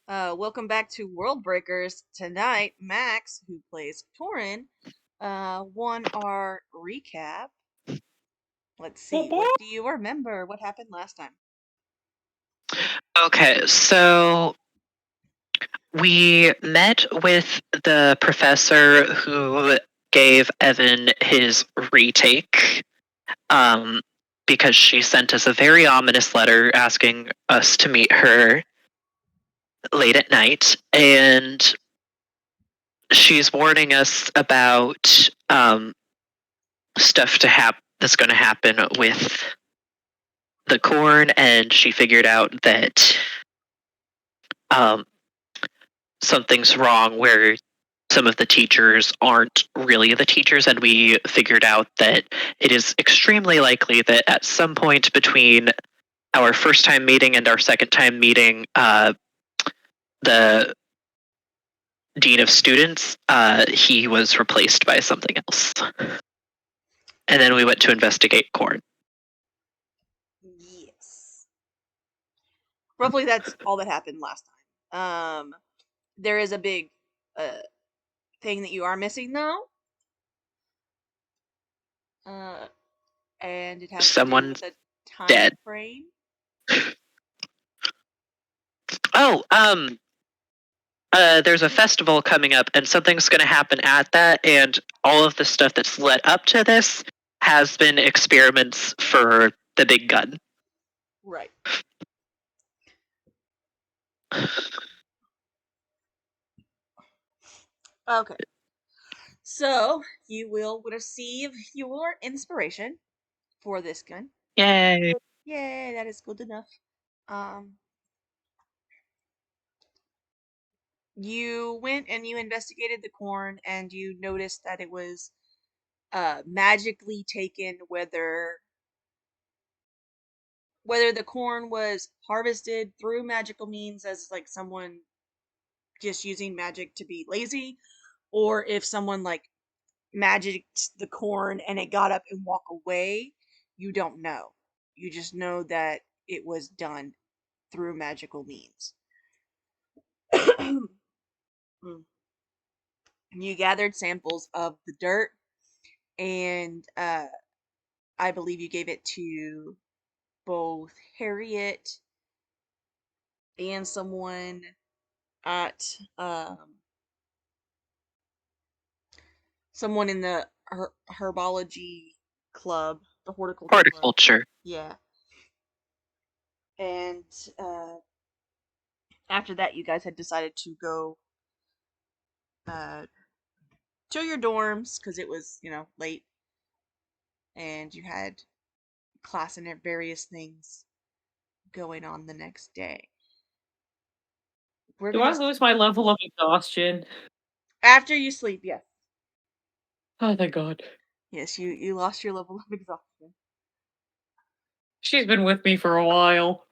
Welcome back to World Breakers. Tonight, Max, who plays Torin, won our recap. Let's see, what do you remember? What happened last time? Okay, so we met with the professor who gave Evan his retake because she sent us a very ominous letter asking us to meet her late at night, and she's warning us about stuff that's going to happen with the corn, and she figured out that um, something's wrong where some of the teachers aren't really the teachers, and we figured out that it is extremely likely that at some point between our first time meeting and our second time meeting, the dean of students, he was replaced by something else. And then we went to investigate corn. Yes. Roughly, that's all that happened last time. There is a big thing that you are missing, though. And it has to do Someone's with a time dead. frame. Oh, there's a festival coming up, and something's going to happen at that, and all of the stuff that's led up to this has been experiments for the big gun. Right. Okay. So, you will receive your inspiration for this gun. Yay! Yay, that is good enough. Um, you went and you investigated the corn, and you noticed that it was magically taken, whether the corn was harvested through magical means as like someone just using magic to be lazy, or if someone like magicked the corn and it got up and walked away. You don't know. You just know that it was done through magical means. You gathered samples of the dirt, and I believe you gave it to both Harriet and someone at someone in the herbology club, the horticulture club. Horticulture. Yeah. And after that, you guys had decided to go to your dorms because it was, late, and you had class and various things going on the next day. Do I lose my level of exhaustion? After you sleep, yes. Oh, thank God. Yes, you lost your level of exhaustion. She's been with me for a while.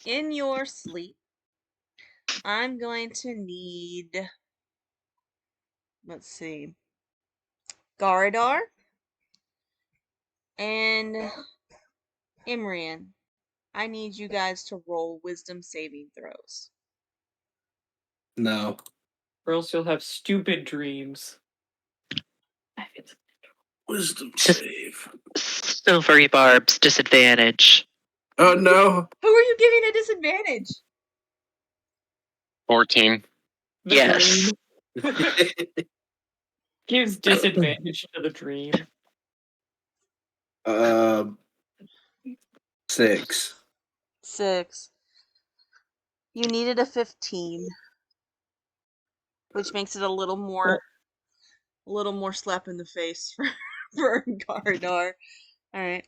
In your sleep, I'm going to need, let's see, Garadar and Imrian. I need you guys to roll wisdom saving throws. No. Or else you'll have stupid dreams. Wisdom save. Silvery barbs, disadvantage. Oh no. Who are you giving a disadvantage? 14. Yes. Gives disadvantage to the dream. 6. 6. You needed a 15, which makes it a little more slap in the face for Gardar. All right.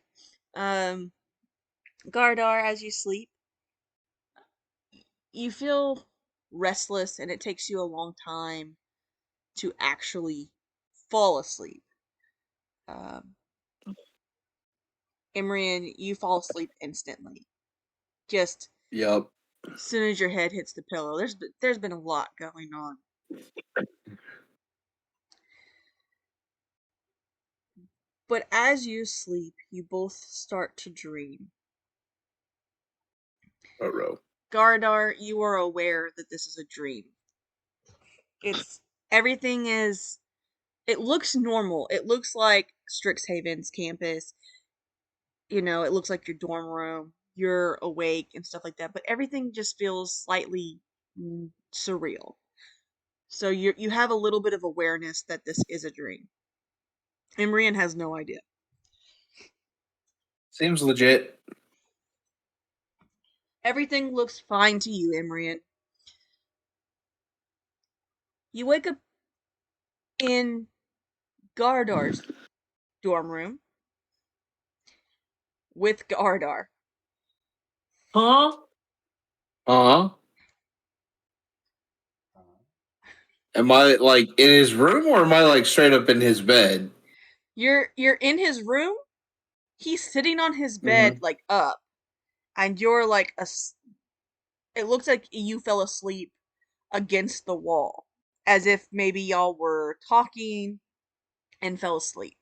Gardar, as you sleep, you feel restless, and it takes you a long time to actually fall asleep. Imrian, you fall asleep instantly. Just Yep. as soon as your head hits the pillow. There's been a lot going on. But as you sleep, you both start to dream. Uh-oh. Gardar, you are aware that this is a dream. It's everything is it looks normal. It looks like Strixhaven's campus. You know, it looks like your dorm room. You're awake and stuff like that, but everything just feels slightly surreal. So you have a little bit of awareness that this is a dream. Imrian has no idea. Seems legit. Everything looks fine to you, Imrian. You wake up in Gardar's dorm room with Gardar. Huh? Uh-huh. Am I like in his room or am I like straight up in his bed? You're in his room. He's sitting on his bed Mm-hmm. like up, and you're like it looks like you fell asleep against the wall, as if maybe y'all were talking and fell asleep.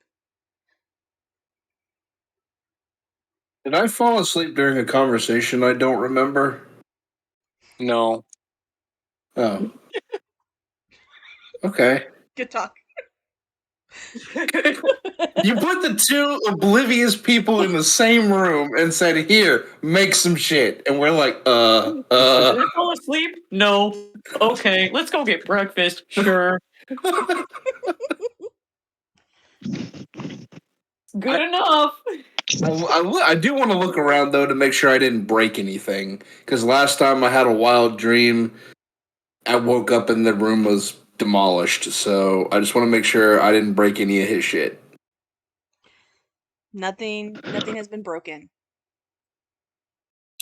Did I fall asleep during a conversation I don't remember? No. Oh. Okay. Good talk. You put the two oblivious people in the same room and said, "Here, make some shit," and we're like, Did I fall asleep? No. Okay, let's go get breakfast. Sure. Good enough. I do want to look around though to make sure I didn't break anything. Because last time I had a wild dream, I woke up and the room was demolished. So I just want to make sure I didn't break any of his shit. Nothing has been broken.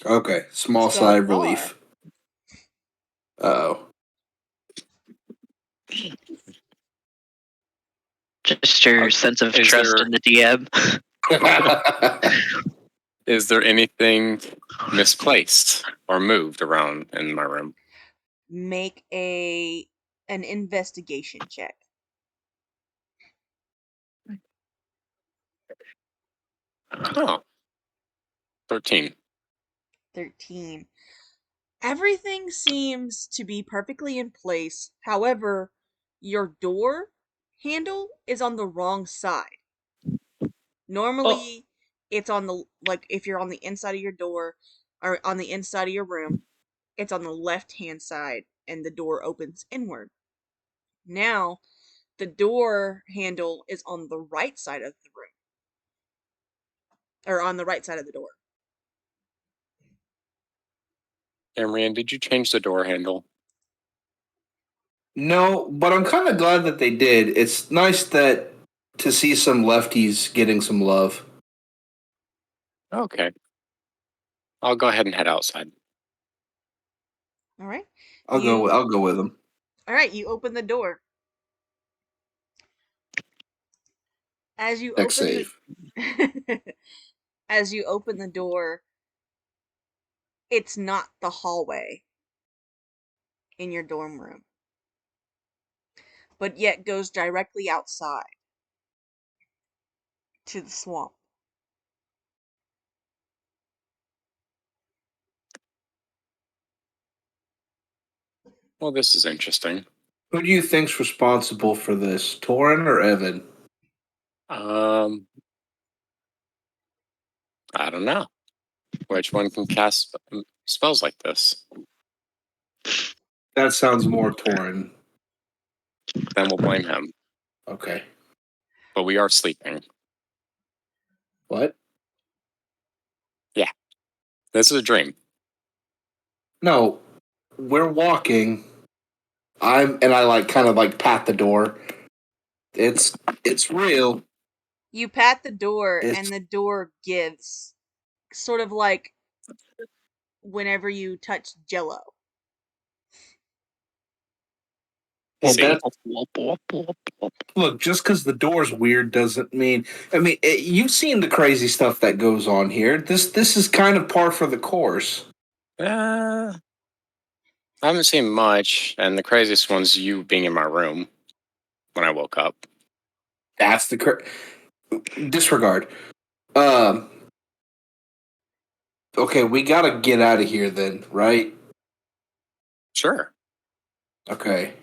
Okay, small sigh of Gar. relief. Oh. Just your sense of Is trust there- in the DM. Is there anything misplaced or moved around in my room? Make an investigation check. Oh. 13. 13. Everything seems to be perfectly in place. However, your door handle is on the wrong side. Normally, it's on the, like, if you're on the inside of your door or on the inside of your room, it's on the left hand side and the door opens inward. Now, the door handle is on the right side of the room, or on the right side of the door. Amrian, did you change the door handle? No, but I'm kind of glad that they did. It's nice that to see some lefties getting some love. Okay. I'll go ahead and head outside. All right. I'll go with them. All right, you open the door. As you Next open save. the as you open the door, it's not the hallway in your dorm room, but yet goes directly outside to the swamp. Well, this is interesting. Who do you think's responsible for this, Torin or Evan? I don't know. Which one can cast spells like this? That sounds more Torin. Then we'll blame him. Okay. But we are sleeping. What? This is a dream. No, we're walking. I like kind of like pat the door. It's real. You pat the door, It's and the door gives, sort of like whenever you touch Jello. well, See? that look. Just because the door's weird doesn't mean. I mean, you've seen the crazy stuff that goes on here. This is kind of par for the course. I haven't seen much, and the craziest one's you being in my room when I woke up. That's the Disregard. Okay, we gotta get out of here then, right? Sure. Okay.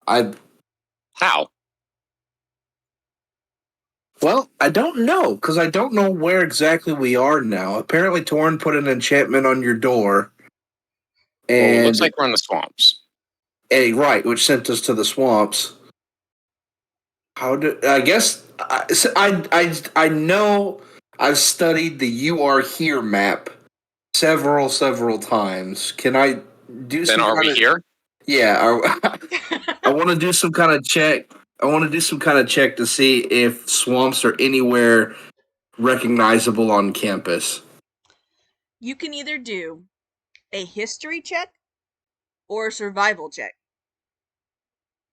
I How? Well, I don't know, because I don't know where exactly we are now. Apparently, Torn put an enchantment on your door, Well, it looks and like we're in the swamps. right, which sent us to the swamps. How do I guess I know I've studied the "You Are Here" map several times. Can I do Then some are kind we of here? yeah? I want to do some kind of check. I want to do some kind of check to see if swamps are anywhere recognizable on campus. You can either do a history check or a survival check.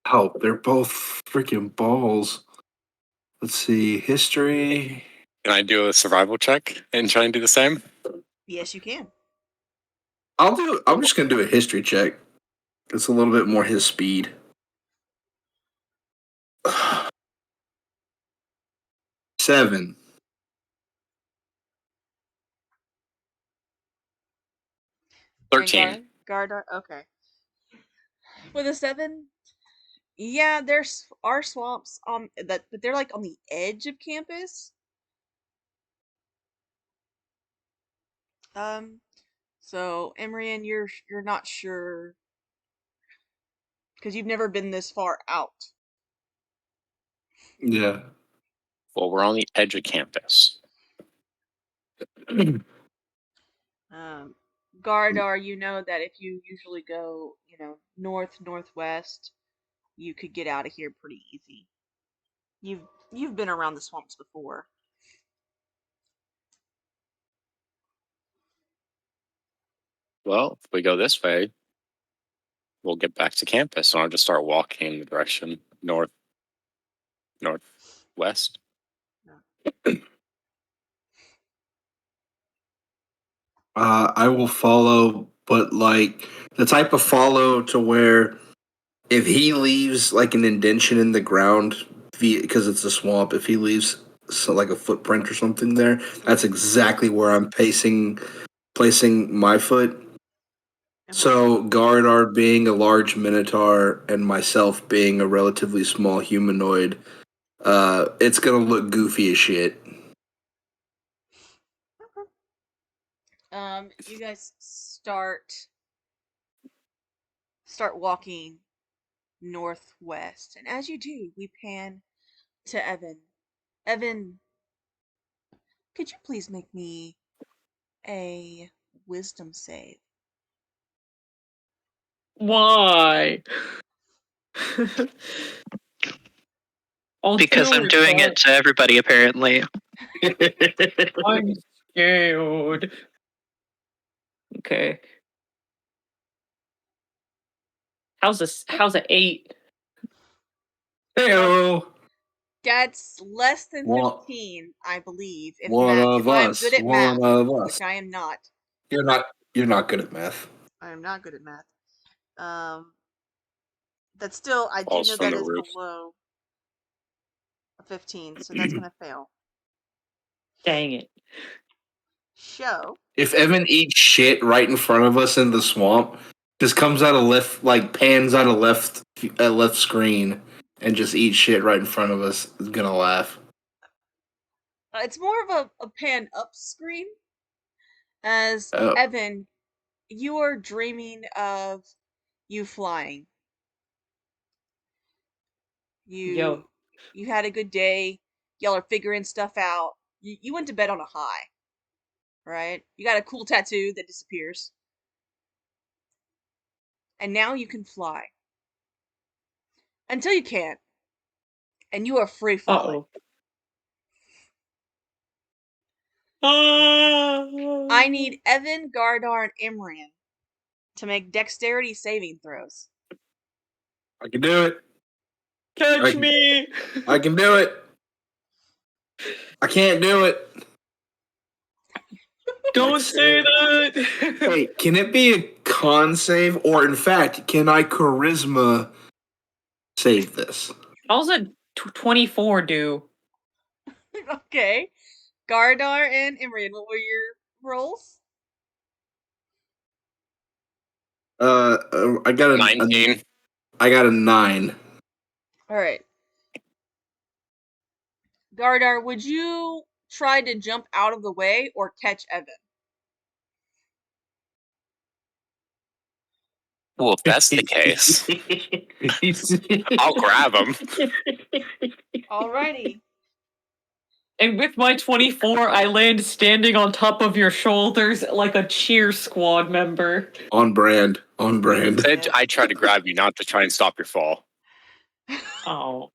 Oh, they're both freaking balls. Let's see, history. Can I do a survival check and try and do the same? Yes, you can. I'm just gonna do a history check. It's a little bit more his speed. 7. And 13. Gardar. Okay. With a 7, yeah, there's are swamps that, but they're like on the edge of campus. Um, so Emrian, you're not sure because you've never been this far out. Yeah. Well, we're on the edge of campus. Um, Gardar, you know that if you usually go, northwest, you could get out of here pretty easy. You've been around the swamps before. Well, if we go this way, we'll get back to campus, and I'll just start walking in the direction northwest. I will follow, but like the type of follow to where if he leaves like an indention in the ground because it's a swamp, if he leaves like a footprint or something there, that's exactly where I'm placing my foot. Uh-huh. So Gardar being a large minotaur and myself being a relatively small humanoid, it's gonna look goofy as shit. Okay. You guys start walking northwest, and as you do, we pan to Evan. Evan, could you please make me a wisdom save? Why? I'll Because deal I'm with doing that. it to everybody, apparently. I'm scared. Okay. How's this? How's an 8? Heyo. That's less than One, 15, I believe. one If of I am good us. at math, One of which us. I am not. You're not. You're not good at math. I am not good at math. Um, that's still, I do Falls know from that the is roof. below a 15, so that's gonna fail. Dang it. Show. If Evan eats shit right in front of us in the swamp, just comes out of left, like pans out of left screen, and just eats shit right in front of us, is gonna laugh. It's more of a pan up screen, as Oh, Evan, you are dreaming of you flying. You Yo. you had a good day. Y'all are figuring stuff out. You went to bed on a high, right? You got a cool tattoo that disappears. And now you can fly. Until you can't. And you are free falling. Uh-oh. Ah! I need Evan, Gardar, and Imran to make dexterity saving throws. I can do it. Catch I- me! I can do it. I can't do it. Don't say that! Wait, can it be a con save, or in fact, can I charisma save this? How's a 24 do. Okay. Gardar and Imrian, what were your rolls? I got 19. I got a 9. All right. Gardar, would you try to jump out of the way or catch Evan? Well, if that's the case, I'll grab him. Alrighty. And with my 24, I land standing on top of your shoulders like a cheer squad member. On brand. On brand. I tried to grab you, not to try and stop your fall. Oh.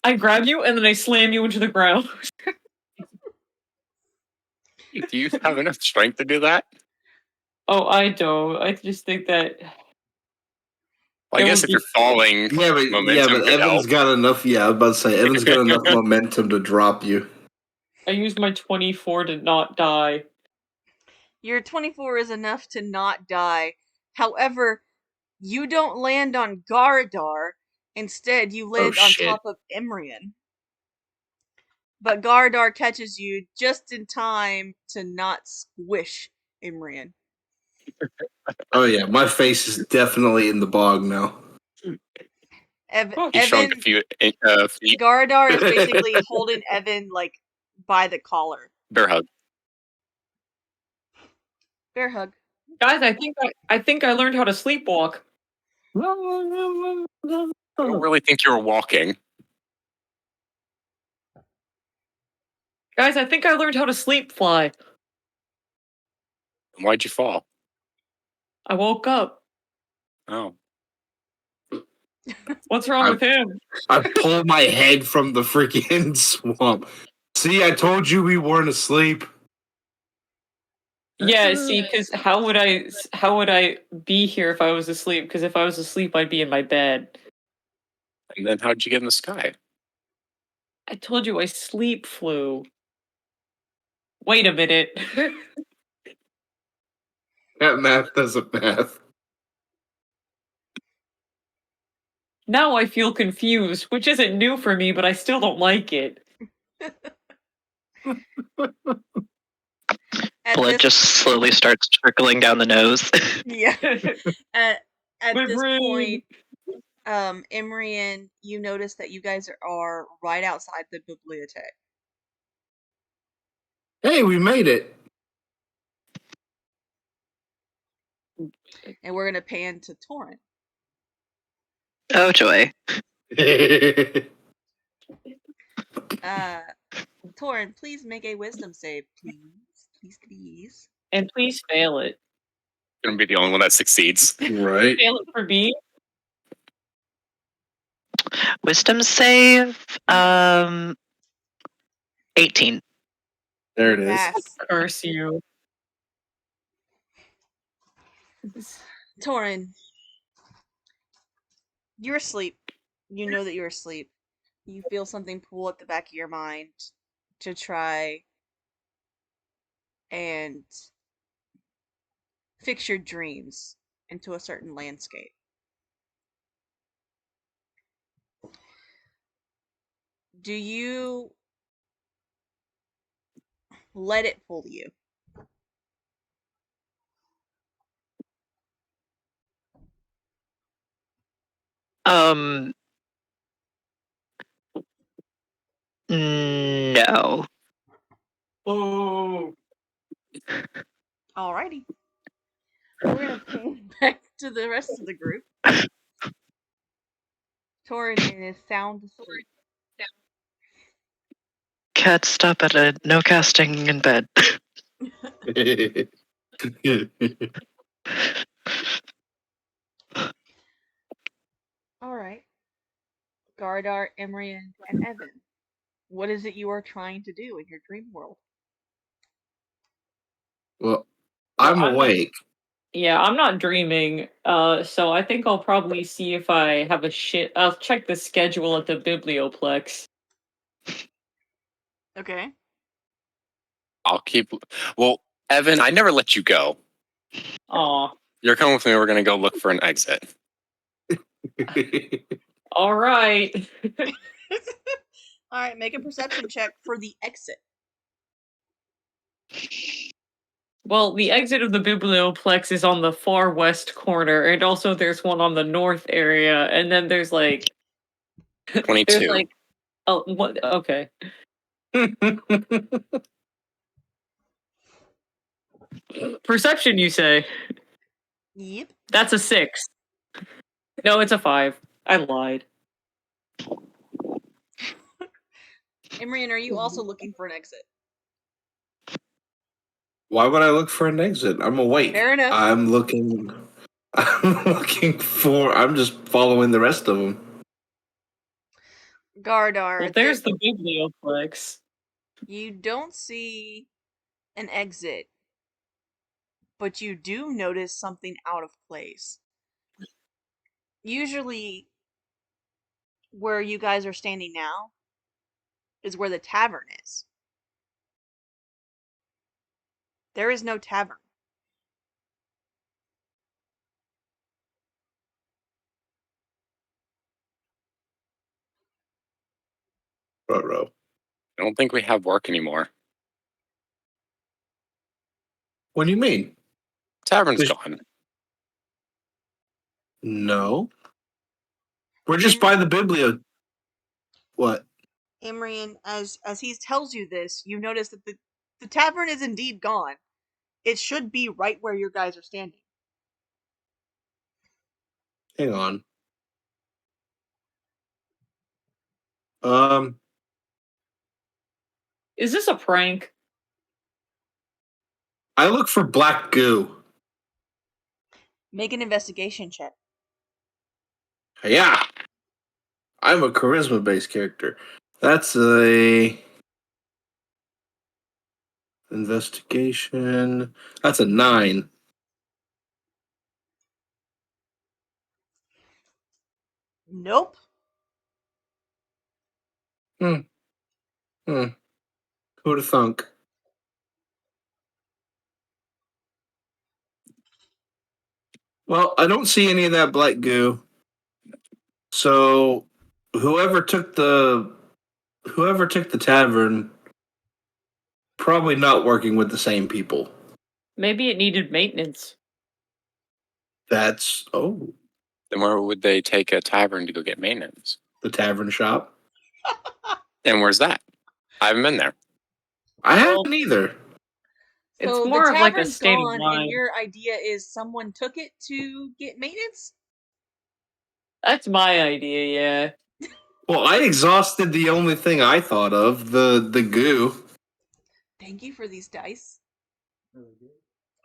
I grab you and then I slam you into the ground. Do you have enough strength to do that? Oh, I don't. I just think that. Well, I guess if you're falling, momentum but could Evan's help. got enough. Yeah, I was about to say Evan's got enough momentum to drop you. I used my 24 to not die. Your 24 is enough to not die. However, you don't land on Gardar. Instead, you land on shit. top of Imrian. But Gardar catches you just in time to not squish Imrian. Oh yeah, my face is definitely in the bog now. He shrunk a few feet. Gardar is basically holding Evan like by the collar. Bear hug. Bear hug. Guys, I think I learned how to sleepwalk. I don't really think you were walking. Guys, I think I learned how to sleep fly. Why'd you fall? I woke up. Oh. What's wrong with him? I pulled my head from the freaking swamp. See, I told you we weren't asleep. Yeah, see, because how would I be here if I was asleep? Because if I was asleep, I'd be in my bed. And then how'd you get in the sky? I told you I sleep flew. Wait a minute. That math doesn't math. Now I feel confused, which isn't new for me, but I still don't like it. Blood just slowly starts trickling down the nose. Yeah. At My this brain. point, Imrian, you notice that you guys are right outside the bibliothèque. Hey, we made it. And we're gonna pan to Torrent. Oh joy. Torrent, please make a wisdom save, please. Please, please. And please fail it. Gonna be the only one that succeeds. Right. Fail it for me. Wisdom save. 18. There it is. Pass. Curse you. Torrent, you're asleep. You know that you're asleep. You feel something pull at the back of your mind to try and fix your dreams into a certain landscape. Do you let it pull you? No. Oh. Alrighty. We're gonna pan back to the rest of the group. Torin is sound asleep. Cat, stop at it. No casting in bed. Alright. Gardar, Emrian, and Evan. What is it you are trying to do in your dream world? Well, I'm awake. I'm not dreaming. So I think I'll probably see if I have I'll check the schedule at the Biblioplex. Okay. I'll keep. Well, Evan, I never let you go. Aw. You're coming with me. We're gonna go look for an exit. All right. All right, make a perception check for the exit. Well, the exit of the biblioplex is on the far west corner, and also there's one on the north area, and then there's like 22. there's like oh what okay. Perception, you say? Yep. That's a 6. No, it's a 5. I lied. Imrian, are you also looking for an exit? Why would I look for an exit? I'm awake. Fair enough. I'm looking. I'm looking for. I'm just following the rest of them. Gardar, Well, there's the biblioplex. you don't see an exit, but you do notice something out of place. Usually, where you guys are standing now is where the tavern is. There is no tavern. Ruh-roh. I don't think we have work anymore. What do you mean? Tavern's There's- gone. No. We're just by the biblio. What? Imrian, as he tells you this, you notice that the tavern is indeed gone. It should be right where your guys are standing. Hang on. Is this a prank? I look for black goo. Make an investigation check. Yeah. I'm a charisma-based character. That's a investigation. That's a 9. Nope. Who'd have thunk? Well, I don't see any of that black goo. So whoever took the tavern probably not working with the same people. Maybe it needed maintenance. That's Then where would they take a tavern to go get maintenance? the tavern shop. And where's that? I haven't been there. I Well, haven't either. It's So more the of like a tavern's state of gone, and mind. your idea is someone took it to get maintenance? That's my idea, yeah. Well, I exhausted the only thing I thought of, the goo. Thank you for these dice.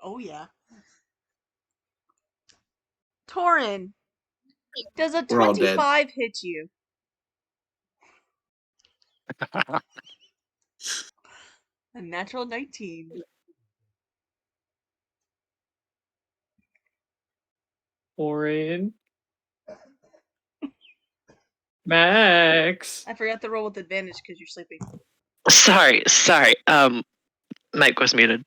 Oh yeah. Torin, does a We're all dead. 25 hit you? A natural 19. Orin. Max. I forgot to roll with advantage because you're sleeping. Sorry. Mike was muted.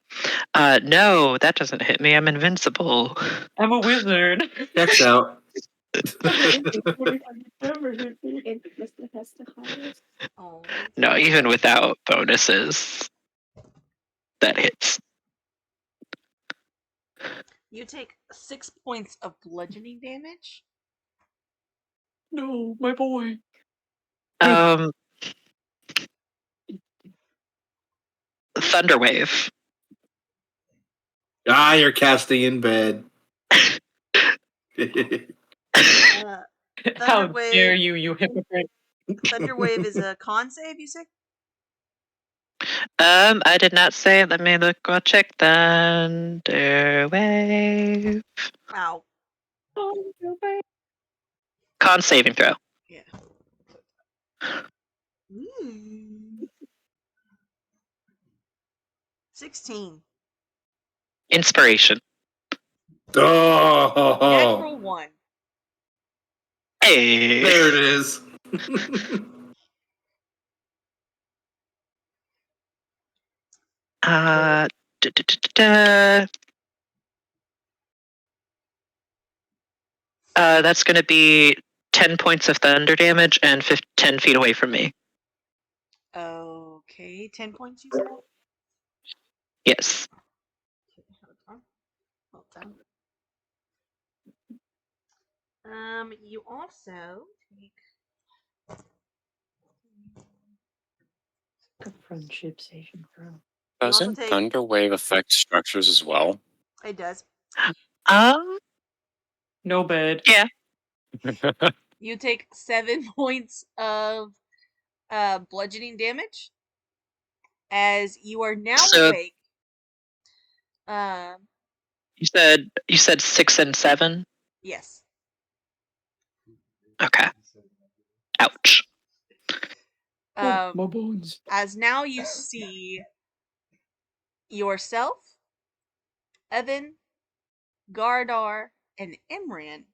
No, that doesn't hit me. I'm invincible. I'm a wizard. Checks out. Oh. No, even without bonuses, that hits. You take 6 points of bludgeoning damage. No, my boy. Thunderwave. You're casting in bed. How Thunderwave- dare you hypocrite. Thunderwave is a con save, you say? I did not say it. Let me look. I'll check. Thunderwave. Ow. Con saving throw. Yeah. Ooh. 16. Inspiration. Oh, Natural 1. Hey. there it is. Da, da, da, da, da. That's going to be 10 points of thunder damage and 10 feet away from me. Okay, 10 points you said? Yes. Hold on. You also take A friendship saving throw. also Doesn't take- Thunder Wave affect structures as well? it does. No bad. Yeah. You take 7 points of bludgeoning damage as you are now So- awake. You said 6 and 7? Yes. Okay. Ouch. My bones. As now you see yourself, Evan, Gardar, and Imran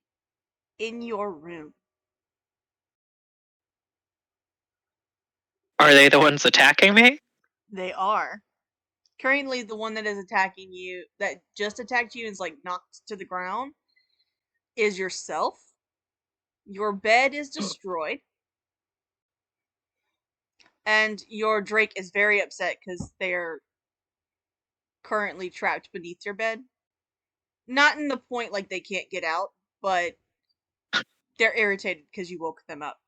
in your room. Are they the ones attacking me? They are. Currently, the one that is attacking you, that just attacked you and is like knocked to the ground, is yourself. Your bed is destroyed. And your Drake is very upset because they're currently trapped beneath your bed. Not in the point like they can't get out, but they're irritated because you woke them up.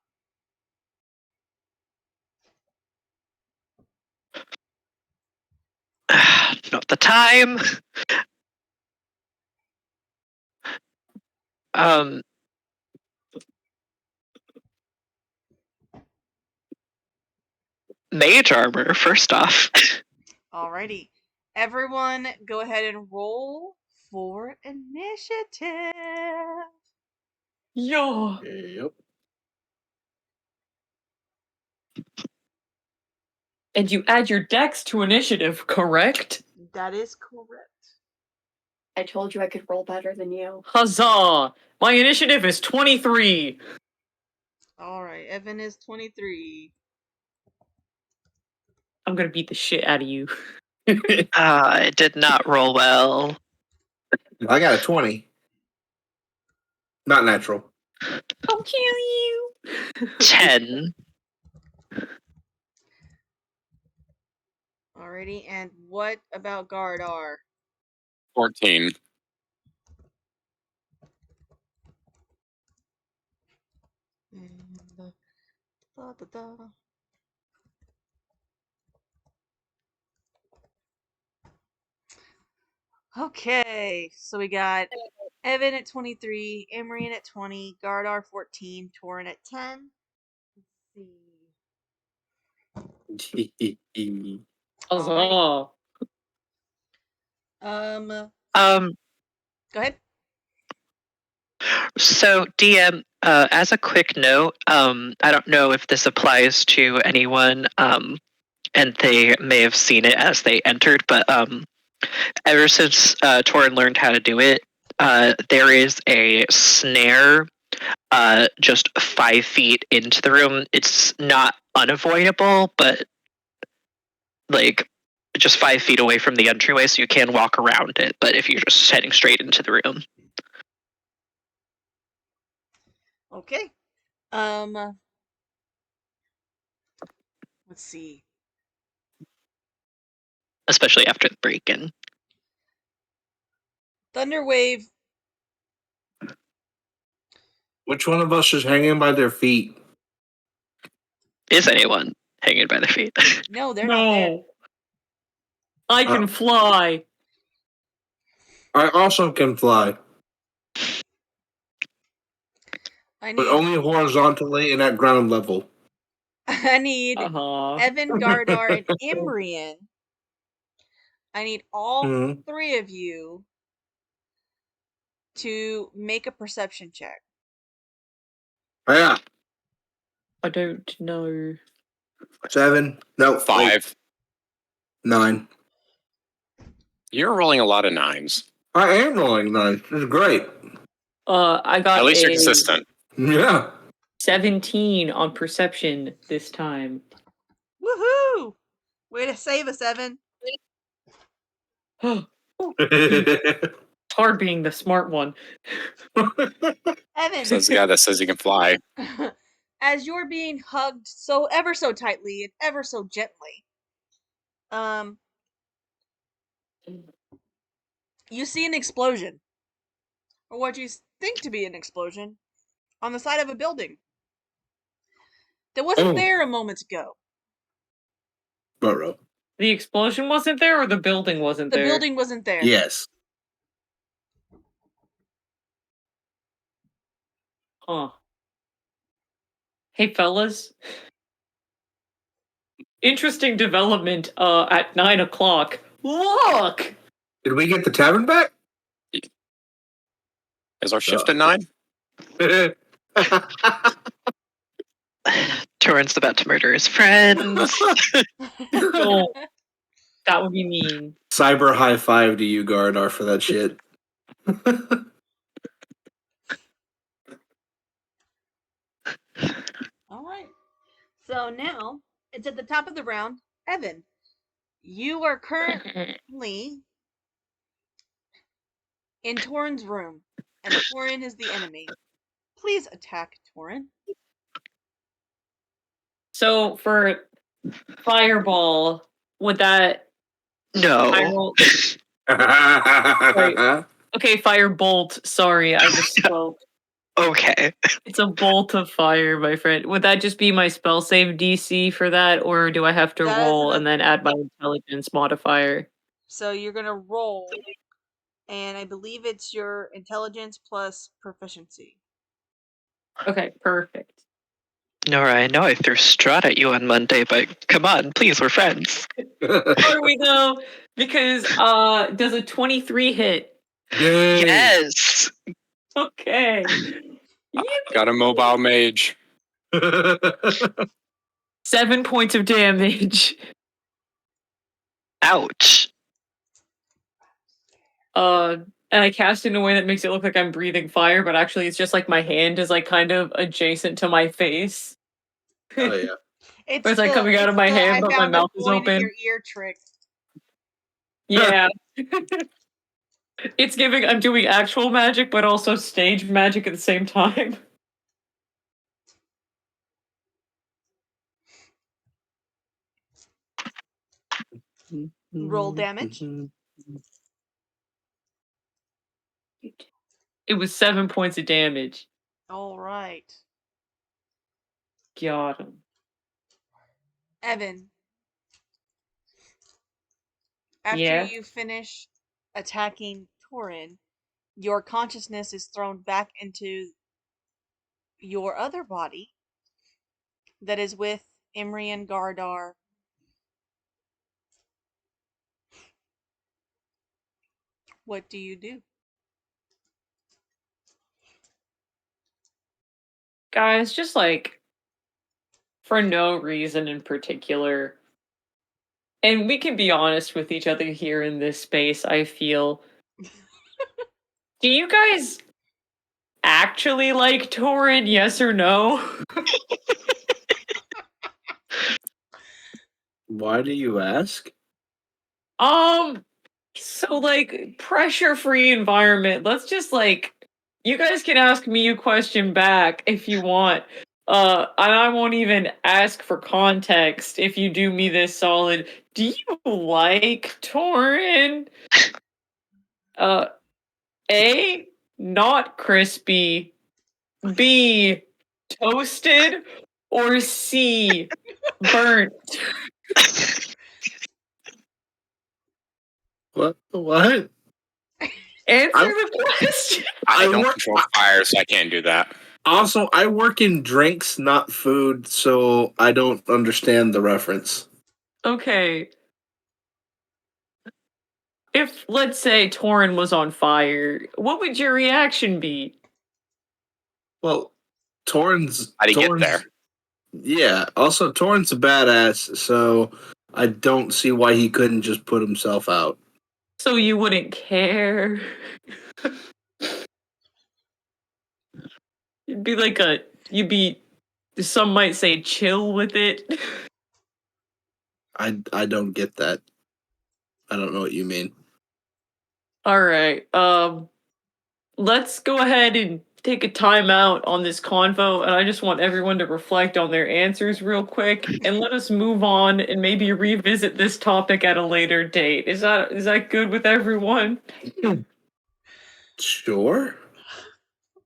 Not the time. Mage armor, first off. Alrighty. Everyone, go ahead and roll for initiative. Yo. Yep. And you add your dex to initiative, correct? That is correct. I told you I could roll better than you. Huzzah! My initiative is 23. Alright, Evan is 23. I'm gonna beat the shit out of you. I did not roll well. I got a 20. Not natural. I'll kill you. 10. Alrighty, and what about Gardar? 14. And, da, da, da. Okay, so we got Evan at 23, Imrian at 20, Gardar 14, Torin at 10. Let's see. Huzzah. Go ahead. So, DM, as a quick note, I don't know if this applies to anyone, and they may have seen it as they entered, but ever since Torin learned how to do it, there is a snare just 5 feet into the room. It's not unavoidable, but like just 5 feet away from the entryway, so you can walk around it. But if you're just heading straight into the room, Okay. Let's see. especially after the break-in. Thunderwave. Which one of us is hanging by their feet? Is anyone hanging by their feet? No, they're not there. No. I can fly. I also can fly, I but need only horizontally and at ground level. I need Evan, Gardar, and Imrian. I need all Mhm. 3 of you to make a perception check. Yeah. I don't know. 7. No. 5. 9. You're rolling a lot of 9s. I am rolling 9. This is great. I got At least you're a consistent. Yeah. 17 on perception this time. Woohoo! Way to save us, Evan. hard being the smart one. Evan, Says the guy that says he can fly. as you're being hugged so ever so tightly and ever so gently, you see an explosion, or what you think to be an explosion, on the side of a building that wasn't there a moment ago. Burrow. The explosion wasn't there, or the building wasn't The there? building wasn't there. Yes. Huh. Hey, fellas. Interesting development at 9 o'clock. Look! Did we get the tavern back? Is our shift at 9? Torrance about to murder his friends. Don't. That would be mean. Cyber high five to you, Gardar, for that shit. All right. So now it's at the top of the round. Evan, you are currently in Torin's room, and Torin is the enemy. Please attack Torin. So for fireball, would that No. Firebolt? Right. Okay, firebolt. Sorry, I misspoke. Okay. It's a bolt of fire, my friend. Would that just be my spell save DC for that, or do I have to That is roll an- and then add my intelligence modifier? So you're gonna roll, and I believe it's your intelligence plus proficiency. Okay, perfect. Nora, I know I threw Strahd at you on Monday, but come on, please, we're friends. Are we though? Because does a 23 hit? Yay. Yes. Okay. Got a mobile mage. 7 points of damage. Ouch. And I cast it in a way that makes it look like I'm breathing fire, but actually it's just like my hand is like kind of adjacent to my face. Oh yeah. It's like coming out of my hand, I but my found a mouth is void in open. your ear trick. Yeah. It's giving I'm doing actual magic, but also stage magic at the same time. Roll damage. It was 7 points of damage. All right, Got him. Evan. After Yeah. you finish attacking Torin, your consciousness is thrown back into your other body that is with Imri and Gardar. What do you do? Guys, just like for no reason in particular. And we can be honest with each other here in this space, I feel. Do you guys actually like Torin, yes or no? Why do you ask? So like pressure-free environment. Let's just like you guys can ask me a question back if you want. And I won't even ask for context if you do me this solid. Do you like Torin? A, not crispy. B, toasted. Or C, burnt. What? Answer the question. I don't control fire, so I can't do that. Also, I work in drinks, not food, so I don't understand the reference. Okay. If, let's say, Torin was on fire, what would your reaction be? Well, Torin's. How'd he get there? Yeah. Also, Torin's a badass, so I don't see why he couldn't just put himself out. So you wouldn't care? It'd be like some might say chill with it. I don't get that. I don't know what you mean. Alright, let's go ahead and take a time out on this convo, and I just want everyone to reflect on their answers real quick, and let us move on and maybe revisit this topic at a later date. Is that good with everyone? Sure.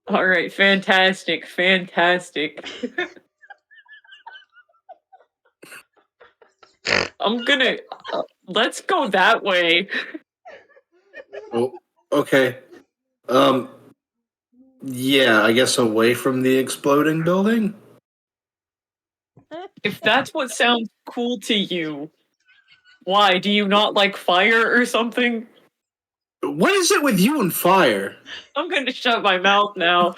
All right, fantastic. I'm gonna let's go that way. Oh, okay. Yeah, I guess away from the exploding building. If that's what sounds cool to you, why? Do you not like fire or something? What is it with you and fire? I'm gonna shut my mouth now.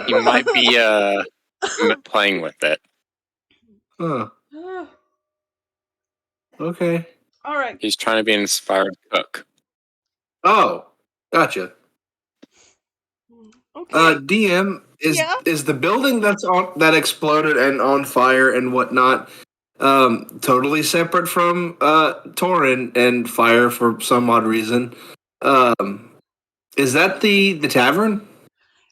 He might be playing with it. Huh. Okay. All right. He's trying to be an inspired cook. Oh, gotcha. Okay. DM is the building that exploded and on fire and whatnot totally separate from Torin and fire for some odd reason. Is that the tavern?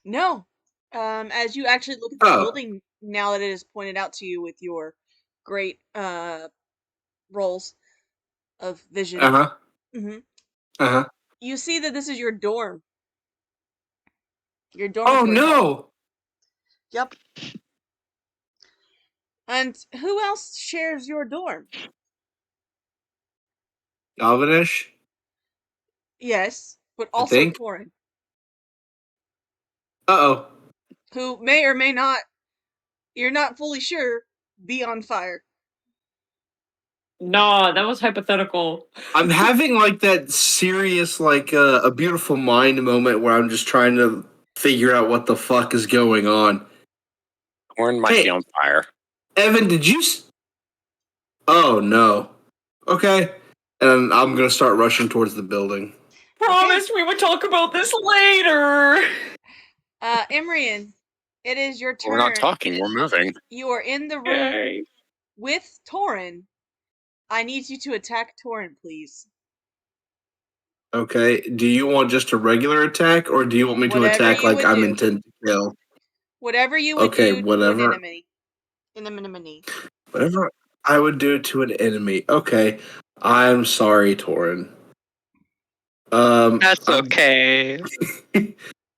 No. As you actually look at the Oh. building now that it is pointed out to you with your great rolls of vision, Uh-huh. hmm Uh-huh. you see that this is your dorm. Your Oh dormitory hall. no. Yep. And who else shares your dorm? Galvanish, Yes, but I also think. Torin, Uh-oh. who may or may not, you're not fully sure, be on fire. Nah, that was hypothetical. I'm having like that serious like a beautiful mind moment where I'm just trying to figure out what the fuck is going on. Horn might be on fire. Evan, did you Oh no. Okay. And I'm gonna start rushing towards the building. Promised we would talk about this later. Imrian, it is your turn. We're not talking, we're moving. You are in the room Yay. with Torin. I need you to attack Torin, please. Okay. Do you want just a regular attack or do you want me to Whatever attack you like would I'm do. intent to kill? Whatever you would Okay, do whatever. to an enemy. Enemy. Whatever I would do to an enemy. Okay. I'm sorry, Torin. That's okay.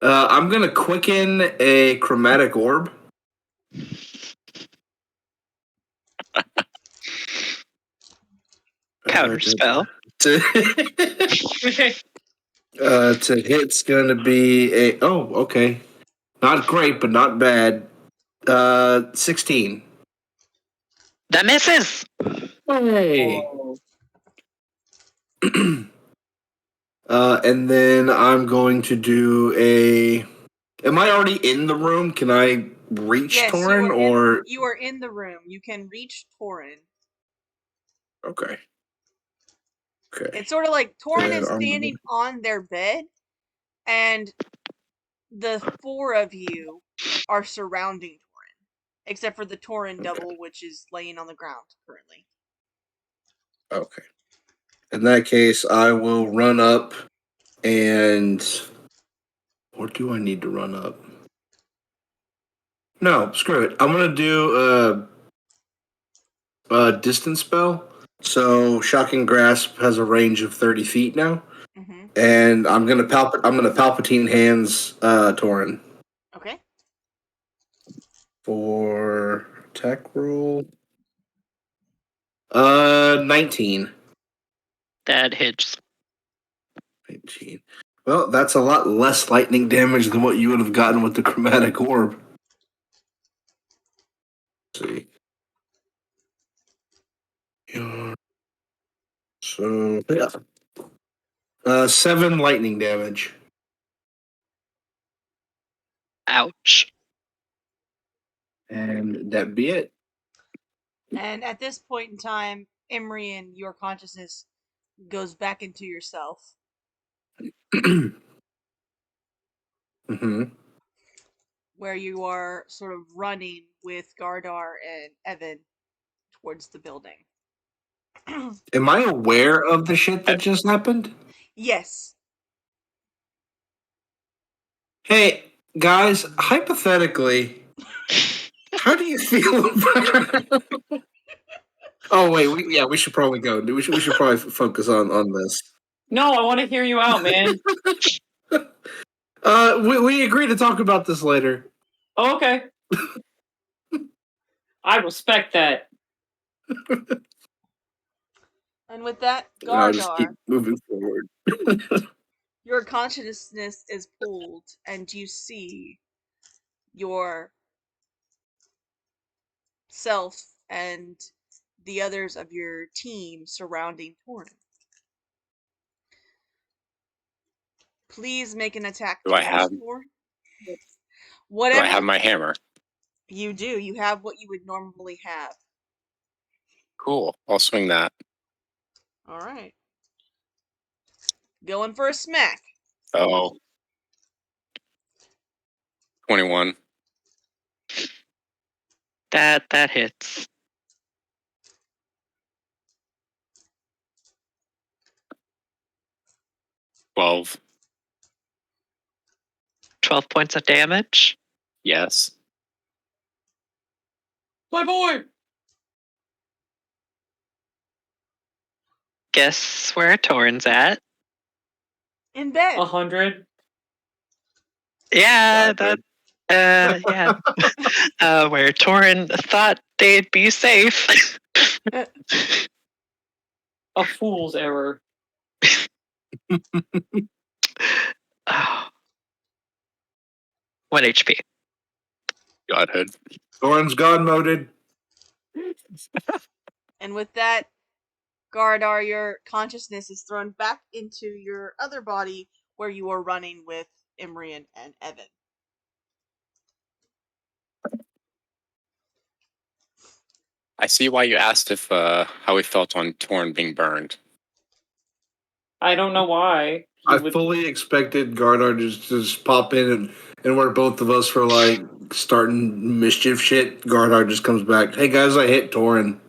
I'm gonna quicken a chromatic orb. Counterspell. To hit's gonna be a okay. Not great, but not bad. 16. That misses. Hey. Whoa. And then I'm going to do a. Am I already in the room? Can I reach Yes, Torin or? you are in the room. You can reach Torin. Okay. Okay. It's sort of like Torin Then is I'm standing on their bed, and the four of you are surrounding Torin, except for the Torin double, which is laying on the ground currently. Okay. In that case, I will run up and. What do I need to run up? No, screw it. I'm gonna do a distance spell. So Shocking Grasp has a range of 30 feet now, and I'm gonna Palpatine hands Torin Okay. for attack roll. 19. That hits. 19. Well, that's a lot less lightning damage than what you would have gotten with the chromatic orb. Let's see. So yeah. 7 lightning damage. Ouch. And that'd be it. And at this point in time, Imrian, your consciousness goes back into yourself. Mm-hmm. Where you are sort of running with Gardar and Evan towards the building. Am I aware of the shit that just happened? Yes. Hey, guys, hypothetically, how do you feel about... Oh, wait, we should probably go. We should probably focus on this. No, I want to hear you out, man. We agreed to talk about this later. Oh, okay. I respect that. And with that, I'll just keep Gardar, moving forward. your consciousness is pulled, and you see your self and the others of your team surrounding Torin. Please make an attack Do I have towards Torin. do Whatever I have my hammer? you do, you have what you would normally have. Cool. I'll swing that. All right. Going for a smack. Oh. 21. That hits. 12. 12 points of damage. Yes. My boy. Guess where Torin's at? In bed. 100. Yeah, Garbage. yeah. Where Torin thought they'd be safe. A fool's error. Oh. 1 HP. Godhood. Thorin's God moded. And with that, Gardar, your consciousness is thrown back into your other body where you are running with Imrian and Evan. I see why you asked if how we felt on Torn being burned. I don't know why. I fully expected Gardar to just pop in and where both of us were like starting mischief shit, Gardar just comes back. Hey guys, I hit Torin.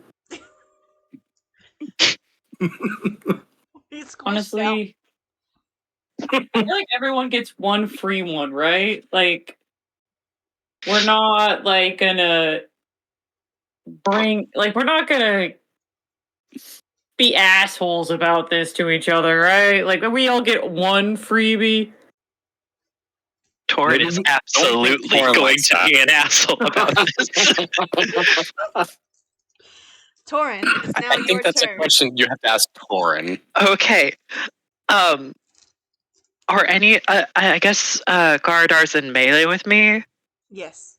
He's squished out. Honestly, I feel like everyone gets one free one, right? Like, we're not like gonna we're not gonna be assholes about this to each other, right? Like, we all get one freebie. Torin is absolutely Torin going likes to that. be an asshole about this. Torin, it is now I your think that's turn. a question you have to ask Torin. Okay. Are any? I guess Gardar's in melee with me. Yes.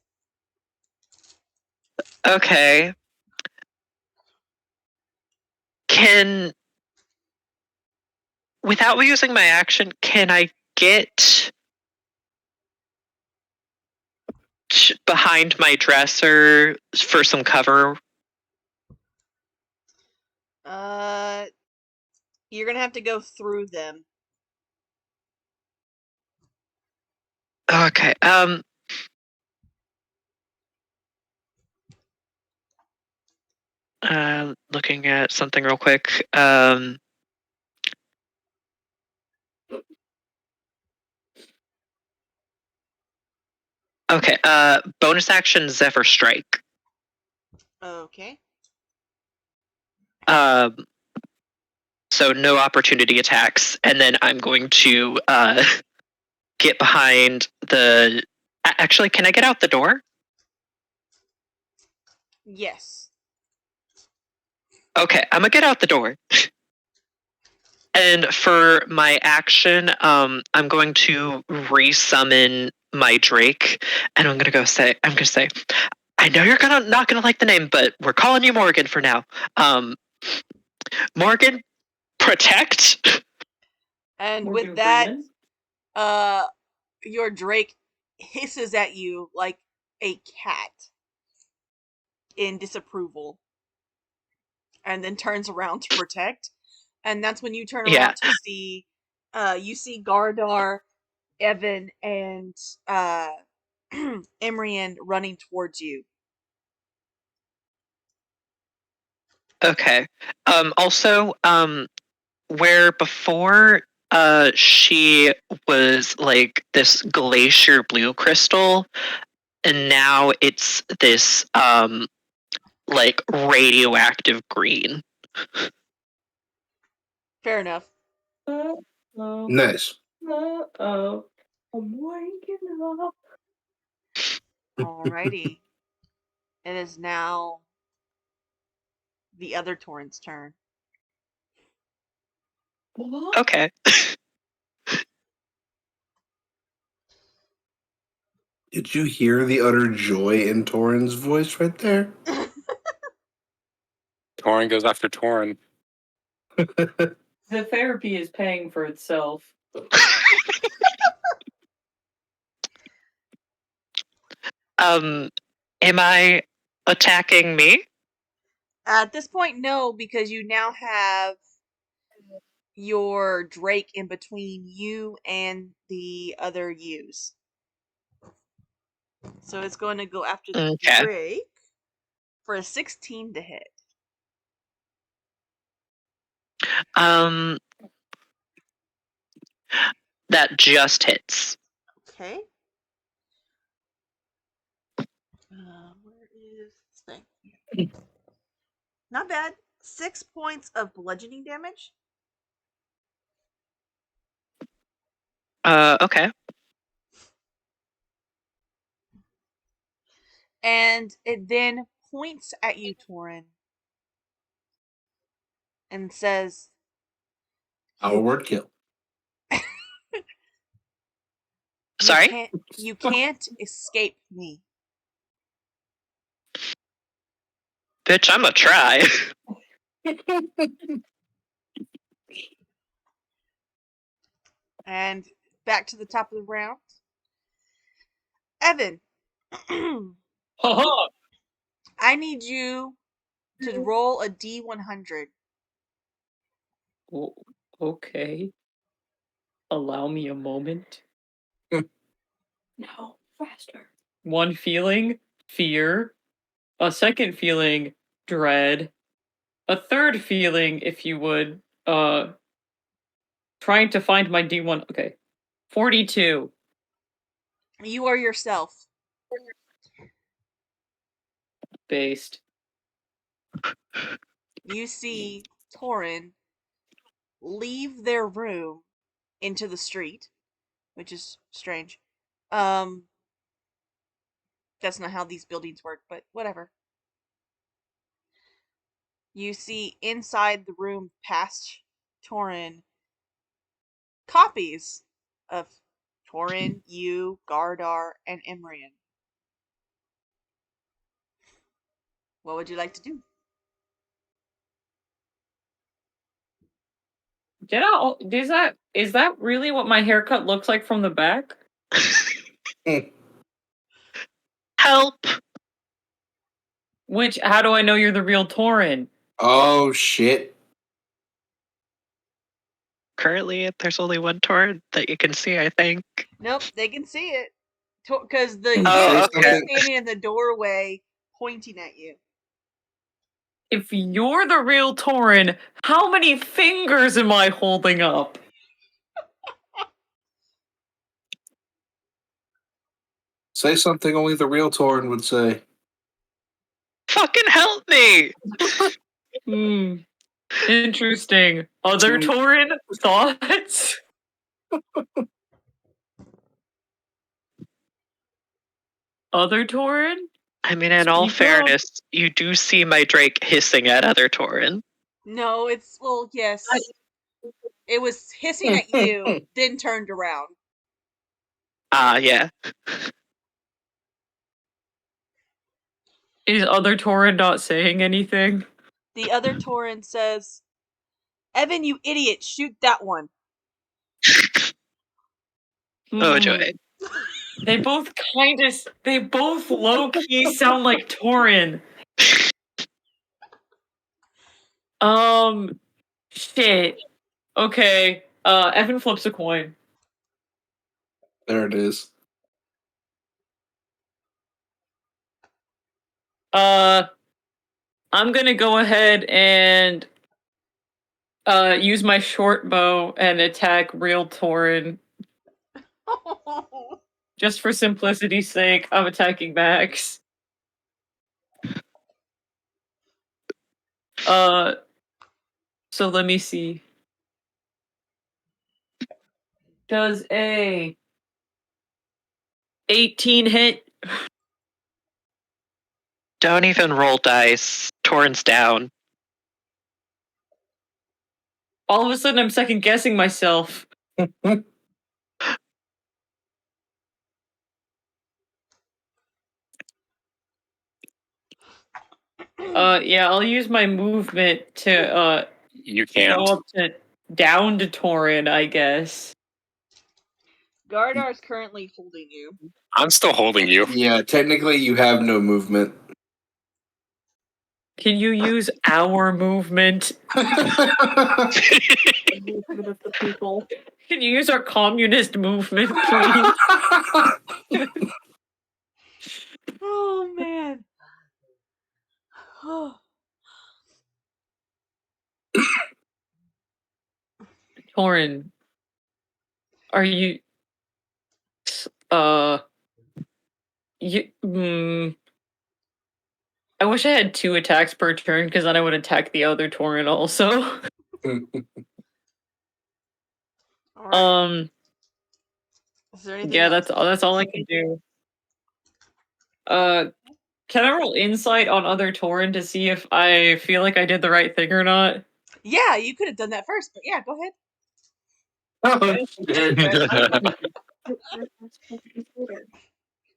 Okay. Without using my action, can I get behind my dresser for some cover? You're gonna have to go through them. Okay. Looking at something real quick. Okay. Bonus action Zephyr Strike. Okay. So no opportunity attacks, and then I'm going to get behind the. Actually, can I get out the door? Yes. Okay, I'm gonna get out the door. And for my action, I'm going to resummon my Drake, and I'm gonna say, I know you're not gonna like the name, but we're calling you Morgan for now. Morgan, protect. And Morgan with that, Freeman? your Drake hisses at you like a cat in disapproval, and then turns around to protect. And that's when you turn around Yeah. to see, you see Gardar, Evan, and Imrian running towards you. Okay. Also, where before she was like this glacier blue crystal, and now it's this like radioactive green. Fair enough. Uh-oh. Nice. Uh-oh. I'm waking up. Alrighty. It is now the other Torrent's turn. What? Okay. Did you hear the utter joy in Torin's voice right there? Torin goes after Torin. The therapy is paying for itself. Am I attacking me? At this point, no, because you now have your Drake in between you and the other U's. So it's going to go after the Okay. Drake for a 16 to hit. That just hits. Okay. Where is this thing? Not bad. 6 points of bludgeoning damage. Okay. And it then points at you, Torin, and says, Our word kill. Sorry? You can't escape me." Bitch, I'm a try. And back to the top of the round. Evan, Haha! I need you to roll a D100. Okay. Allow me a moment. No, faster. One feeling, fear. A second feeling, dread. A third feeling, if you would, trying to find my D1. Okay. 42. You are yourself. Based. You see Torin leave their room into the street, which is strange. That's not how these buildings work, but whatever. You see inside the room past Torin copies of Torin, you, Gardar, and Imrian. What would you like to do? Is that really what my haircut looks like from the back? Help! How do I know you're the real Torin? Oh shit. Currently, there's only one torrent that you can see, I think. Nope, they can see it. Because the Say Oh, youth is okay. standing in the doorway pointing at you. If you're the real Torin, how many fingers am I holding up? Say something only the real Torin would say. Fucking help me! Hmm. Interesting. Other Torin thoughts? Other Torin? I mean, in all Speak up. fairness, you do see my Drake hissing at other Torin. No, yes. It was hissing at you, then turned around. Yeah. Is other Torin not saying anything? The other Torin says, "Evan, you idiot, shoot that one." Oh, Hmm. joy. They both low-key sound like Torin. Shit. Okay. Evan flips a coin. There it is. I'm gonna go ahead and use my short bow and attack real Torin. Just for simplicity's sake, I'm attacking Max. So let me see. Does a 18 hit? Don't even roll dice. Torrens down. All of a sudden, I'm second guessing myself. Yeah, I'll use my movement to You go can't. up to down to Torin, I guess. Gardar's currently holding you. I'm still holding you. Yeah, technically you have no movement. Can you use our movement? Movement of the people. Can you use our communist movement, please? Oh man. Torin, are you? I wish I had 2 attacks per turn because then I would attack the other Torin also. All right. Is there anything Yeah, else? that's all I can do. Can I roll insight on other Torin to see if I feel like I did the right thing or not? Yeah, you could have done that first, but yeah, go ahead.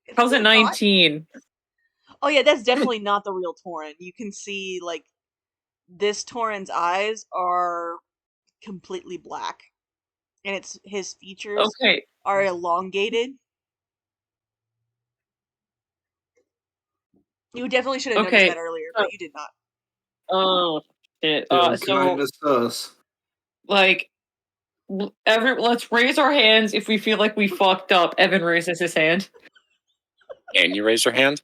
It's How's a it good thought. 19? Oh yeah, that's definitely not the real Torin. You can see like this Torin's eyes are completely black, and it's his features Okay. are elongated. You definitely should have noticed that Okay. earlier, but you did not. Oh shit. Still So kinda sus. like let's raise our hands if we feel like we fucked up. Evan raises his hand. And you raise your hand?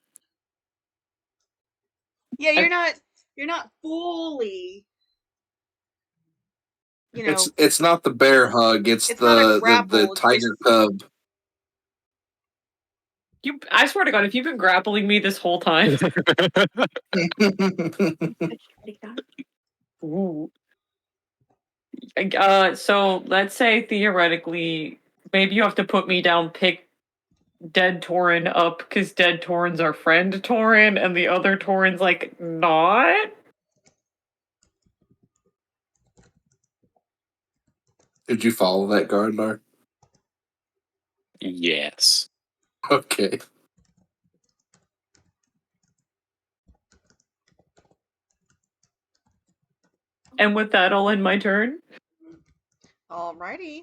Yeah, you're not fully, you know, It's not the bear hug, it's it's not a the grapple, it's tiger just cub. I swear to God, if you've been grappling me this whole time. Ooh. So let's say theoretically, maybe you have to put me down, pick dead Torin up, because dead Torin's our friend Torin, and the other Torin's like not. Did you follow that, Gardner? Yes. Okay. And with that, I'll end my turn. alrighty.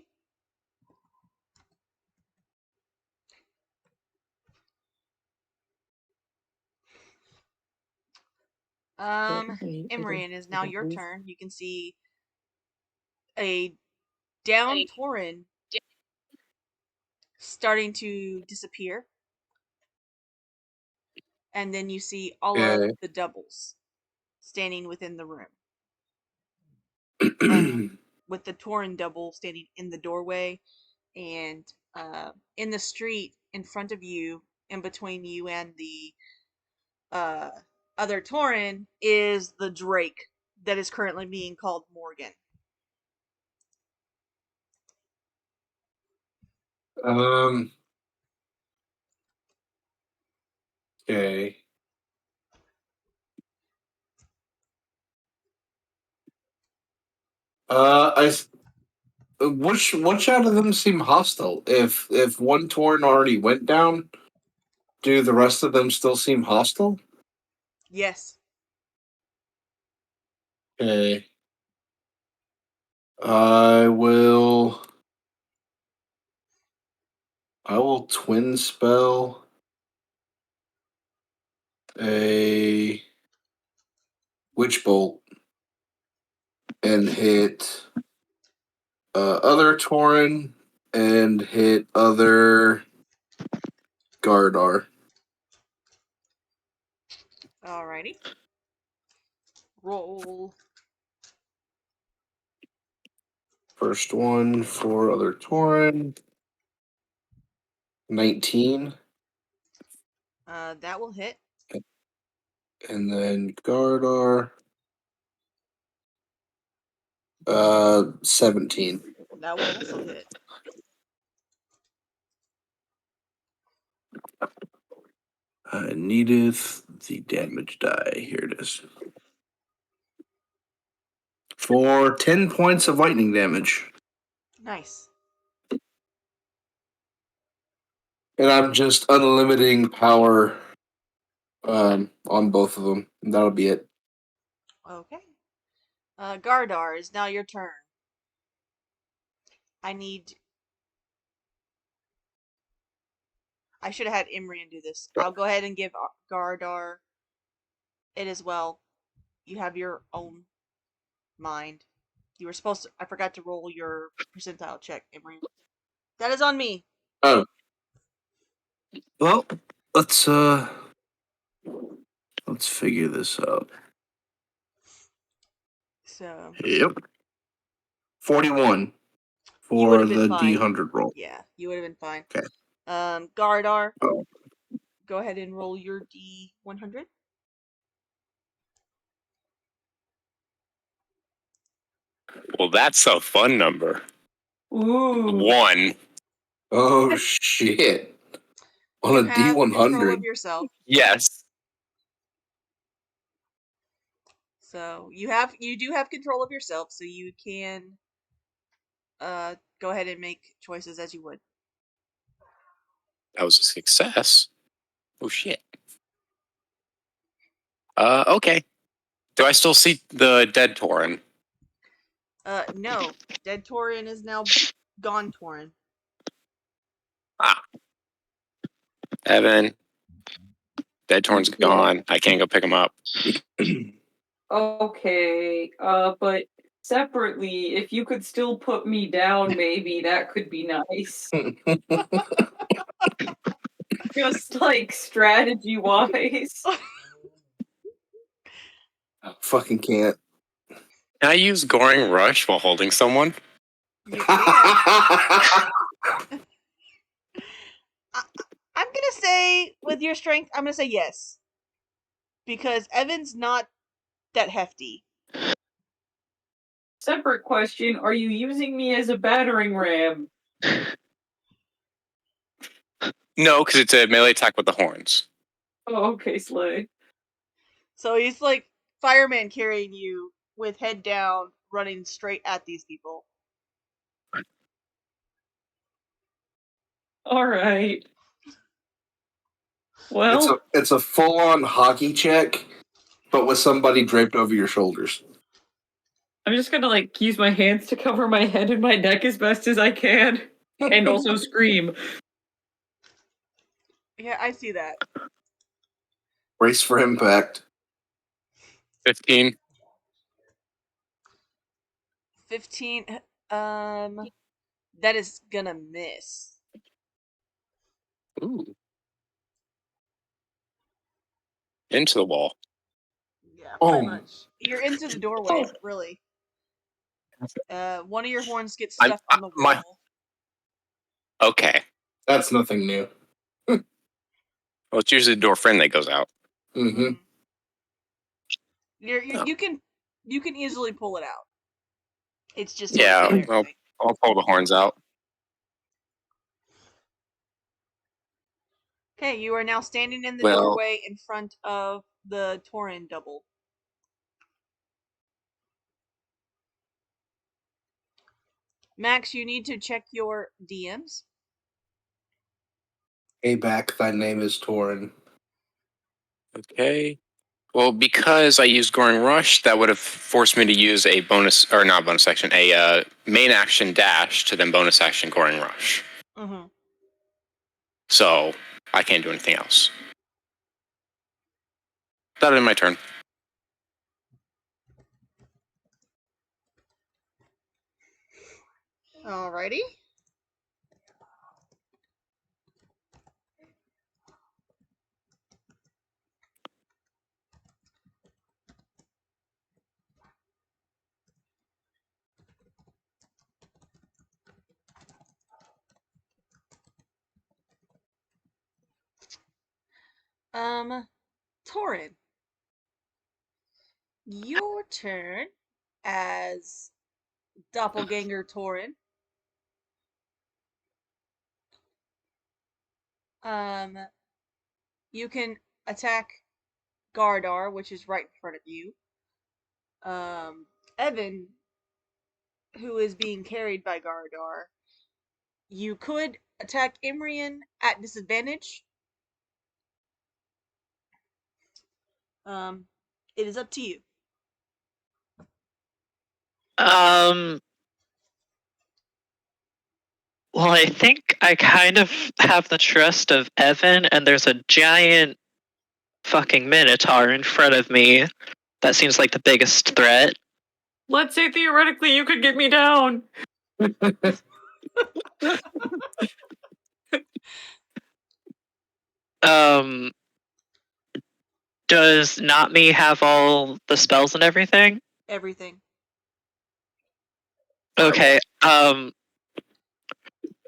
Imrian, is now your turn. You can see a down Torin starting to disappear. And then you see all of Okay. the doubles standing within the room. With the Torin double standing in the doorway, and in the street in front of you, in between you and the other Torin, is the Drake that is currently being called Morgan. Okay. Which out of them seem hostile? If one Torn already went down, do the rest of them still seem hostile? Yes. Okay. I will twin spell a witch bolt and hit other Tauren and hit other Gardar. Alrighty. Roll. First one for other Tauren. 19. That will hit. And then Gardar. 17. That will also hit. Needeth the damage die. Here it is. For 10 points of lightning damage. Nice. And I'm just unlimiting power on both of them. And that'll be it. Okay. Gardar, is now your turn. I should have had Imrian do this. I'll go ahead and give Gardar it as well. You have your own mind. You were supposed to. I forgot to roll your percentile check, Imrian. That is on me. Oh. Well, let's figure this out. So Yep. 41 you would for have been the fine. D100 roll. Yeah, you would have been fine. Okay. Gardar, Oh. go ahead and roll your D100. Well, that's a fun number. Ooh. 1. Oh shit. On You a have control of D100. yourself. Yes. So you do have control of yourself, so you can go ahead and make choices as you would. That was a success. Oh, shit. Okay. Do I still see the dead Tauren? No. Dead Tauren is now gone Tauren. Ah. Evan. Dead Tauren's gone. I can't go pick him up. Okay, but separately, if you could still put me down, maybe that could be nice. Just like strategy wise. Fucking can't. Can I use Goring Rush while holding someone? You can. I'm gonna say, with your strength, I'm gonna say yes. Because Evan's not that hefty. Separate question, are you using me as a battering ram? No, because it's a melee attack with the horns. Oh, okay, Slay. So he's like fireman carrying you with head down, running straight at these people. Alright. Well, It's a full on hockey check, but with somebody draped over your shoulders. I'm just gonna like use my hands to cover my head and my neck as best as I can. And also scream. Yeah, I see that. Brace for impact. 15. 15. That is gonna miss. Ooh. Into the wall. Yeah, Oh. pretty much. You're into the doorway, really. One of your horns gets stuck on the wall. Okay. That's nothing new. Well, it's usually the door frame that goes out. Mm-hmm. You can easily pull it out. It's just Yeah, sort of I'll pull the horns out. Okay, you are now standing in the Well- doorway in front of the Tauren double. Max, you need to check your DMs. Hey, back. Thy name is Torin. Okay. Well, because I used Goring Rush, that would have forced me to use a bonus, or not bonus action, a main action dash to then bonus action Goring Rush. Mm-hmm. So I can't do anything else. That'll be my turn. Alrighty. Torin, your turn as Doppelganger Torin. You can attack Gardar, which is right in front of you. Evan, who is being carried by Gardar, you could attack Imrian at disadvantage. It is up to you. Well, I think I kind of have the trust of Evan, and there's a giant fucking minotaur in front of me. That seems like the biggest threat. Let's say theoretically you could get me down. Does not me have all the spells and everything? Everything. Okay.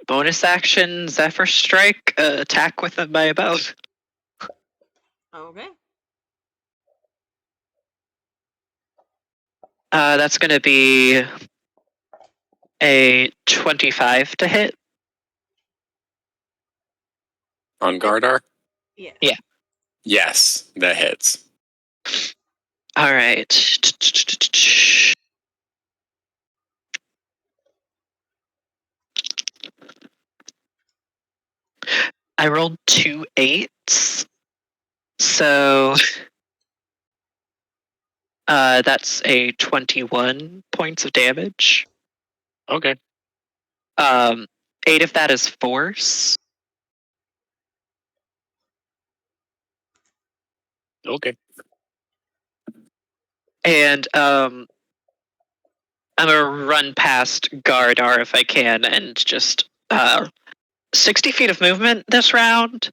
Bonus action Zephyr Strike, attack with my bow. Okay. That's gonna be a 25 to hit. On Gardar? Yeah. Yeah. Yes, that hits. All right. I rolled 2 8s, so that's a 21 points of damage. Okay. 8 of that is force. Okay. And I'm gonna run past Gardar if I can, and just 60 feet of movement this round.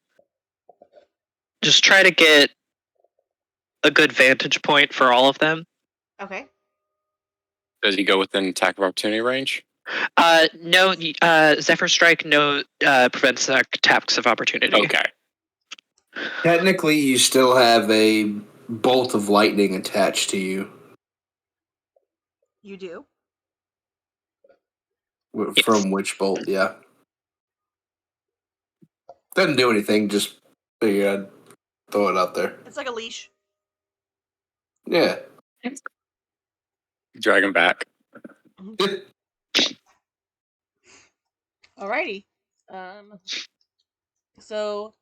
Just try to get a good vantage point for all of them. Okay. Does he go within attack of opportunity range? No, Zephyr Strike prevents attacks of opportunity. Okay. Technically, you still have a bolt of lightning attached to you. You do. From which bolt, yeah. Doesn't do anything, just figure I'd throw it out there. It's like a leash. Yeah. Drag him back. Alrighty. So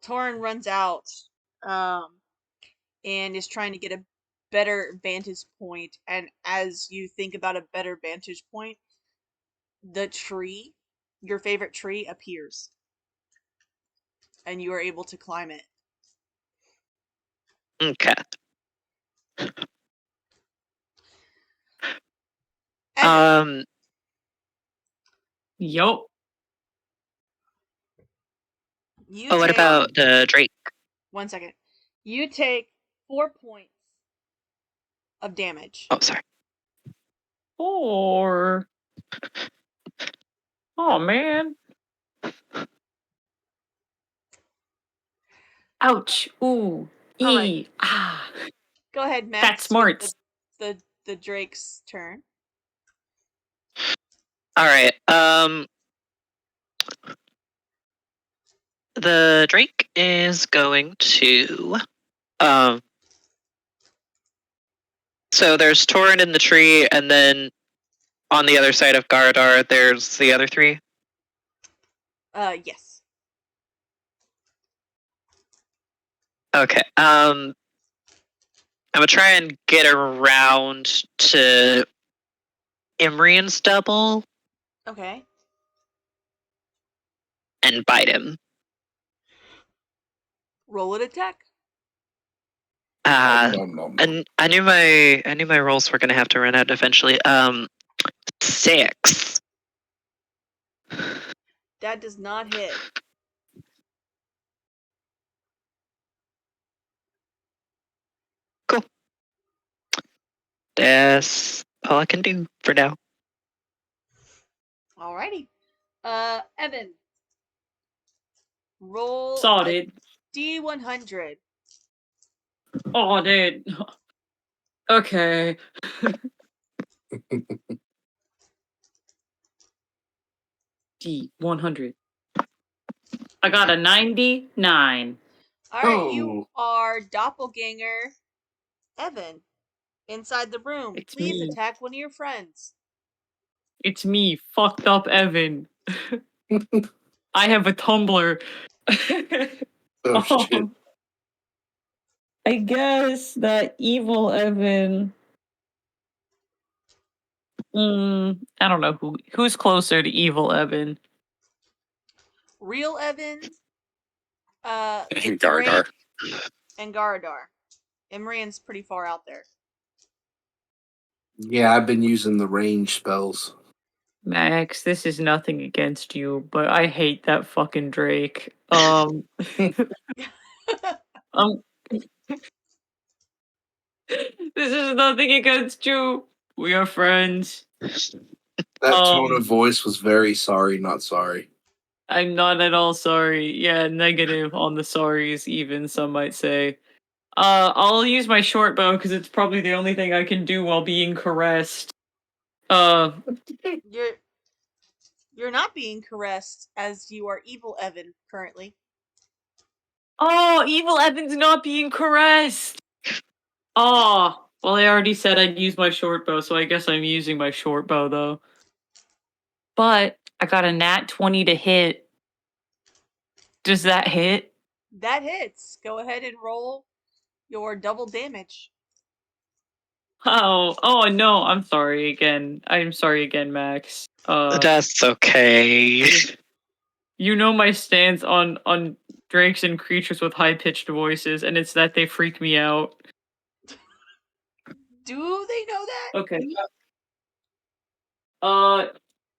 Torin runs out, and is trying to get a better vantage point. And as you think about a better vantage point, the tree, your favorite tree, appears, and you are able to climb it. Okay. Evan, Yup. you what take about the Drake? 1 second. You take 4 points of damage. Oh, sorry. Or. Oh, man. Ouch. Ooh. Alright. Ah. Go ahead, Max. Fat smarts. The Drake's turn. All right. The Drake is going to so there's Torin in the tree, and then on the other side of Gardar, there's the other 3. Yes. Okay. I'm gonna try and get around to Imrian's double Okay. and bite him. Roll an attack. No. And I knew my rolls were gonna have to run out eventually. 6. That does not hit. Cool. That's all I can do for now. Alrighty. Evan. Roll Sorted. a D100. Oh, dude. Okay. D100. I got a 99. All right, you are doppelganger Evan inside the room. It's Please me. attack one of your friends. It's me, fucked up Evan. I have a Tumblr. Oh shit! I guess that evil Evan. I don't know who's closer to evil Evan. Real Evan, And Gardar. Drake, and Garadar. Imrian's pretty far out there. Yeah, I've been using the range spells. Max, this is nothing against you, but I hate that fucking Drake. Um, this is nothing against you. We are friends. That tone of voice was very sorry, not sorry. I'm not at all sorry. Yeah, negative on the sorries, even some might say. I'll use my short bow because it's probably the only thing I can do while being caressed. You're not being caressed as you are evil Evan currently. Oh, evil Evan's not being caressed. Oh, well, I already said I'd use my short bow, so I guess I'm using my short bow though. But I got a nat 20 to hit. Does that hit? That hits. Go ahead and roll your double damage. Oh no, I'm sorry again. I'm sorry again, Max. That's okay. You know my stance on drakes and creatures with high pitched voices, and it's that they freak me out. Do they know that? Okay.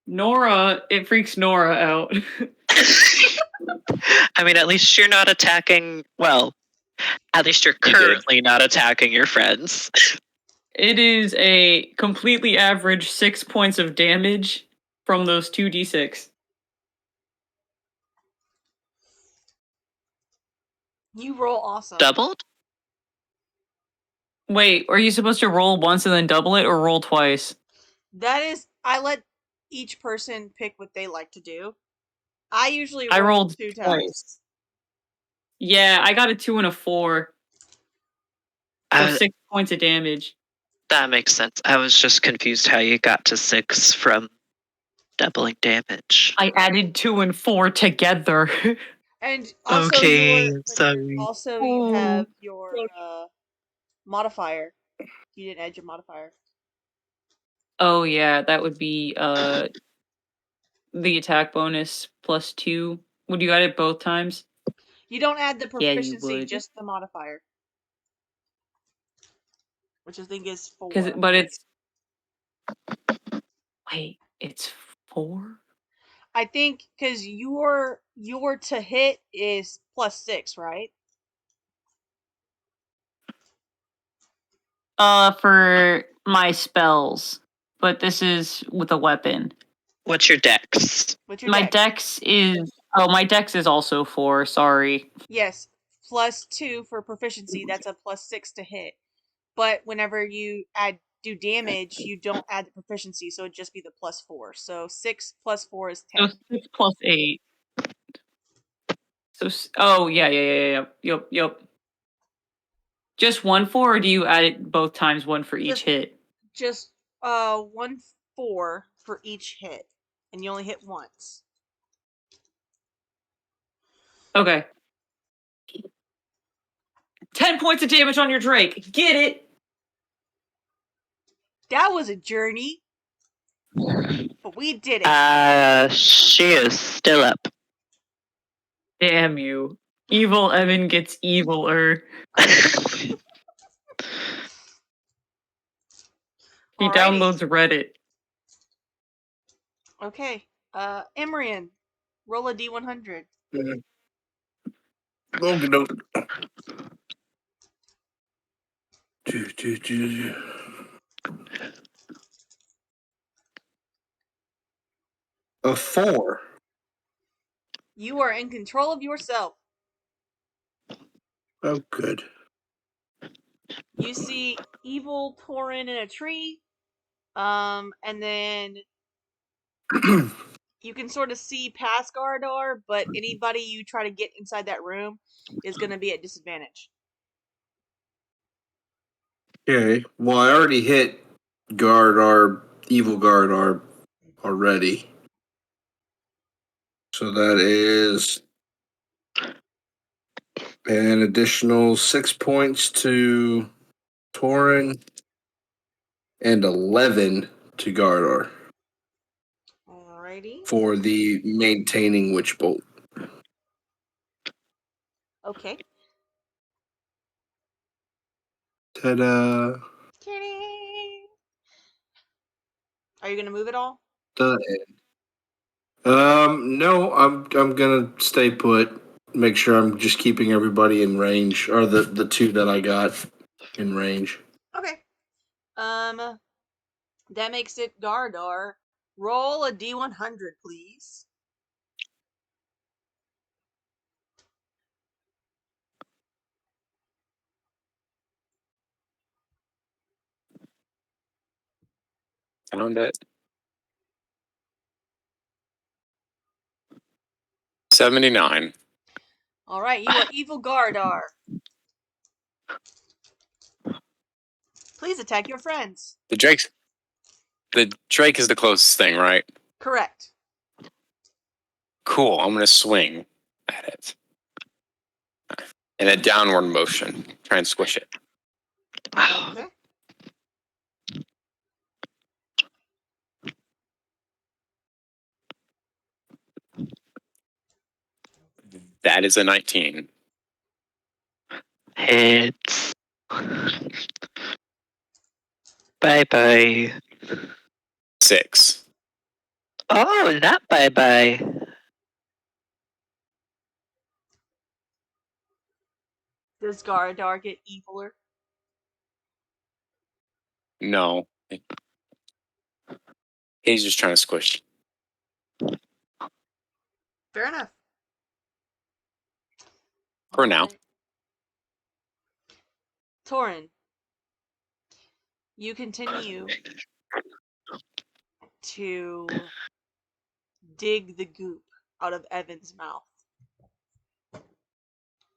Nora, it freaks Nora out. I mean, at least you're not attacking. Well, at least you're currently not attacking your friends. It is a completely average 6 points of damage from those 2d6. You roll awesome. Doubled? Wait, are you supposed to roll once and then double it, or roll twice? That is, I let each person pick what they like to do. I usually I roll rolled 2 times. twice. Yeah, I got a 2 and a 4. So 6 points of damage. That makes sense. I was just confused how you got to 6 from doubling damage. I added 2 and 4 together. And also Okay, sorry. you have your modifier. You didn't add your modifier. Oh yeah, that would be the attack bonus plus 2. Would you add it both times? You don't add the Yeah, you proficiency, would. just the modifier. Which I think is 4. But it's... Wait, it's 4? I think because your to hit is +6, right? For my spells. But this is with a weapon. What's your dex? My dex is... Oh, my dex is also 4, sorry. Yes, +2 for proficiency. That's a +6 to hit. But whenever you do damage, you don't add the proficiency, so it'd just be the +4. So 6 + 4 is 10. So 6 plus 8. So, oh, yeah. Yep. Just 1 4, or do you add it both times, 1 for each hit? Just 1 4 for each hit. And you only hit once. Okay. 10 points of damage on your Drake. Get it? That was a journey. But we did it. She is still up. Damn you. Evil Evan gets eviler. He downloads Reddit. Okay. Emrian, roll a D100. A 4. You are in control of yourself. Oh, good. You see evil Torin in a tree, and then you can sort of see past Gardar, but anybody you try to get inside that room is going to be at disadvantage. Okay. Well, I already hit evil Gardar already. So that is an additional 6 points to Torin and 11 to Gardar Alrighty. for the maintaining Witch Bolt. Okay. Ta-da! Are you going to move it all? No, I'm gonna stay put. Make sure I'm just keeping everybody in range, or the two that I got in range. Okay. That makes it Gardar. Roll a D100, please. Found it. 79. All right, you are evil Gardar. Please attack your friends. The Drake is the closest thing, right? Correct. Cool. I'm gonna swing at it in a downward motion. Try and squish it. Okay. That is a 19. Hits. Bye bye. 6. Oh, not bye bye. Does Gardar get eviler? No. He's just trying to squish. Fair enough. For now. Alright. Torin, you continue to dig the goop out of Evan's mouth.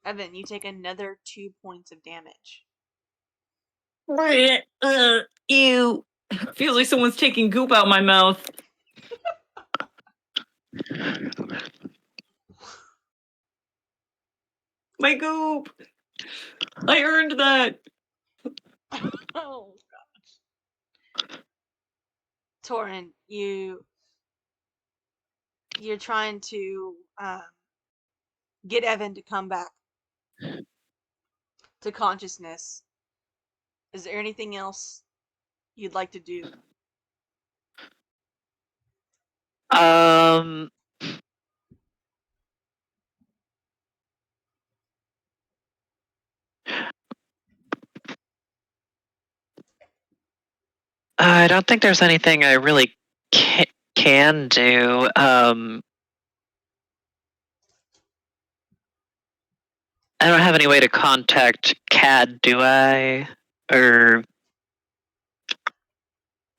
Evan, you take another 2 points of damage. Ew. Feels like someone's taking goop out my mouth. My goop. I earned that. Oh gosh. Torin, you're trying to get Evan to come back to consciousness. Is there anything else you'd like to do? Um, I don't think there's anything I really can do. I don't have any way to contact Cad, do I? Or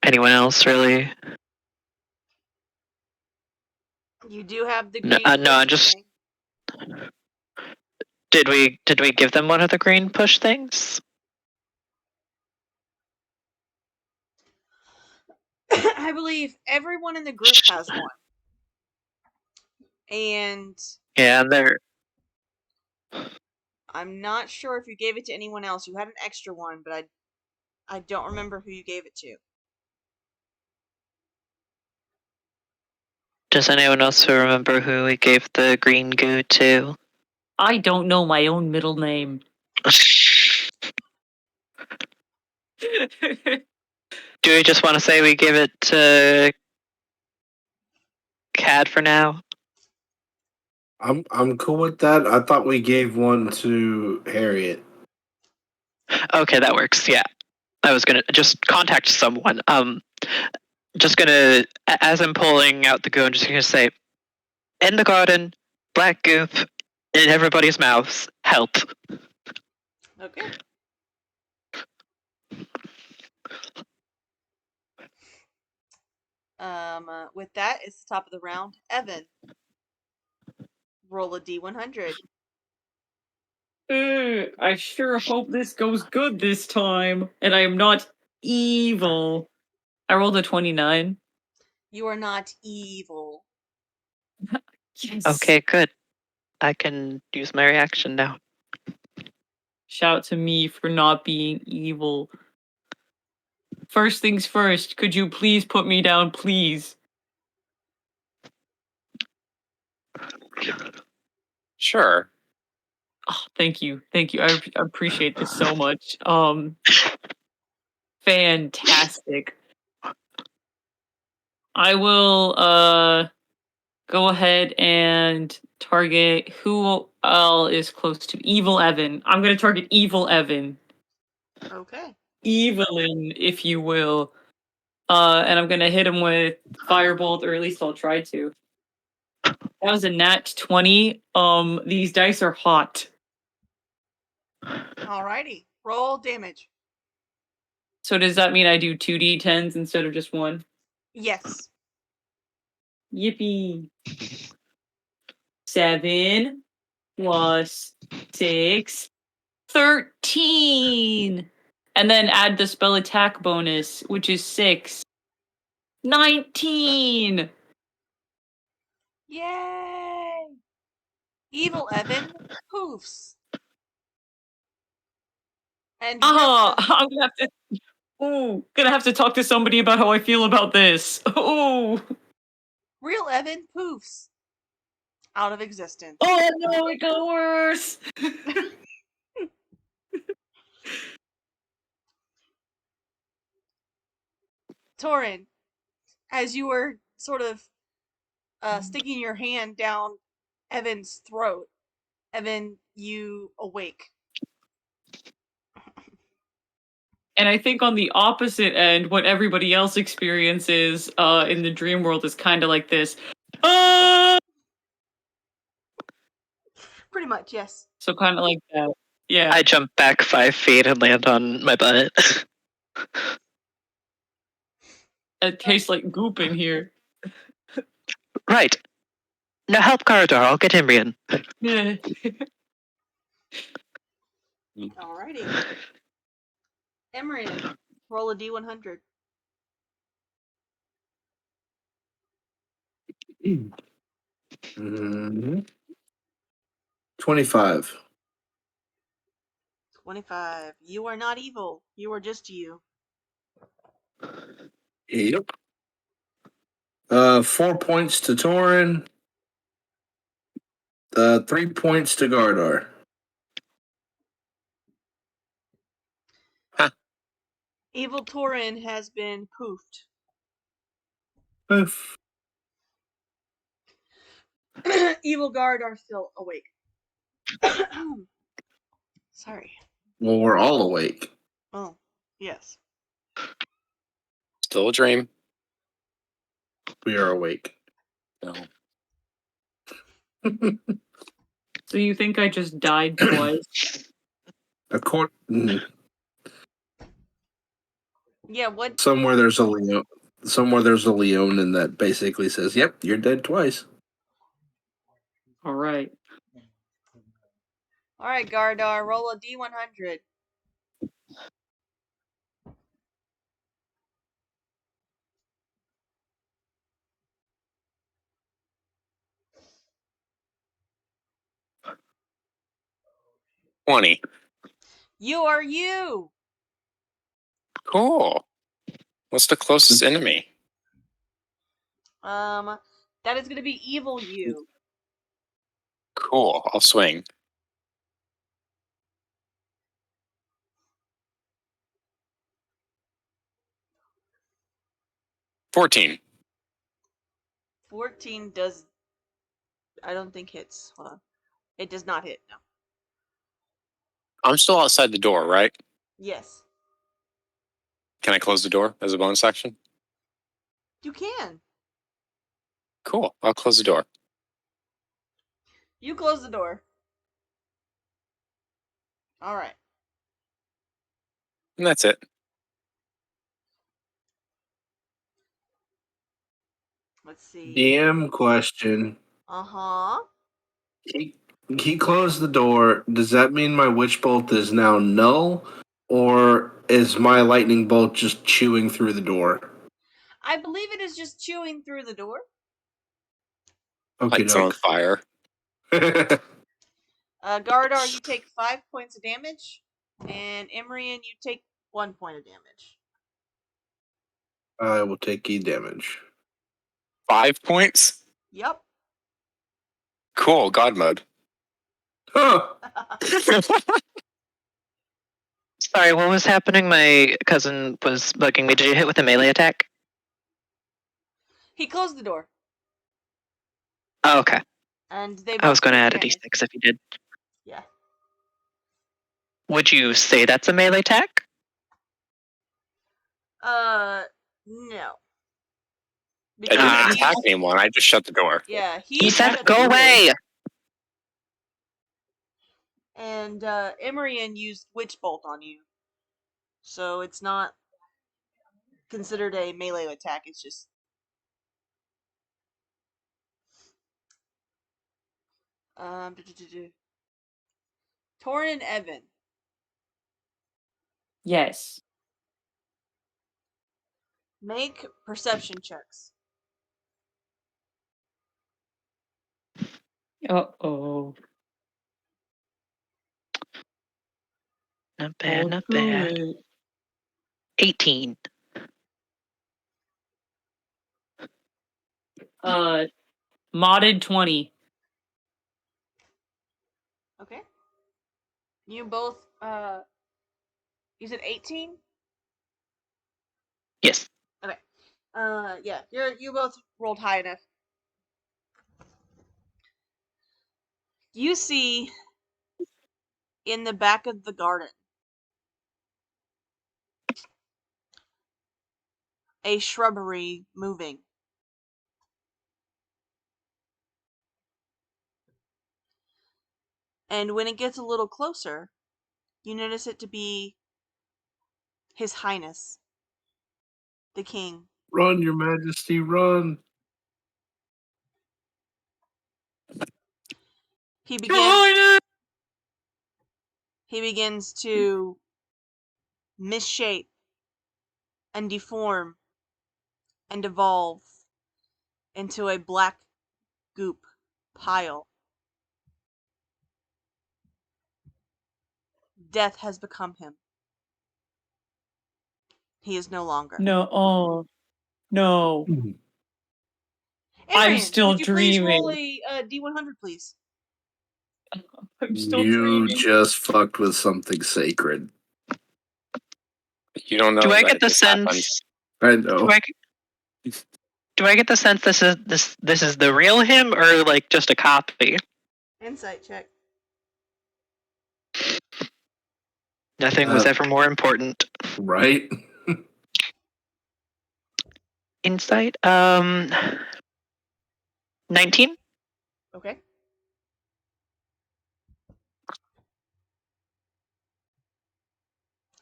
anyone else, really? You do have the No, green no. I push just thing. did we give them one of the green push things? I believe everyone in the group has one. And Yeah, they're. I'm not sure if you gave it to anyone else. You had an extra one, but I don't remember who you gave it to. Does anyone else remember who we gave the green goo to? I don't know my own middle name. Do we just want to say we give it to Cad for now? I'm cool with that. I thought we gave one to Harriet. Okay, that works. Yeah, I was gonna just contact someone. Just gonna, as I'm pulling out the goo, I'm just gonna say, in the garden, black goop in everybody's mouths. Help. Okay. With that, it's the top of the round. Evan, roll a D100. I sure hope this goes good this time, and I am not evil. I rolled a 29. You are not evil. Yes. Okay, good. I can use my reaction now. Shout to me for not being evil. First things first, could you please put me down, please? Sure. Oh, thank you. Thank you. I appreciate this so much. Fantastic. I will go ahead and target who is close to Evil Evan. I'm gonna target Evil Evan. Okay. Evelyn, if you will. And I'm gonna hit him with Firebolt, or at least I'll try to. That was a nat 20. These dice are hot. Alrighty. Roll damage. So does that mean I do 2d10s instead of just one? Yes. Yippee. 7 plus 6, 13. And then add the spell attack bonus, which is 6. 19. Yay! Evil Evan poofs. And Ah, I'm gonna have to talk to somebody about how I feel about this. Ooh. real Evan poofs out of existence. Oh no, it got worse. Torin, as you were sort of sticking your hand down Evan's throat, Evan, you awake. And I think on the opposite end, what everybody else experiences in the dream world is kind of like this. Pretty much, yes. So kind of like that. Yeah. I jump back 5 feet and land on my butt. It tastes like goop in here. Right. Now help Corridor, I'll get Imrian. Yeah. Alrighty. Emrian, roll a D100. Mm-hmm. 25. 25. You are not evil. You are just you. Yep. 4 points to Torin. 3 points to Gardar. Evil Torin has been poofed. Oof. Evil guard are still awake. Sorry. Well, we're all awake. Oh, yes. Still a dream. We are awake. No. So you think I just died twice? Yeah, what? Somewhere there's a Leon. Somewhere there's a Leonin that basically says, "Yep, you're dead twice." All right. Alright, Gardar, roll a D100. $20. You are you! Cool. What's the closest enemy? That is gonna be evil you. Cool. I'll swing. $14. 14 does. I don't think hits. Hold on. It does not hit, no. I'm still outside the door, right? Yes. Can I close the door as a bonus action? You can. Cool. I'll close the door. You close the door. Alright. And that's it. Let's see. DM question. Uh-huh. He closed the door. Does that mean my witch bolt is now null? Or is my lightning bolt just chewing through the door? I believe it is just chewing through the door. Okay, Lights on doke. fire. Gardar, you take 5 points of damage. And Emrian, you take 1 point of damage. I will take E damage. 5 points? Yep. Cool, God mode. Huh! Sorry, what was happening? My cousin was bugging me. Did you hit with a melee attack? He closed the door. Oh, okay. And they I was both going to take add a damage. d6 if you did. Yeah. Would you say that's a melee attack? No. I didn't Ah. attack anyone. I just shut the door. Yeah, He said, shut "Go the door. away." And Emrian used Witch Bolt on you. So it's not considered a melee attack, it's just... Torn and Evan. Yes. Make perception checks. Uh-oh. Not bad, not bad. 18. Modded 20. Okay. You both, you said 18? Yes. Okay. Yeah, you both rolled high enough. You see in the back of the garden a shrubbery moving. And when it gets a little closer, you notice it to be His Highness, the King. Run, Your Majesty, run. He begins to misshape and deform and evolve into a black goop pile. Death has become him. He is no longer. No, oh, no. I'm Arian, still would you please roll dreaming. a D100, please? I'm still You dreaming. just fucked with something sacred. You don't know Do I that get the this happened. sense? I know. Do I get the sense this is the real him or like just a copy? Insight check. Nothing was ever more important. Right? Insight. 19. Okay.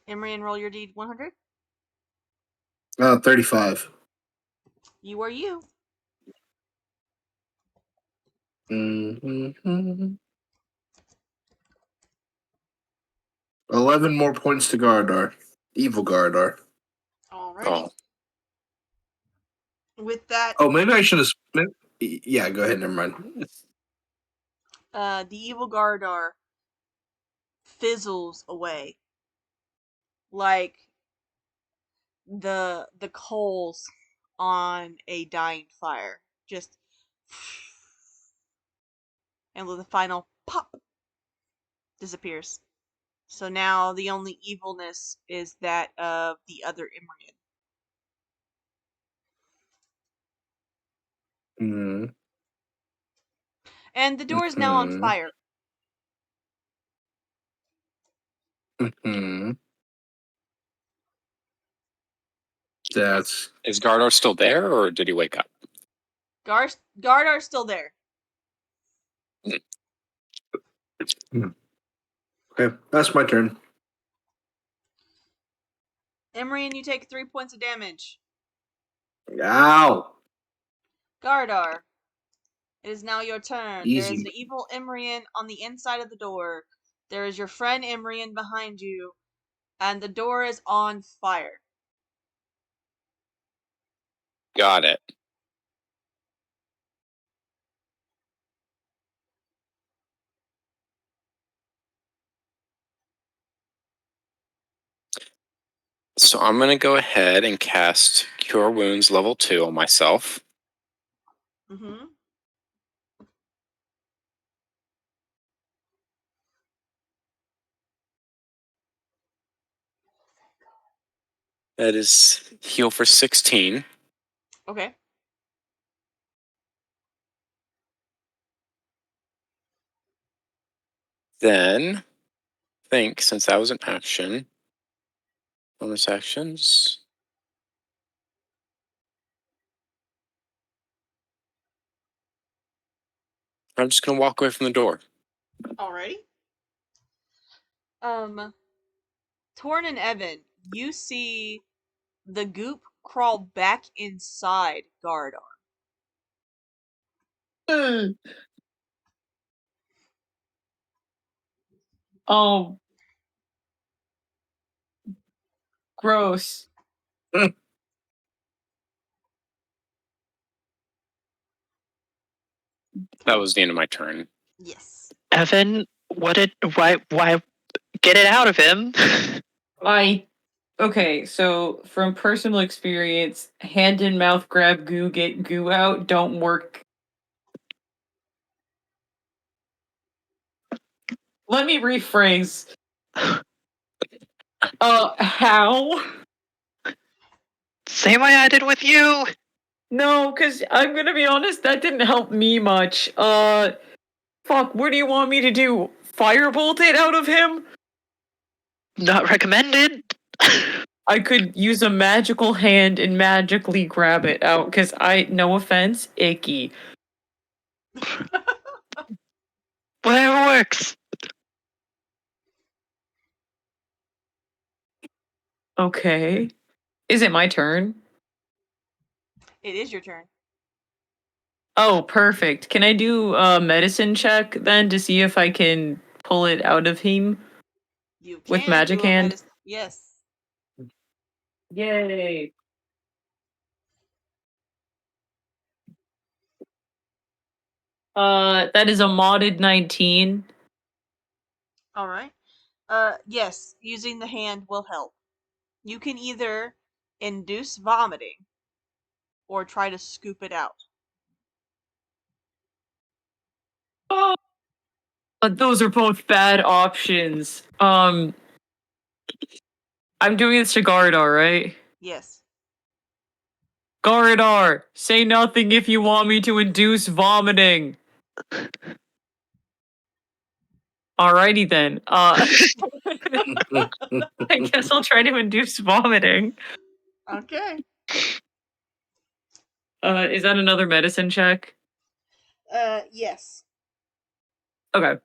Emrian, roll your D100. 35. You are you. Mm-hmm. 11 more points to Gardar. Evil Gardar. Alrighty. Oh, With that, Oh, maybe I should have. Yeah, go ahead. Never mind. the evil Gardar fizzles away like the coals on a dying fire. Just and with a final pop disappears. So now the only evilness is that of the other Imrian. Mm-hmm. And the door is now on fire. Mm-hmm. That's is Gardar still there, or did he wake up? Gardar's still there. okay. That's my turn. Imrian, you take 3 points of damage. Ow! Gardar, it is now your turn. There is Easy. the evil Imrian on the inside of the door. There is your friend Imrian behind you, and the door is on fire. Got it. So I'm going to go ahead and cast Cure Wounds level 2 on myself. Mm-hmm. That is heal for 16. Okay. Then, I think since that was an action, bonus actions. I'm just going to walk away from the door. Alrighty. Torn and Evan, you see the goop crawl back inside Gardar. Oh, gross. That was the end of my turn. Yes. Evan, why get it out of him? Okay, so from personal experience, hand in mouth grab goo, get goo out, don't work. Let me rephrase. How? Same way I did with you. No, because I'm gonna be honest, that didn't help me much. Fuck, what do you want me to do? Firebolt it out of him? Not recommended. I could use a magical hand and magically grab it out, because no offense, icky. Whatever works. Okay. Is it my turn? It is your turn. Oh, perfect. Can I do a medicine check then to see if I can pull it out of him You with can magic do a hand? medicine. Yes. Yay. That is a modded 19. Alright. Yes, using the hand will help. You can either induce vomiting or try to scoop it out. Oh, those are both bad options. I'm doing this to Gardar, right? Yes. Gardar, say nothing if you want me to induce vomiting. Alrighty then. I guess I'll try to induce vomiting. Okay. Is that another medicine check? Yes. Okay.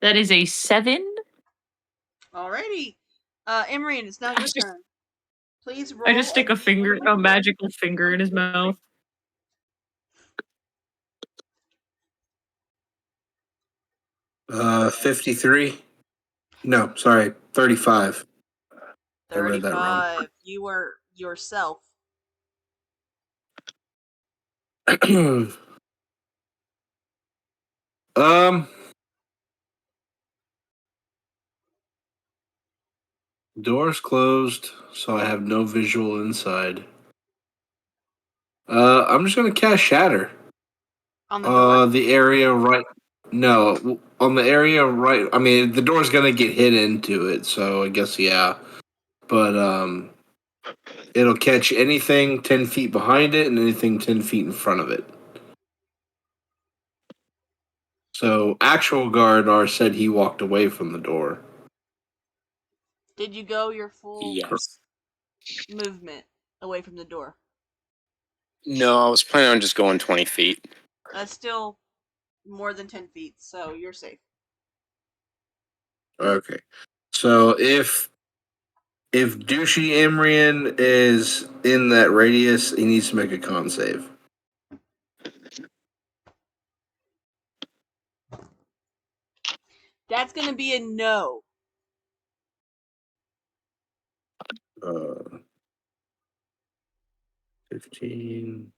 That is a 7. Alrighty. Imrian, it's now your turn. Please roll. I just stick a magical finger in his mouth. Uh, 53. No, sorry, 35. I read that wrong. 35. You were yourself. um, doors closed, so I have no visual inside. I'm just gonna cast Shatter. On the door? The area right. No, on the area right. I mean, the door's gonna get hit into it, so I guess yeah. But it'll catch anything 10 feet behind it and anything 10 feet in front of it. So actual Gardar said he walked away from the door. Did you go your full Yes. movement away from the door? No, I was planning on just going 20 feet. That's still more than 10 feet, so you're safe. Okay. So if douchey Imrian is in that radius, he needs to make a con save. That's gonna be a no. 15.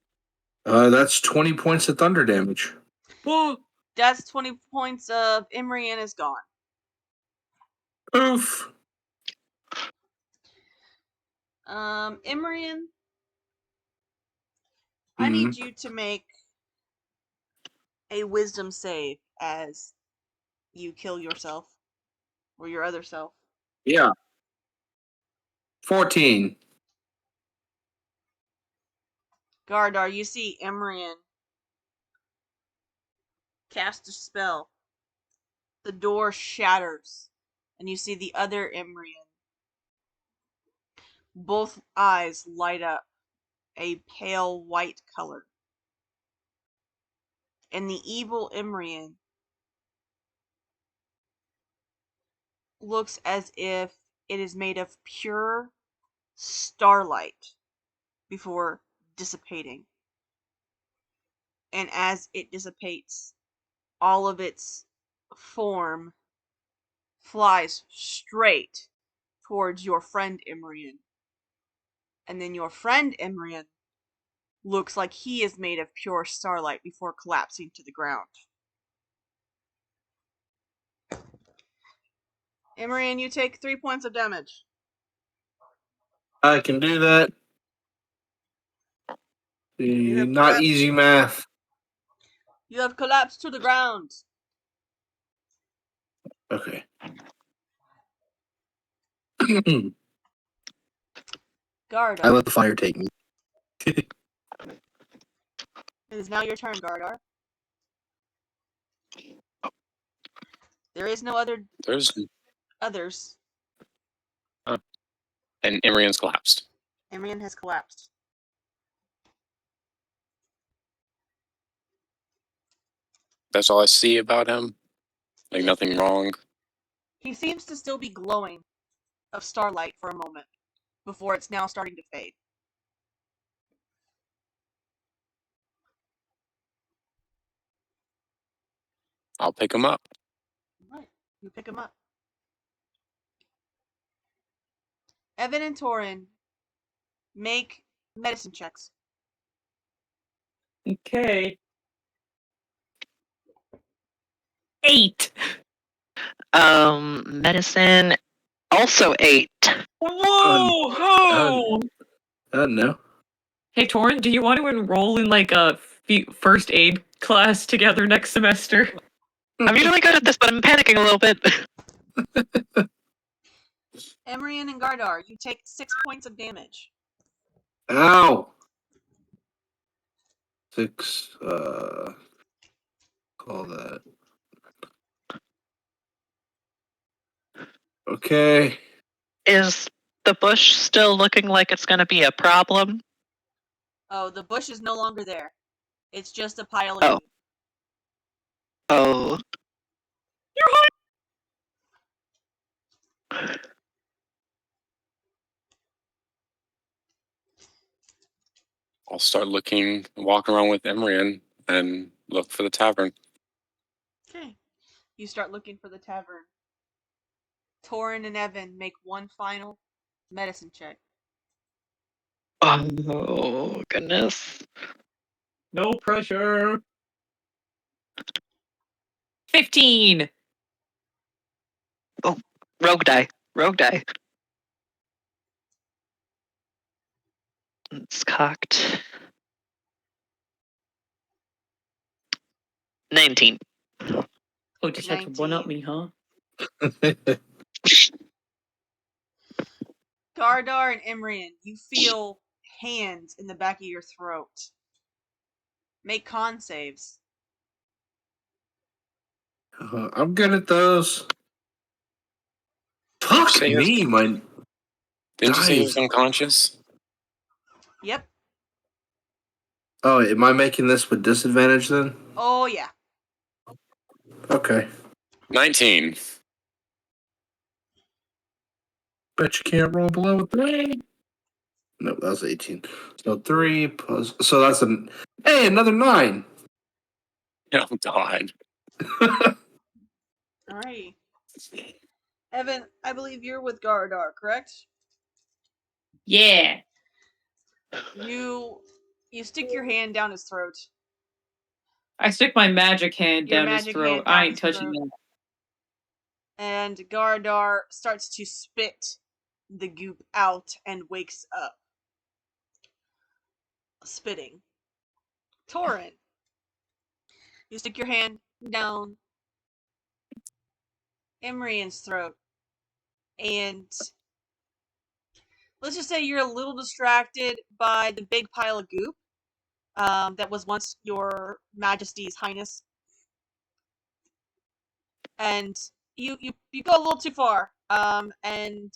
That's 20 points of thunder damage. That's 20 points of Imrian is gone. Oof. Imrian, I need you to make a wisdom save as you kill yourself or your other self. Yeah. 14. Gardar, you see Imrian cast a spell. The door shatters, and you see the other Imrian. Both eyes light up a pale white color. And the evil Imrian looks as if it is made of pure starlight before dissipating. And as it dissipates, all of its form flies straight towards your friend Imrian. And then your friend Imrian looks like he is made of pure starlight before collapsing to the ground. Imrian, you take 3 points of damage. I can do that. Not easy math. You have collapsed to the ground. Okay. Gardar. I let the fire take me. It is now your turn, Gardar. There is no There's others. and Imrian's collapsed. Imrian has collapsed. That's all I see about him. Like nothing wrong. He seems to still be glowing of starlight for a moment before it's now starting to fade. I'll pick him up. Right. You pick him up. Evan and Torin make medicine checks. Okay. 8. Medicine, also 8. Whoa! No. Hey, Torin, do you want to enroll in like a first aid class together next semester? I'm usually good at this, but I'm panicking a little bit. Emrian and Gardar, you take 6 points of damage. Ow. 6, call that. Okay. Is the bush still looking like it's going to be a problem? Oh, the bush is no longer there. It's just a pile of Oh. meat. Oh. I'll start walking around with Imrian and look for the tavern. Okay. You start looking for the tavern. Torin and Evan make one final medicine check. Oh, goodness. No pressure. 15. Oh, rogue die. Rogue die. It's cocked. 19. Oh, just had to one up me, huh? Gardar and Imrian, you feel hands in the back of your throat. Make con saves. I'm good at those. Fuck me, my. Didn't you say he was unconscious? Yep. Oh, am I making this with disadvantage then? Oh, yeah. Okay. 19. Bet you can't roll below a 3. No, that was 18. So 3 plus. So that's another 9. Oh God. Alrighty. Evan, I believe you're with Garadar, correct? Yeah. You stick your hand down his throat. I stick my magic hand Your down his magic throat. hand down I ain't his touching throat. that. And Garadar starts to spit the goop out and wakes up. Spitting. Torin, you stick your hand down Emrian's throat, and let's just say you're a little distracted by the big pile of goop that was once your Majesty's Highness, and you go a little too far. And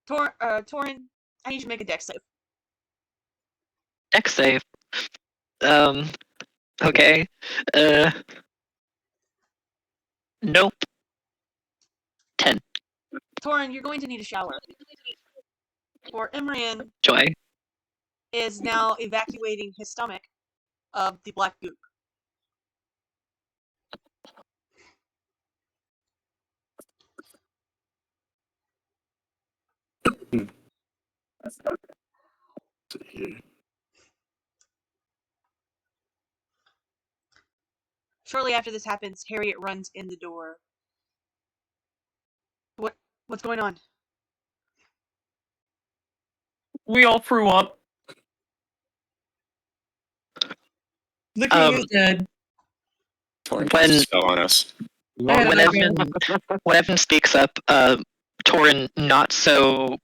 Torin, I need you to make a dex save. Dex save. Okay. Nope. 10. Torin, you're going to need a shower. For Emrian Joy. is now evacuating his stomach of the black goop. Shortly after this happens, Harriet runs in the door. What's going on? We all threw up. The king is dead. Torn When- cast a spell on us. When Evan speaks up, Torin not so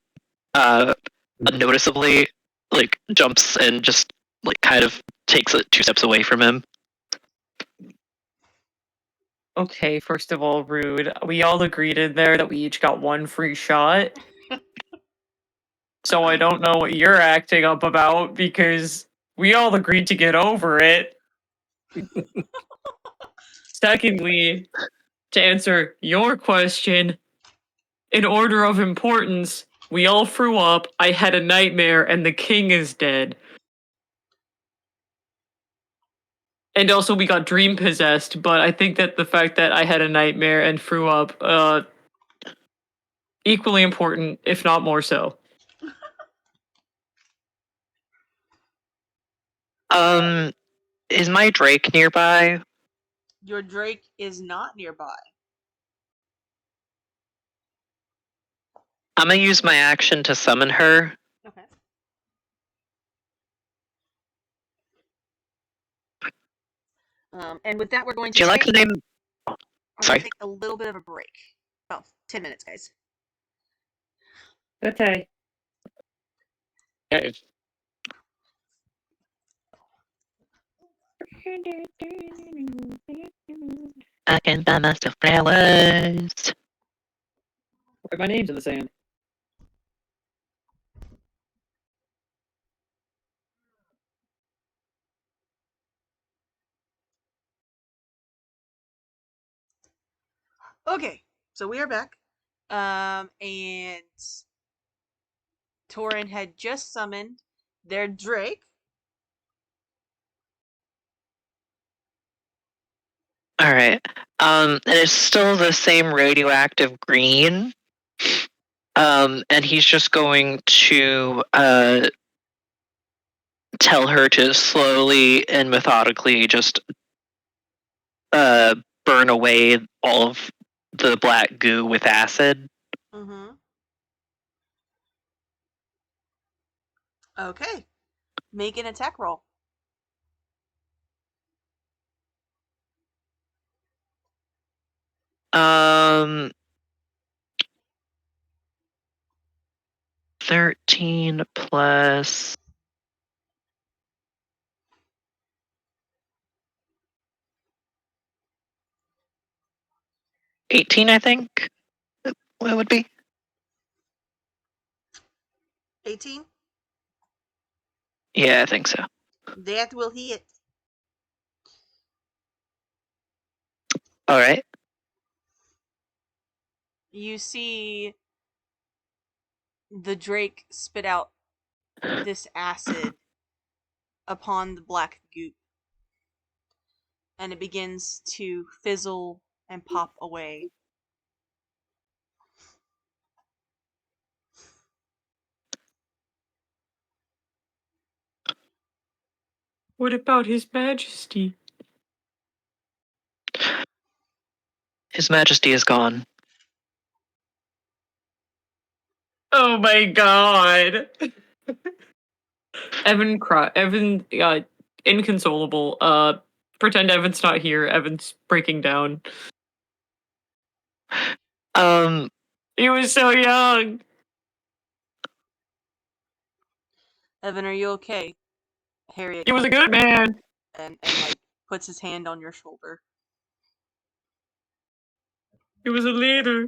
unnoticeably like jumps and just like kind of takes it 2 steps away from him. Okay, first of all, rude. We all agreed in there that we each got 1 free shot. So I don't know what you're acting up about because we all agreed to get over it. Secondly, to answer your question, in order of importance, we all threw up, I had a nightmare, and the king is dead. And also we got dream possessed, but I think that the fact that I had a nightmare and threw up, equally important, if not more so. Is my Drake nearby? Your Drake is not nearby. I'm gonna use my action to summon her. Okay. And with that, we're going to Do you like the name? Sorry. take a little bit of a break. About 10 minutes, guys. Okay. I can buy myself flowers. My name's in the sand. Okay, so we are back. And Torin had just summoned their Drake. All right. And it's still the same radioactive green. And he's just going to tell her to slowly and methodically just burn away all of the black goo with acid. Mm-hmm. Okay. Make an attack roll. Um, 13 plus 18, I think. What it would be? 18? Yeah, I think so. That will hit. All right. You see the drake spit out this acid upon the black goop, and it begins to fizzle and pop away. What about His Majesty? His Majesty is gone. Oh my god. Evan inconsolable. Pretend Evan's not here. Evan's breaking down. He was so young. Evan, are you okay? Harriet He was a good man. and like puts his hand on your shoulder. He was a leader.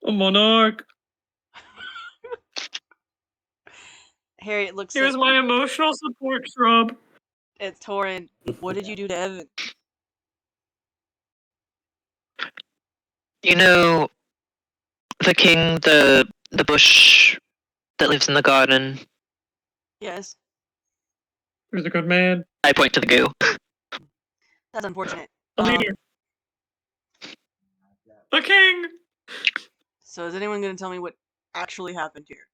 A monarch. Harriet looks He was my emotional support shrub. at Torin. What did you do to Evan? You know, the king, the bush that lives in the garden. Yes, He was a good man. I point to the goo. that's unfortunate. A leader. The king. So is anyone going to tell me what actually happened here?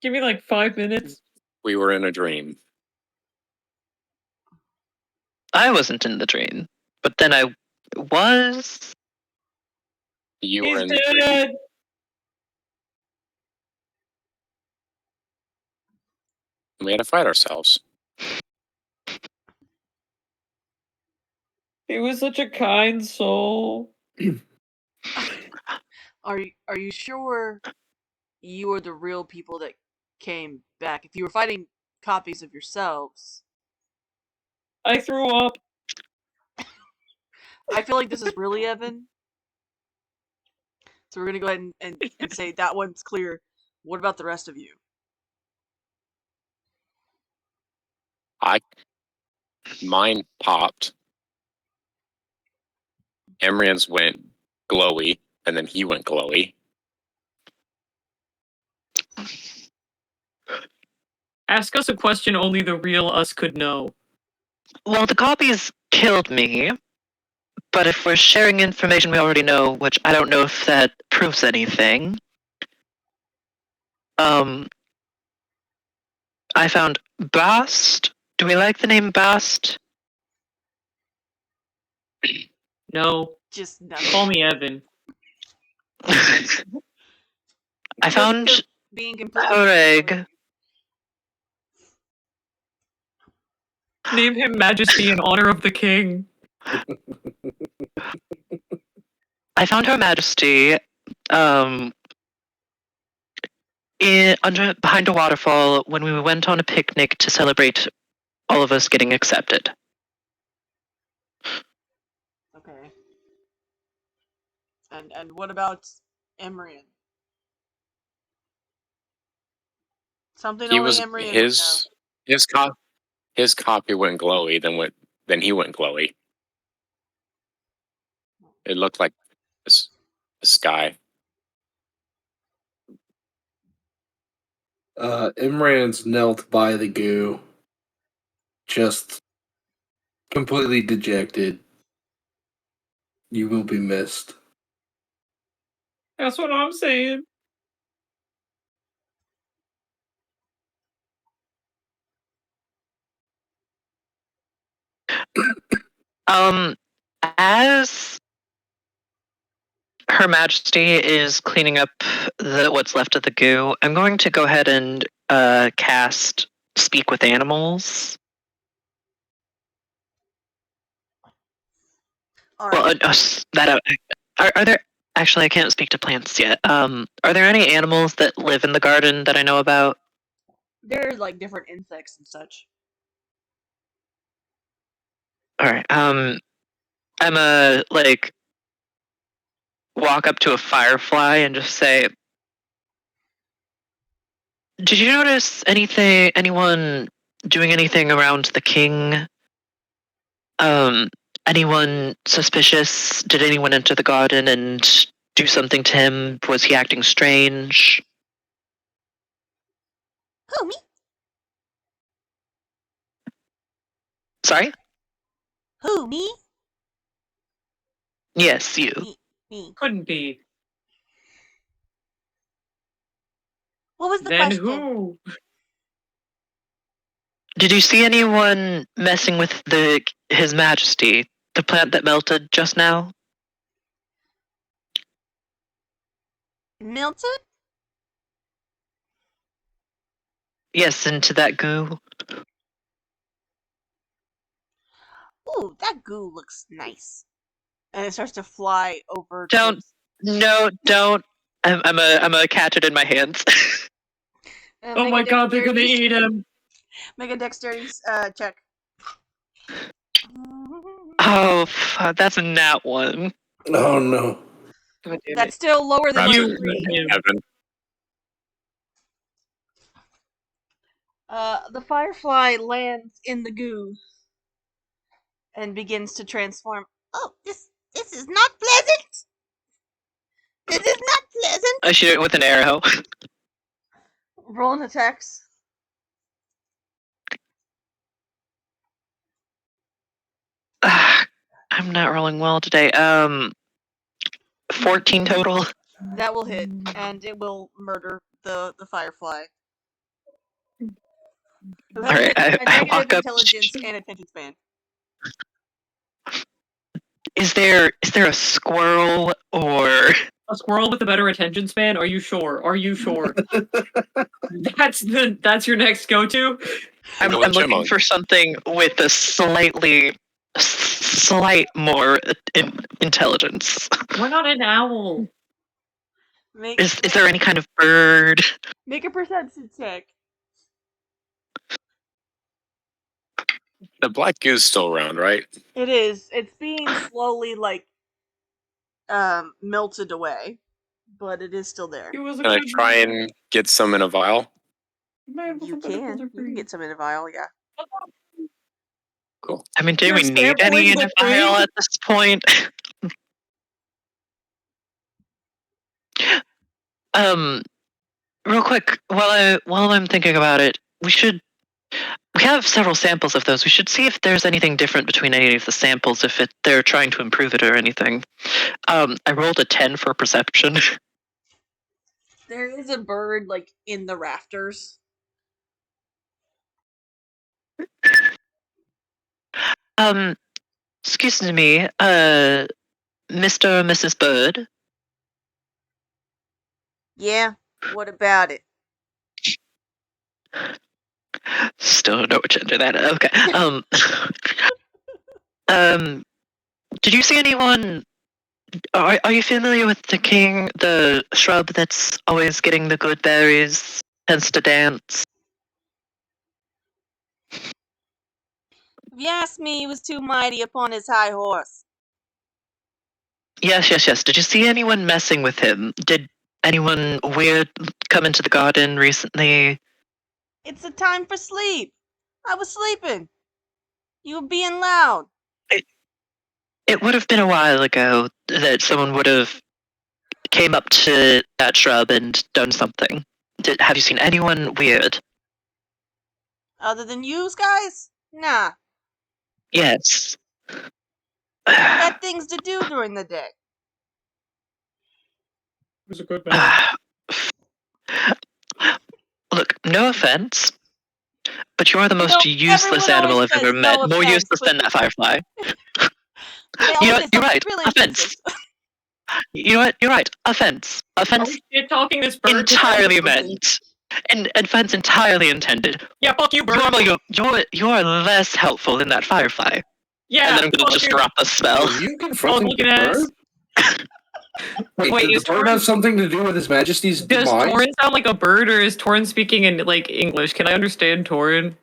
Give me like 5 minutes. We were in a dream. I wasn't in the dream, but then I was. You were He's in the dream. dead. We had to fight ourselves. He was such a kind soul. Are you sure you are the real people that came back? If you were fighting copies of yourselves, I threw up. I feel like this is really Evan. So we're gonna go ahead and say that one's clear. What about the rest of you? Mine popped. Emrian's went glowy, and then he went glowy. Ask us a question only the real us could know. Well, the copies killed me, but if we're sharing information we already know, which I don't know if that proves anything, I found Bast. Do we like the name Bast? No. Just no. Call me Evan. I Just found being completely Horeg. Name him Majesty in honor of the king. I found Her Majesty behind a waterfall when we went on a picnic to celebrate all of us getting accepted. Okay. And what about Emrian? Something He only was Emrian would know. his copy went glowy, then he went glowy. It looked like this the sky. Imran's knelt by the goo, just completely dejected. You will be missed. That's what I'm saying. As Her Majesty is cleaning up what's left of the goo, I'm going to go ahead and cast Speak with Animals. All Well, right. are there? Actually, I can't speak to plants yet. Are there any animals that live in the garden that I know about? There's like different insects and such. All right. I'm a walk up to a firefly and just say, "Did you notice anyone doing anything around the king? anyone suspicious? Did anyone enter the garden and do something to him? Was he acting strange? Who, me? Sorry? Who, me? Yes, you. Me. Couldn't be. What was the Then question? who? Did you see anyone messing with His Majesty, the plant that melted just now? Milton? Yes, into that goo. Ooh, that goo looks nice. And it starts to fly over. Don't. No, don't. I'm a catch it in my hands. Oh my god, they're gonna eat him. Make a dexterity check. Oh, that's a nat one. Oh no. God damn That's it. still lower than You- my 3. Evan. The firefly lands in the goo and begins to transform. Oh, this is not pleasant. This is not pleasant. I shoot it with an arrow. Roll an attacks. I'm not rolling well today. 14 total. That will hit, and it will murder the firefly. Who has Alright, a I negative walk up. intelligence and attention span. Is there a squirrel or A squirrel with a better attention span? Are you sure? Are you sure? That's your next go-to? I'm Go with looking chipmunk. for something with a slight more intelligence. Why not an owl? Is there any kind of bird? Make a perception check. The black goose still around, right? It is. It's being slowly melted away, but it is still there. He was a Can I good try man. and get some in a vial? Man was You a better can. brother You for can you. get some in a vial, yeah. Cool. I mean, do You're we need any sampling in a the vial thing? at this point? Real quick, while I'm thinking about it, we have several samples of those. We should see if there's anything different between any of the samples, if they're trying to improve it or anything. I rolled a 10 for perception. There is a bird in the rafters. Excuse me, Mr. or Mrs. Bird. Yeah. What about it? Still don't know what gender that is. Okay. Did you see anyone? Are you familiar with the shrub that's always getting the good berries, tends to dance? If you asked me, he was too mighty upon his high horse. Yes. Did you see anyone messing with him? Did anyone weird come into the garden recently? It's a time for sleep. I was sleeping. You were being loud. It would have been a while ago that someone would have came up to that shrub and done something. Have you seen anyone weird? Other than you guys? Nah. Yes. Got things to do during the day. He was a good man. Look, no offense, but you are the most useless everyone animal always I've ever says met. no More offense, useless but than that firefly. they You know always what? say You're something right. really Offense. offensive. You know what? You're right. Offense. Are Offense we shit talking this bird? entirely meant. And offense entirely intended. Yeah, fuck you, bird. Normally, you're less helpful than that firefly. Yeah, And then I'm gonna fuck just you. drop a spell. Are you confronting the looking at us. bird? Wait, Wait, did is the bird Torin- have something to do with His Majesty's Does demise? Torin sound like a bird, or is Torin speaking in English? Can I understand Torin?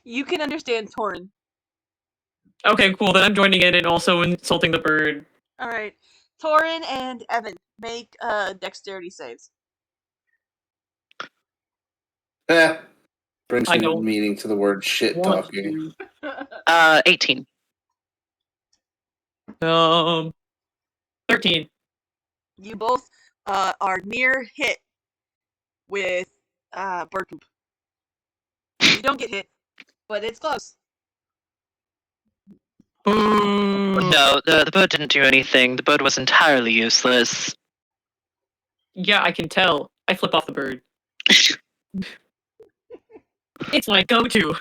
You can understand Torin. Okay, cool. Then I'm joining in and also insulting the bird. Alright. Torin and Evan make dexterity saves. Brings I some don't meaning to the word shit Want talking. to. 18. 13. You both are near hit with bird poop. You don't get hit, but it's close. No, the bird didn't do anything. The bird was entirely useless. Yeah, I can tell. I flip off the bird. It's my go-to.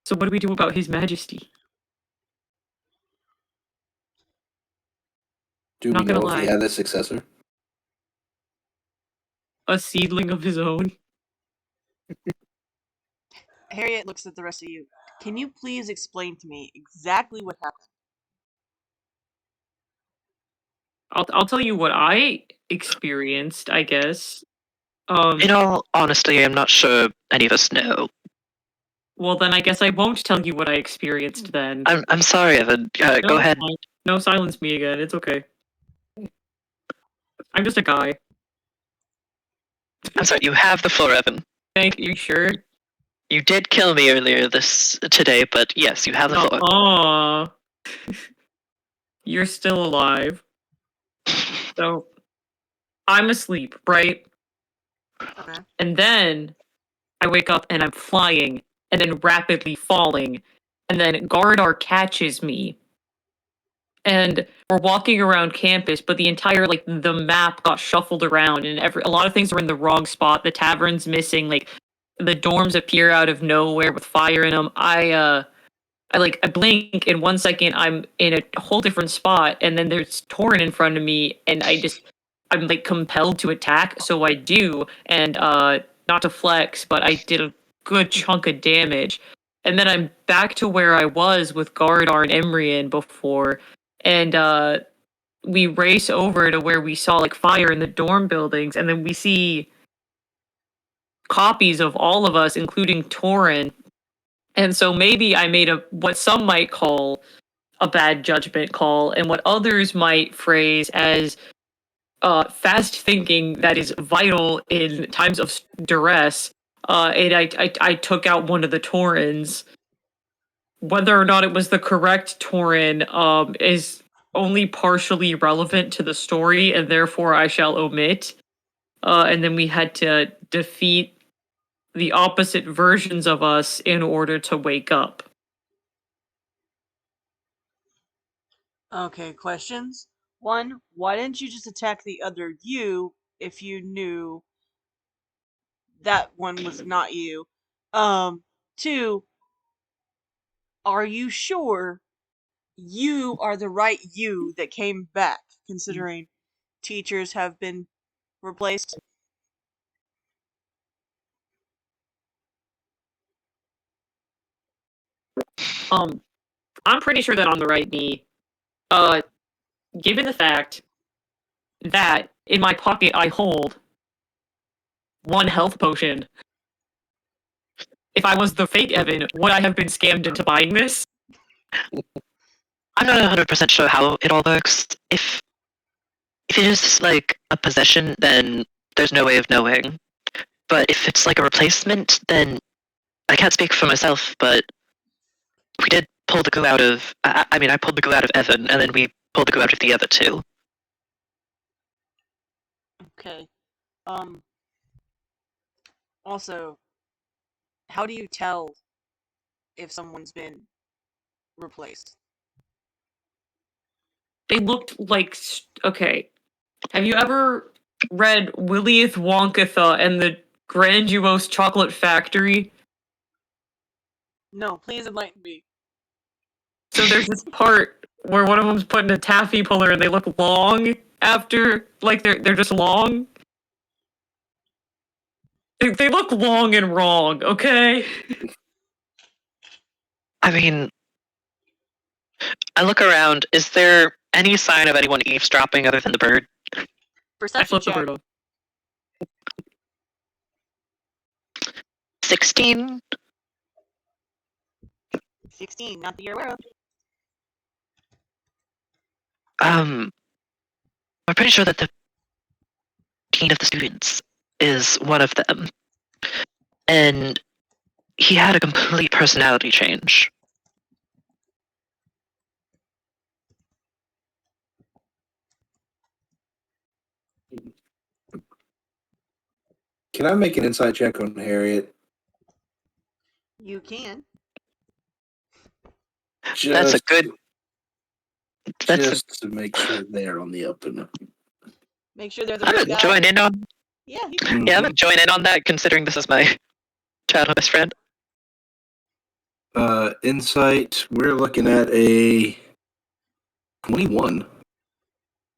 So what do we do about His Majesty? Do we Not gonna know if he lie. had a successor? A seedling of his own? Harriet looks at the rest of you. Can you please explain to me exactly what happened? I'll tell you what I experienced, I guess. In all honesty, I'm not sure any of us know. Well, then I guess I won't tell you what I experienced then. I'm sorry, Evan. No, Go ahead. fine. No, silence me again. It's okay. I'm just a guy. I'm sorry. You have the floor, Evan. Thank you. Sure. You did kill me earlier today, but yes, you have the floor. Aw. You're still alive. So, I'm asleep, right? Okay. And then I wake up and I'm flying, and then rapidly falling, and then Gardar catches me. And we're walking around campus, but the entire the map got shuffled around, and a lot of things were in the wrong spot. The tavern's missing, the dorms appear out of nowhere with fire in them. I blink, in 1 second I'm in a whole different spot, and then there's Torin in front of me, and I'm compelled to attack, so I do, and not to flex, but I did a good chunk of damage. And then I'm back to where I was with Gardar and Emrian before, and we race over to where we saw fire in the dorm buildings, and then we see copies of all of us, including Torin. And so maybe I made what some might call a bad judgment call, and what others might phrase as fast thinking that is vital in times of duress. And I took out one of the Taurins. Whether or not it was the correct Taurin is only partially relevant to the story, and therefore I shall omit. And then we had to defeat the opposite versions of us in order to wake up. Okay, questions? One, why didn't you just attack the other you if you knew that one was not you? Two, are you sure you are the right you that came back, considering teachers have been replaced? I'm pretty sure that I'm the right me. Given the fact that in my pocket I hold 1 health potion. If I was the fake Evan, would I have been scammed into buying this? I'm not 100% sure how it all works. If it is a possession, then there's no way of knowing. But if it's a replacement, then I can't speak for myself, but we did pull the goo out of. I mean, I pulled the goo out of Evan, and then we pulled the goo out of the other two. Okay. Also, how do you tell if someone's been replaced? They looked like... Okay. Have you ever read Willieth Wonkatha and the Grandiose Chocolate Factory? No, please enlighten me. So there's this part where one of them's put in a taffy puller and they look long after... they're just long. They look long and wrong, okay? I mean, I look around. Is there any sign of anyone eavesdropping other than the bird? I Perception flipped the check. bird on. 16? 16, not that you're aware of. I'm pretty sure that the dean of the students is one of them. And he had a complete personality change. Can I make an insight check on Harriet? You can. That's a Just, good. That's. just to make sure they're on the up and up. Make sure they're the I'm real gonna guy. join in on. Yeah, you can. Yeah, I'm gonna join in on that, considering this is my childhood best friend. Insight, we're looking at a 21.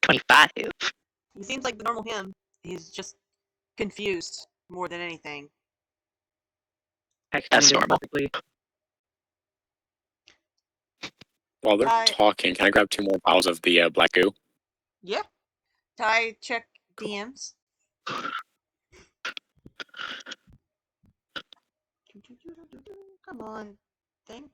25. He seems like the normal him. He's just confused more than anything. I That's explained it normal. perfectly. While they're Ty, talking, can I grab 2 more vials of the black goo? yeah. Ty, check DMs. Come on, thing.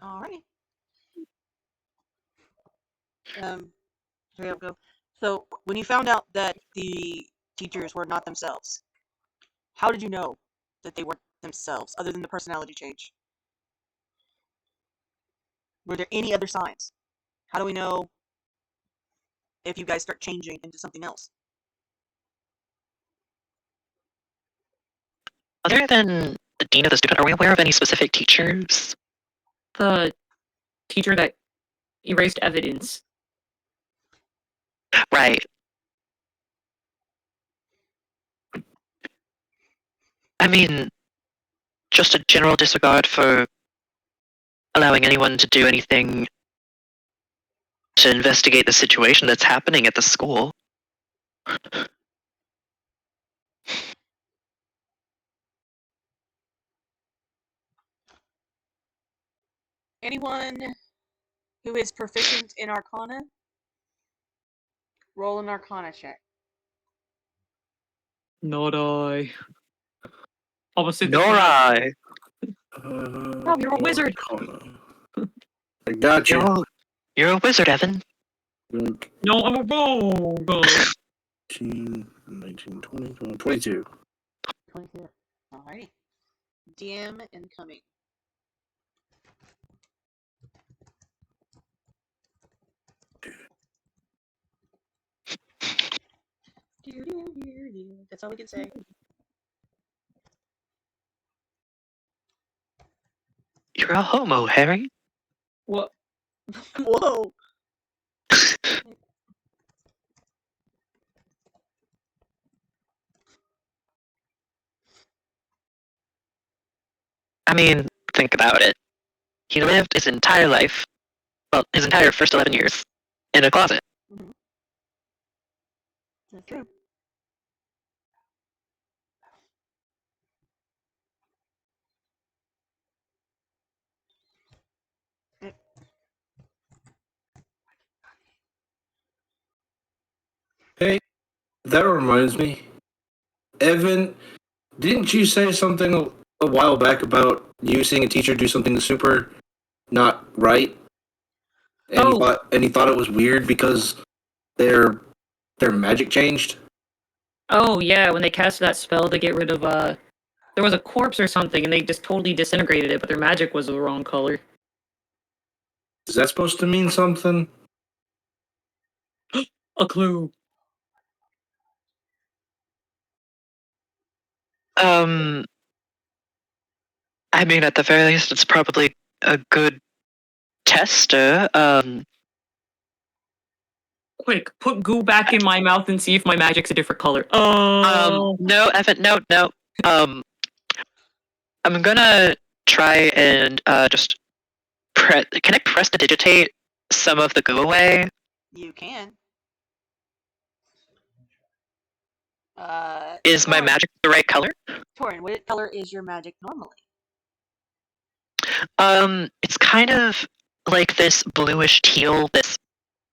Alrighty. Here we go. So, when you found out that the teachers were not themselves, how did you know that they weren't themselves, other than the personality change? Were there any other signs? How do we know if you guys start changing into something else? Other than the dean of the student, are we aware of any specific teachers? The teacher that erased evidence. Right. I mean, just a general disregard for allowing anyone to do anything to investigate the situation that's happening at the school. Anyone who is proficient in Arcana, roll an Arcana check. Not I. Opposite the Nor I. Oh, you're a wizard. I got you. You're a wizard, Evan. No, I'm a rogue. 18, 19, 20, 22. 22. Alrighty. DM incoming. That's all we can say. You're a homo, Harry. What? Whoa. I mean, think about it. He lived his entire life, well, his entire first 11 years, in a closet. Mm-hmm. That's true. Hey, that reminds me. Evan, didn't you say something a while back about you seeing a teacher do something super not right? And Oh. you thought it was weird because their magic changed? Oh yeah, when they cast that spell to get rid of there was a corpse or something and they just totally disintegrated it, but their magic was the wrong color. Is that supposed to mean something? A clue. I mean, at the very least, it's probably a good tester. Quick, put goo back in my mouth and see if my magic's a different color. No, Evan, no. I'm gonna try and just can I prestidigitate some of the goo away? You can. Is my Torin, magic the right color? Torin, what color is your magic normally? It's kind of like this bluish teal. This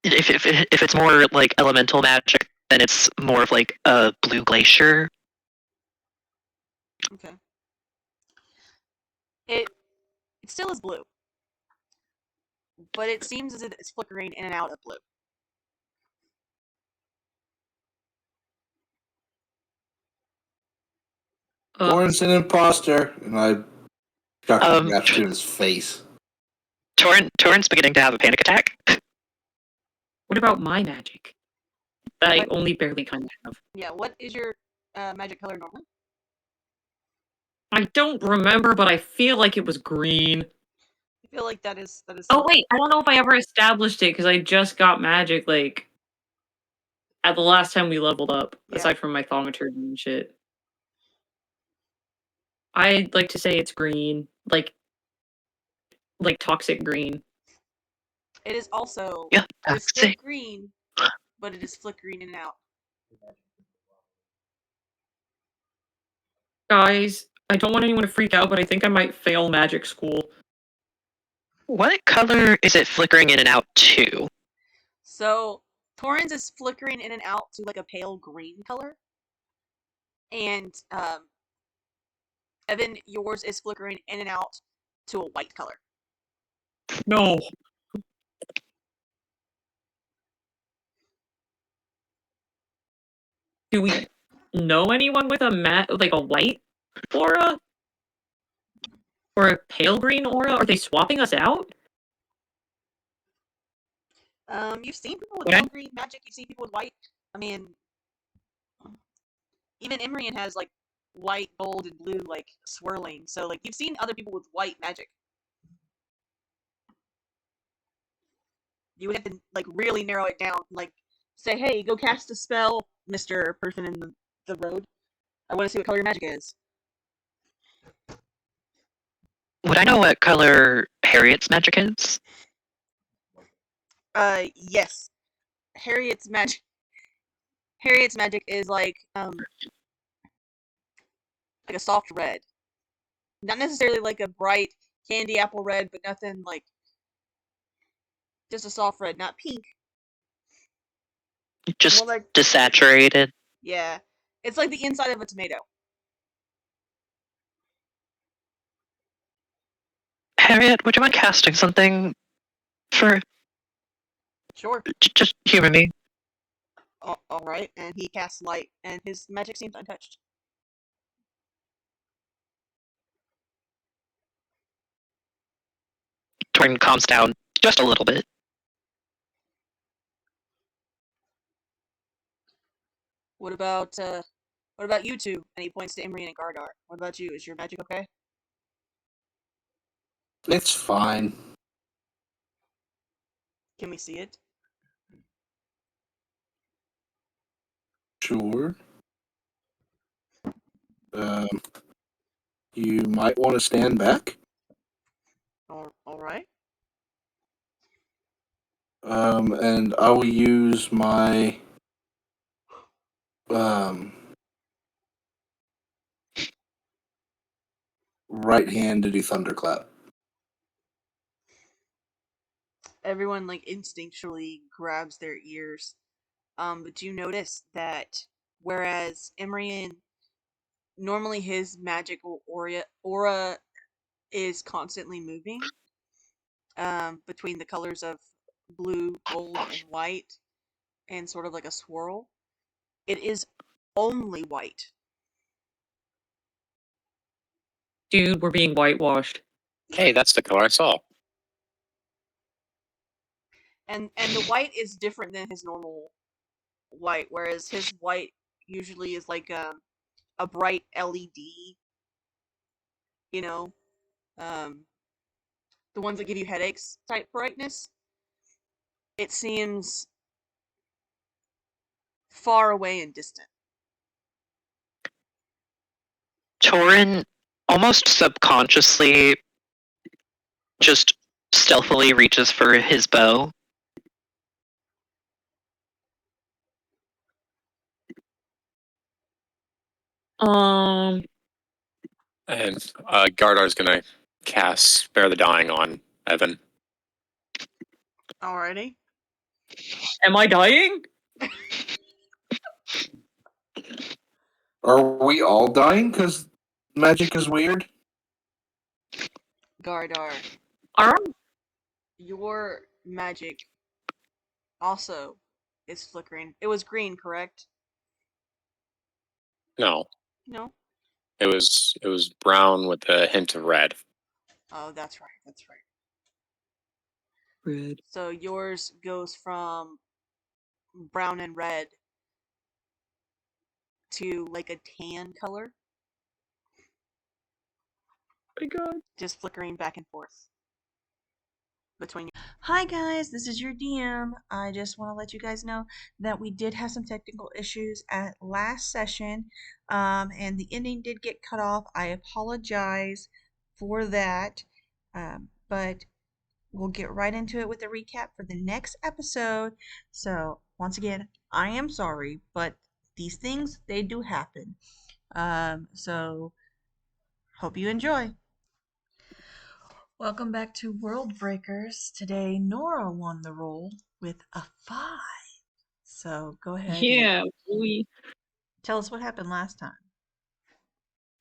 if it's more like elemental magic, then it's more of like a blue glacier. Okay. It still is blue, but it seems as if it's flickering in and out of blue. Goran's an imposter, and I chucked Um, the match to his face. Torrent's beginning to have a panic attack. What about my magic? That I only barely kind of have. Yeah, what is your magic color normally? I don't remember, but I feel like it was green. I feel like that is Oh wait, I don't know if I ever established it because I just got magic like at the last time we leveled up. Yeah. Aside from my thaumaturgy and shit, I'd like to say it's green, like toxic green. It is also Yeah, it is still toxic. green, but it is flickering in and out. Guys, I don't want anyone to freak out, but I think I might fail magic school. What color is it flickering in and out to? So Torrens is flickering in and out to like a pale green color, and Evan, yours is flickering in and out to a white color. No. Do we know anyone with like a white aura? Or a pale green aura? Are they swapping us out? You've seen people with Okay. pale green magic. You've seen people with white. I mean, even Imrian has like white, gold, and blue like swirling. So like you've seen other people with white magic. You would have to like really narrow it down. Like say, hey, go cast a spell, Mr. Person in the road. I want to see what color your magic is. Would I know what color Harriet's magic is? Yes. Harriet's magic. Harriet's magic is like a soft red. Not necessarily like a bright candy apple red, but nothing like just a soft red, not pink. Just More like desaturated. yeah. It's like the inside of a tomato. Harriet, would you mind casting something for Sure. just humor me? Alright, and he casts light, and his magic seems untouched. Torrent calms down just a little bit. What about you two? And he points to Imri and Gardar. What about you? Is your magic okay? It's fine. Can we see it? Sure. You might want to stand back. Alright. And I will use my right hand to do thunderclap. Everyone like instinctually grabs their ears. But you notice that whereas Imrian normally his magical aura is constantly moving between the colors of blue, gold, and white, and sort of like a swirl. It is only white. Dude, we're being whitewashed. Hey, that's the color I saw. And the white is different than his normal white, whereas his white usually is like a bright LED, you know, um, the ones that give you headaches type brightness. It seems far away and distant. Torrent almost subconsciously just stealthily reaches for his bow. Um, And Gardar's gonna cast Spare the Dying on Evan. Alrighty. am I dying? Are we all dying because magic is weird? Gardar, Are your magic also is flickering. It was green, correct? No, No. It was brown with a hint of red. Oh, that's right. That's right. Red. So yours goes from brown and red to like a tan color, Oh my god. just flickering back and forth between. Hi guys, this is your DM. I just want to let you guys know that we did have some technical issues at last session, and the ending did get cut off. I apologize for that, but we'll get right into it with a recap for the next episode. So once again, I am sorry, but these things they do happen. So hope you enjoy. Welcome back to World Breakers. Today, Nora won the roll with a 5. So go ahead and Yeah, boy. tell us what happened last time.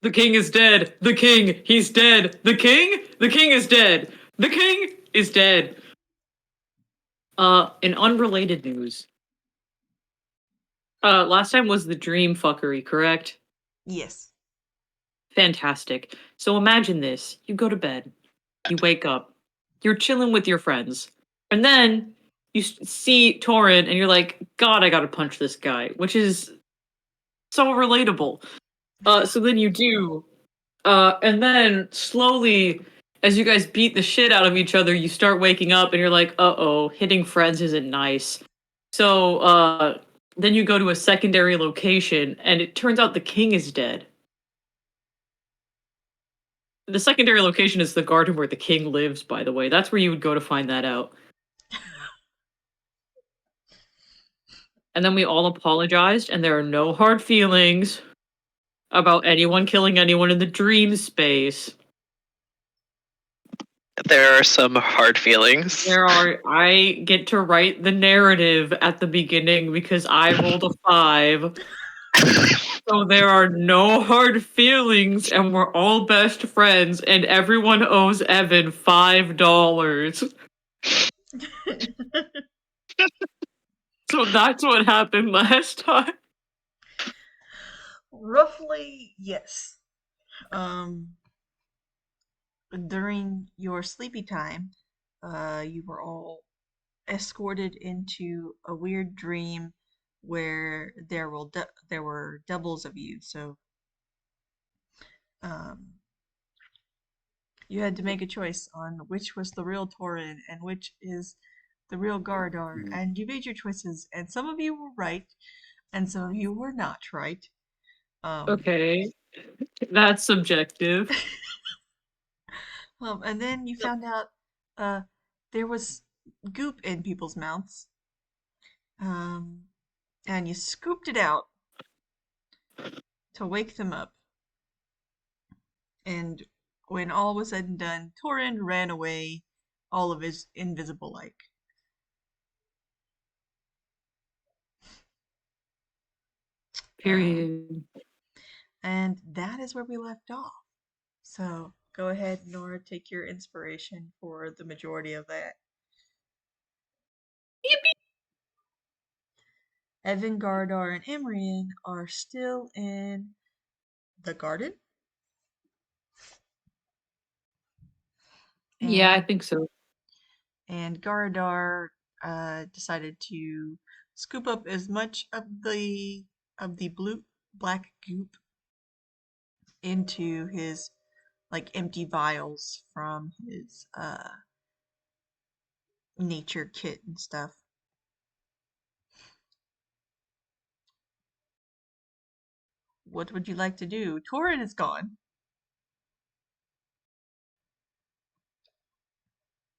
The king is dead. The king, he's dead. The king? The king is dead. The king is dead. In unrelated news. Last time was the dream fuckery, correct? Yes. Fantastic. So imagine this. You go to bed. You wake up. You're chilling with your friends. And then you see Torin and you're like, God, I gotta punch this guy. Which is so relatable. So then you do. And then slowly, as you guys beat the shit out of each other, you start waking up and you're like, uh-oh, hitting friends isn't nice. So, then you go to a secondary location and it turns out the king is dead. The secondary location is the garden where the king lives, by the way. That's where you would go to find that out. And then we all apologized, and there are no hard feelings about anyone killing anyone in the dream space. There are some hard feelings. I get to write the narrative at the beginning because I rolled a 5. So there are no hard feelings, and we're all best friends, and everyone owes Evan $5. So that's what happened last time. Roughly, yes. During your sleepy time, you were all escorted into a weird dream where there were doubles of you. So, um, you had to make a choice on which was the real Torin and which is the real Gardar, and you made your choices, and some of you were right, and some of you were not right. Okay, that's subjective. And then you found out there was goop in people's mouths, and you scooped it out to wake them up. And when all was said and done, Torin ran away, all of his invisible like. Period. And that is where we left off. So go ahead, Nora, take your inspiration for the majority of that. Yippee! Evan, Gardar, and Imrian are still in the garden. Yeah, I think so. And Gardar decided to scoop up as much of the blue black goop into his like empty vials from his nature kit and stuff. What would you like to do? Torin is gone.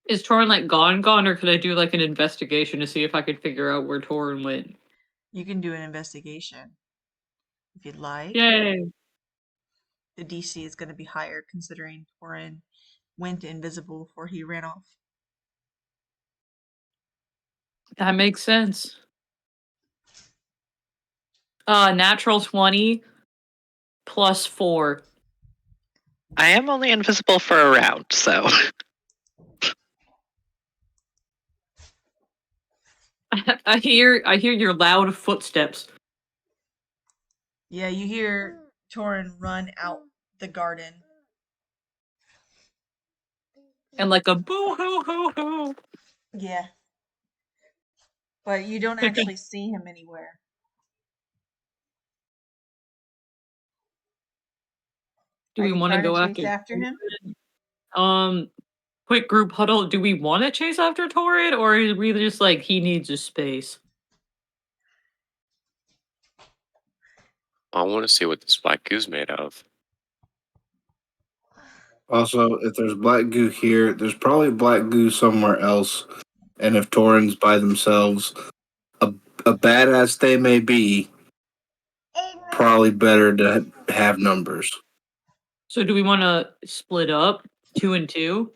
Is Torin like gone, or could I do like an investigation to see if I could figure out where Torin went? You can do an investigation if you'd like. Yay! The DC is going to be higher considering Torin went invisible before he ran off. That makes sense. Natural 20 plus 4. I am only invisible for a round, so. I hear your loud footsteps. Yeah, you hear Torin run out the garden. And like a boo hoo hoo hoo. Yeah. But you don't actually see him anywhere. Do Are we you want to trying to go chase after after him? Quick group huddle. Do we want to chase after Torrid, or is we just like he needs a space? I want to see what this black goo's made of. Also, if there's black goo here, there's probably black goo somewhere else. And if Torrens by themselves, a badass they may be, probably better to have numbers. So do we want to split up 2 and 2?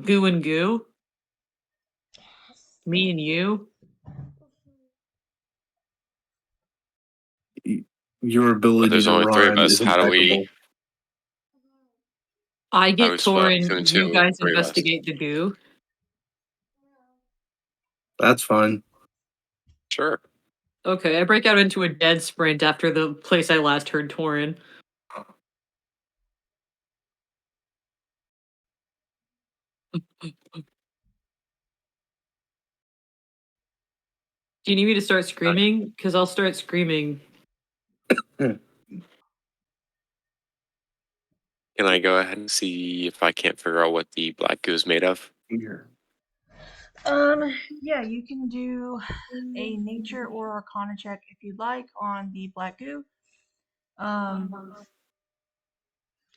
Goo and goo? Me and you? Your But ability there's to only three of run us. is How do impeccable. we I how do we get split up Torin, 2 and you 2? guys 3 of us. investigate the goo. That's fine. Sure. Okay, I break out into a dead sprint after the place I last heard Torin. Do you need me to start screaming? Because I'll start screaming. Can I go ahead and see if I can't figure out what the black goo's made of? Here. Yeah, you can do a nature or arcana check if you'd like on the black goo.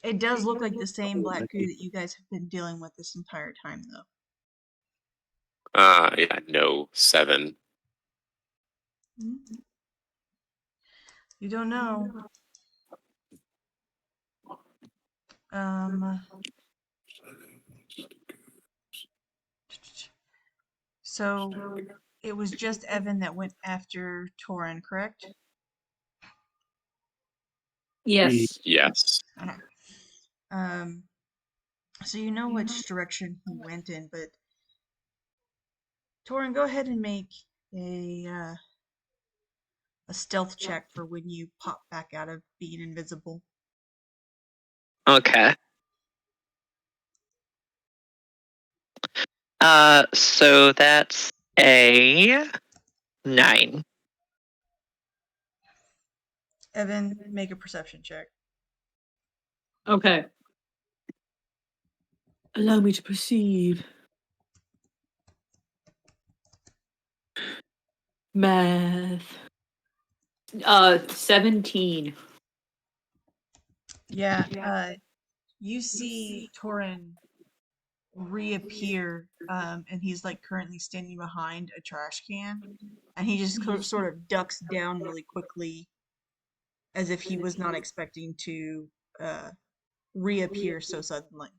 It does look like the same black goo that you guys have been dealing with this entire time, though. Yeah, no, 7. You don't know. So it was just Evan that went after Torin, correct? Yes. Yes. Okay. So you know which direction he went in, but Torin, go ahead and make a stealth check for when you pop back out of being invisible. Okay. So that's a 9. Evan, make a perception check. Okay. Allow me to perceive. Math. 17. Yeah, you see Torin reappear, and he's like currently standing behind a trash can, and he just sort of ducks down really quickly, as if he was not expecting to reappear so suddenly.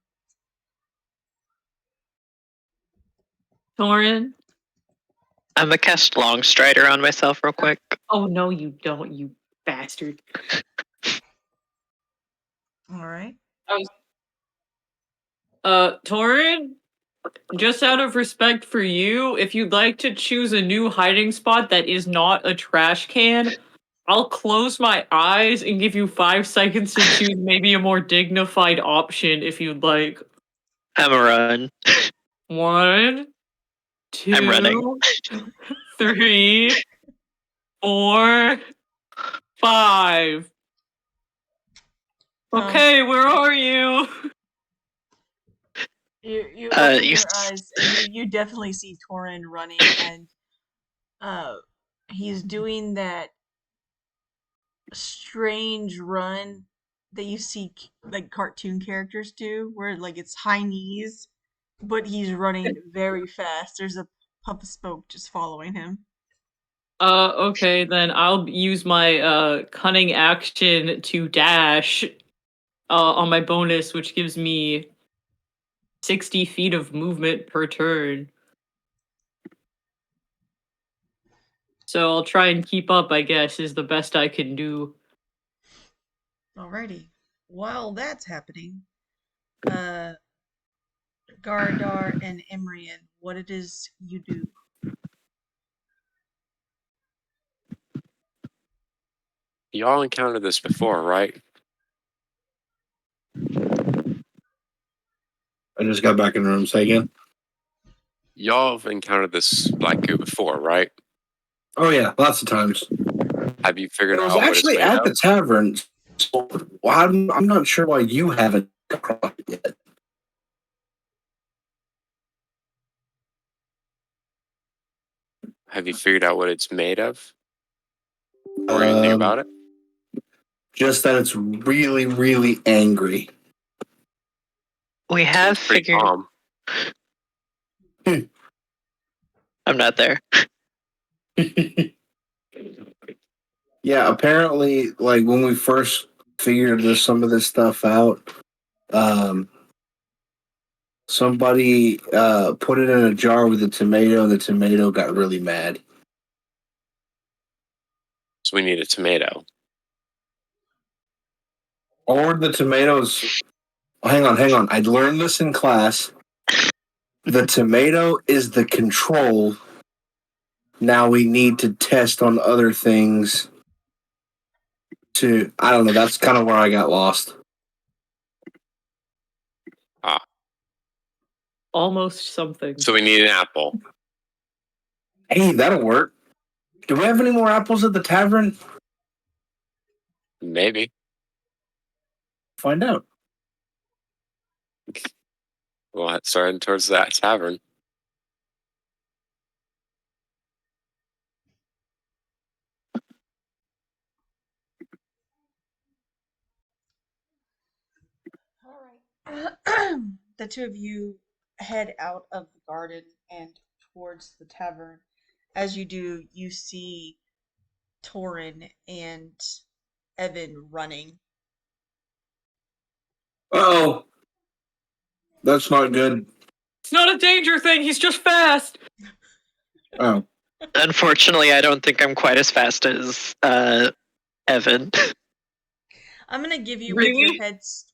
Torin? I'm gonna cast Long Strider on myself real quick. Oh, no, you don't, you bastard. All right. Torin? Just out of respect for you, if you'd like to choose a new hiding spot that is not a trash can, I'll close my eyes and give you 5 seconds to choose maybe a more dignified option if you'd like. I'm a run. 1, I'm running. 2, 3, 4, 5. Okay, where are you? You open You your eyes and you definitely see Torin running, and he's doing that strange run that you see like cartoon characters do, where like it's high knees, but he's running very fast. There's a puff of smoke just following him. Okay, then I'll use my cunning action to dash on my bonus, which gives me 60 feet of movement per turn. So I'll try and keep up, I guess, is the best I can do. Alrighty. While that's happening, Gardar and Emrian, what it is you do? Y'all encountered this before, right? I just got back in the room. Say again. Y'all have encountered this black goo before, right? Oh yeah, lots of times. Have you figured It was out what it's actually made at of? the tavern. So, well, I'm not sure why you haven't come across it yet. Have you figured out what it's made of? Or anything about it? Just that it's really, really angry. We have Seems pretty figured. calm. I'm not there. Yeah, apparently, like when we first figured some of this stuff out, somebody put it in a jar with a tomato, and the tomato got really mad. So we need a tomato. Or the tomatoes. Hang on. I learned this in class. The tomato is the control. Now we need to test on other things. I don't know. That's kind of where I got lost. Almost something. So we need an apple. Hey, that'll work. Do we have any more apples at the tavern? Maybe. Find out. We'll head starting towards that tavern. All right. The two of you head out of the garden and towards the tavern. As you do, you see Torin and Evan running. Uh-oh. That's not good. It's not a danger thing. He's just fast. Oh. Unfortunately, I don't think I'm quite as fast as Evan. I'm gonna give you Really?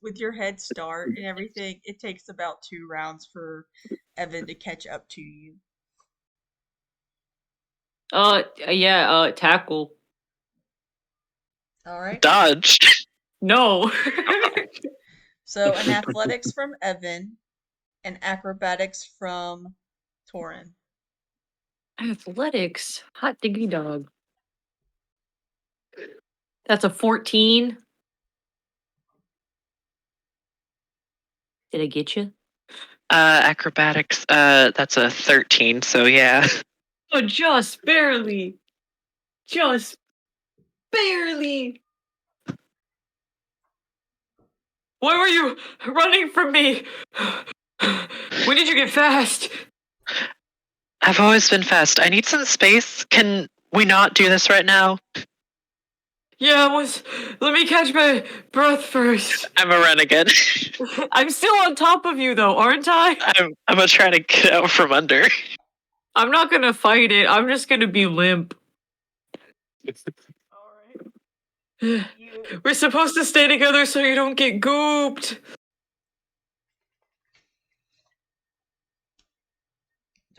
with your head start and everything. It takes about 2 rounds for Evan to catch up to you. Yeah, tackle. All right. Dodged. No. So an athletics from Evan, and acrobatics from Torin. Athletics. Hot diggity dog. That's a 14. Did I get you? Acrobatics. That's a 13. So yeah. Oh, just barely. Just barely. Why were you running from me? When did you get fast? I've always been fast. I need some space. Can we not do this right now? Yeah, let me catch my breath first. I'm a renegade. I'm still on top of you though, aren't I? I'm gonna try to get out from under. I'm not gonna fight it. I'm just gonna be limp. Alright. We're supposed to stay together so you don't get gooped.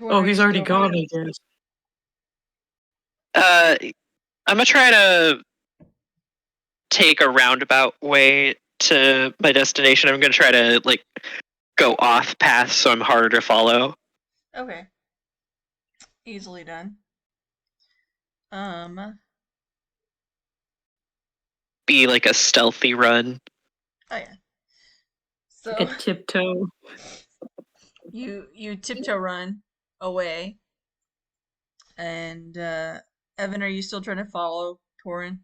Oh, he's already gone, I guess. I'm gonna try to take a roundabout way to my destination. I'm gonna try to go off path so I'm harder to follow. Okay. Easily done. Be like a stealthy run. Oh yeah. So Like a tiptoe. you tiptoe run away. And Evan, are you still trying to follow Torin?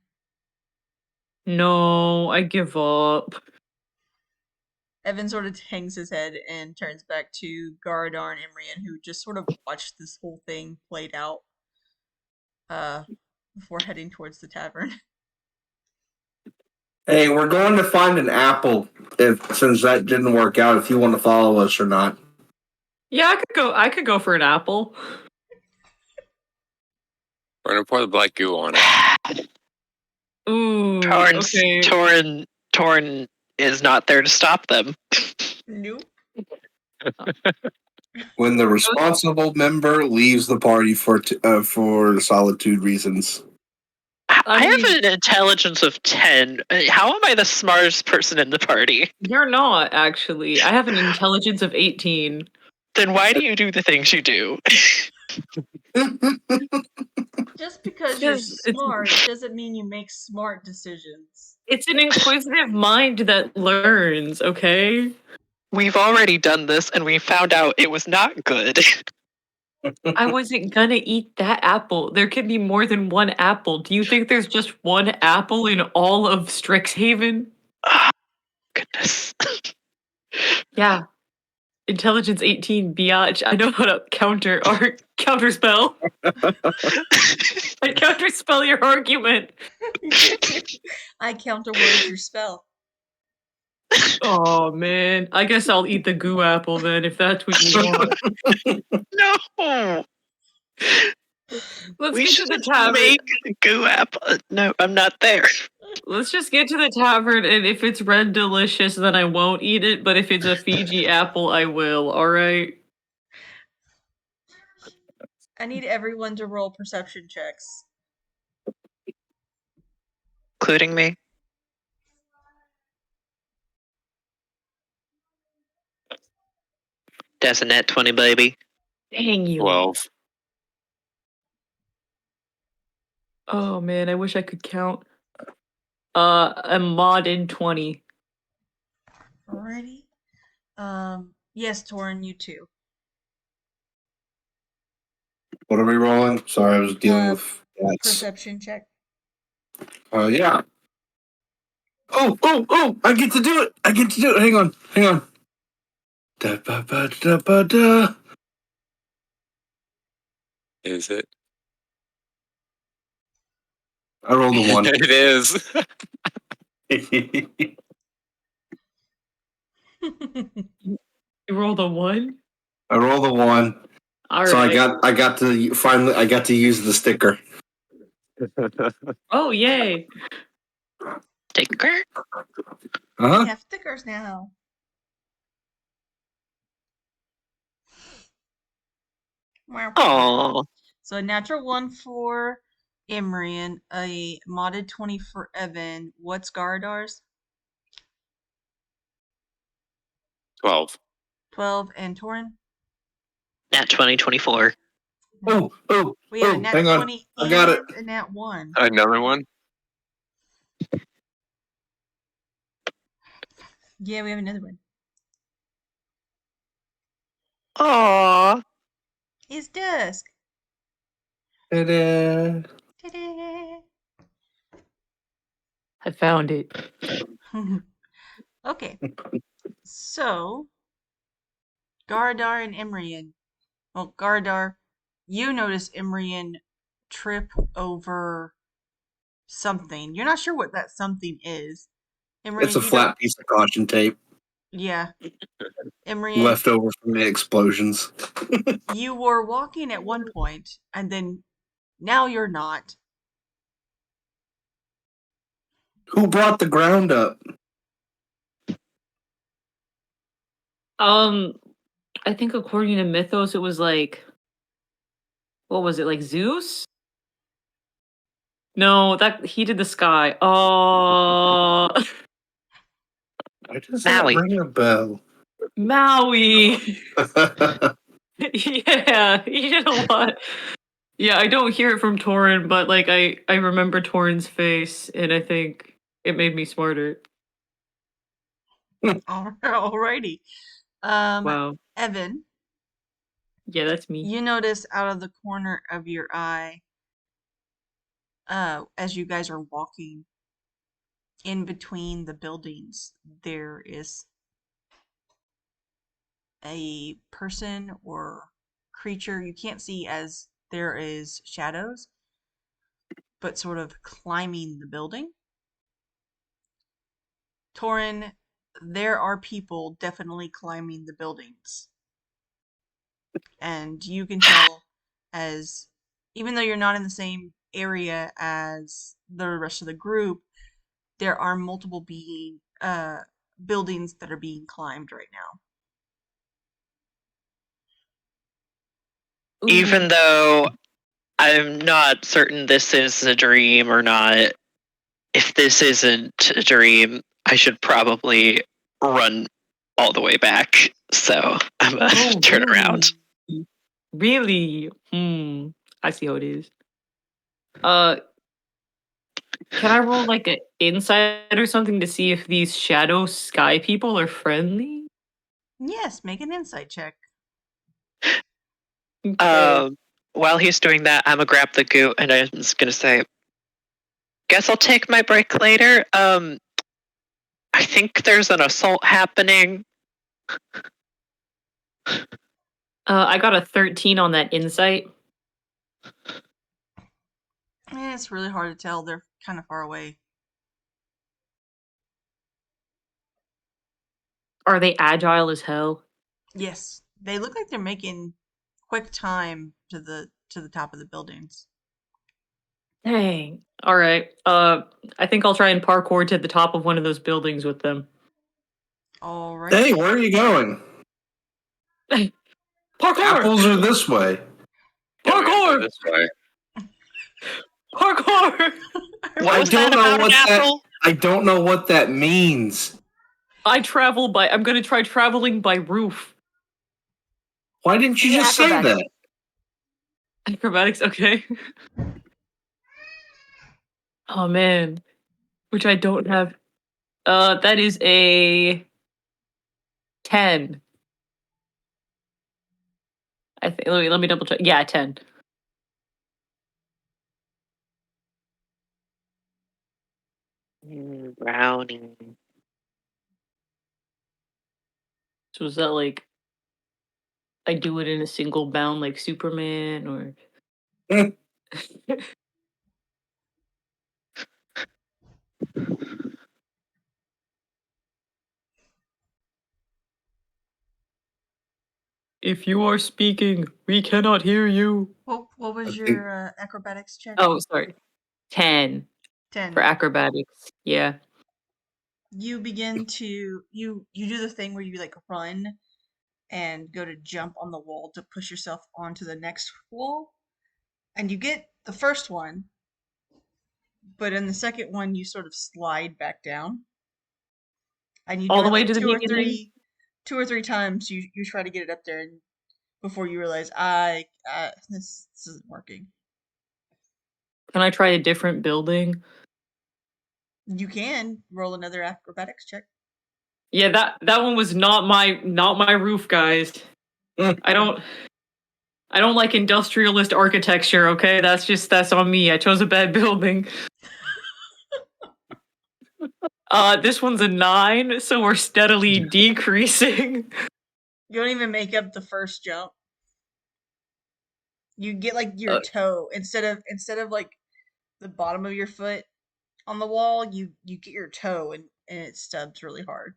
No, I give up. Evan sort of hangs his head and turns back to Garadar and Imrian, who just sort of watched this whole thing played out before heading towards the tavern. Hey, we're going to find an apple since that didn't work out, if you want to follow us or not. Yeah, I could go for an apple. We're gonna pour the black goo on it. Ooh, okay. Torn is not there to stop them. Nope. When the responsible member leaves the party for solitude reasons. I mean, have an intelligence of 10. How am I the smartest person in the party? you're not, actually. I have an intelligence of 18. Then why do you do the things you do? Just because you're Just- it's- smart doesn't mean you make smart decisions. It's an inquisitive mind that learns, okay? We've already done this and we found out it was not good. I wasn't gonna eat that apple. There can be more than one apple. Do you think there's just one apple in all of Strixhaven? Goodness. Yeah. Intelligence 18, biatch. I know how to counterspell. I counterspell your argument. I counterword your spell. Oh man. I guess I'll eat the goo apple then if that's what you want. No. Let's We get to should the just tavern. make a goo app. No, I'm not there. Let's just get to the tavern, and if it's red delicious, then I won't eat it. But if it's a Fiji apple, I will. All right. I need everyone to roll perception checks. Including me. That's a net 20, baby. Dang you. 12. Oh man, I wish I could count. A mod in 20. Alrighty. Yes, Torin, you too. What are we rolling? Sorry, I was dealing with that. Perception check. Yeah. Oh! I get to do it. Hang on. Da ba ba da ba da. Is it? I rolled a 1. It is. You rolled a 1? I rolled a 1. All So right. I got to use the sticker. Oh, yay. Sticker? We Uh-huh. have stickers now. Oh. So a natural 1 for Imrian, a modded 20 for Evan. What's Gardar's? 12. 12 and Torin? Nat 20, 24. Oh, We have a nat hang on. 20 I got it. and a nat 1. Another one? Yeah, we have another one. Aww. It's dusk. Ta-da. Ta-da. I found it. Okay. So, Gardar and Imrian. Well, Gardar, you notice Imrian trip over something. You're not sure what that something is. Imrian, It's a flat piece of caution tape Yeah. Imrian, left over from the explosions. you were walking at one point, and then now you're not. Who brought the ground up? I think according to Mythos, it was like, what was it, like Zeus? No, that he did the sky. Oh, Why does Maui. that ring a bell? Maui. Yeah, he did a lot. Yeah, I don't hear it from Torin, but like I remember Torin's face, and I think it made me smarter. Alrighty. Wow. Evan, Yeah, that's me. you notice out of the corner of your eye, as you guys are walking in between the buildings, there is a person or creature you can't see as there is shadows, but sort of climbing the building. Torin, there are people definitely climbing the buildings. And you can tell, as even though you're not in the same area as the rest of the group, there are multiple buildings that are being climbed right now. Even though I'm not certain this is a dream or not. If this isn't a dream, I should probably run all the way back. So I'm gonna turn around. Really? I see how it is. Can I roll like an insight or something to see if these shadow sky people are friendly? Yes, make an insight check. Okay. While he's doing that, I'm gonna grab the goat and I'm just gonna say, "Guess I'll take my break later. I think there's an assault happening." I got a 13 on that insight. It's really hard to tell. They're kind of far away. Are they agile as hell? Yes, they look like they're making quick time to the top of the buildings. Dang. All right. I think I'll try and parkour to the top of one of those buildings with them. All right. Hey, where are you going? Parkour! Apples are this way. Yeah, we gotta go Parkour! this way. Parkour! What was that about an apple? I don't know what that means. I'm gonna try traveling by roof. Why didn't you Yeah, just say acrobatics. that? Acrobatics, okay. Oh man. Which I don't have. That is a 10. I think let me double check. Yeah, 10. Brownie. So is that like I do it in a single bound like Superman or if you are speaking, we cannot hear you. What was I think- your acrobatics check? Oh, sorry. 10 10. for acrobatics. Yeah. You begin to you do the thing where you like run and go to jump on the wall to push yourself onto the next wall, and you get the first one, but in the second one you sort of slide back down, and you All do the it way like to the beginning? two or three times. You try to get it up there, and before you realize, this isn't working. Can I try a different building? You can roll another acrobatics check. Yeah, that one was not my roof, guys. I don't like industrialist architecture, okay? That's on me. I chose a bad building. This one's a 9, so we're steadily decreasing. You don't even make up the first jump. You get like your toe instead of like the bottom of your foot on the wall. You get your toe and it stubs really hard.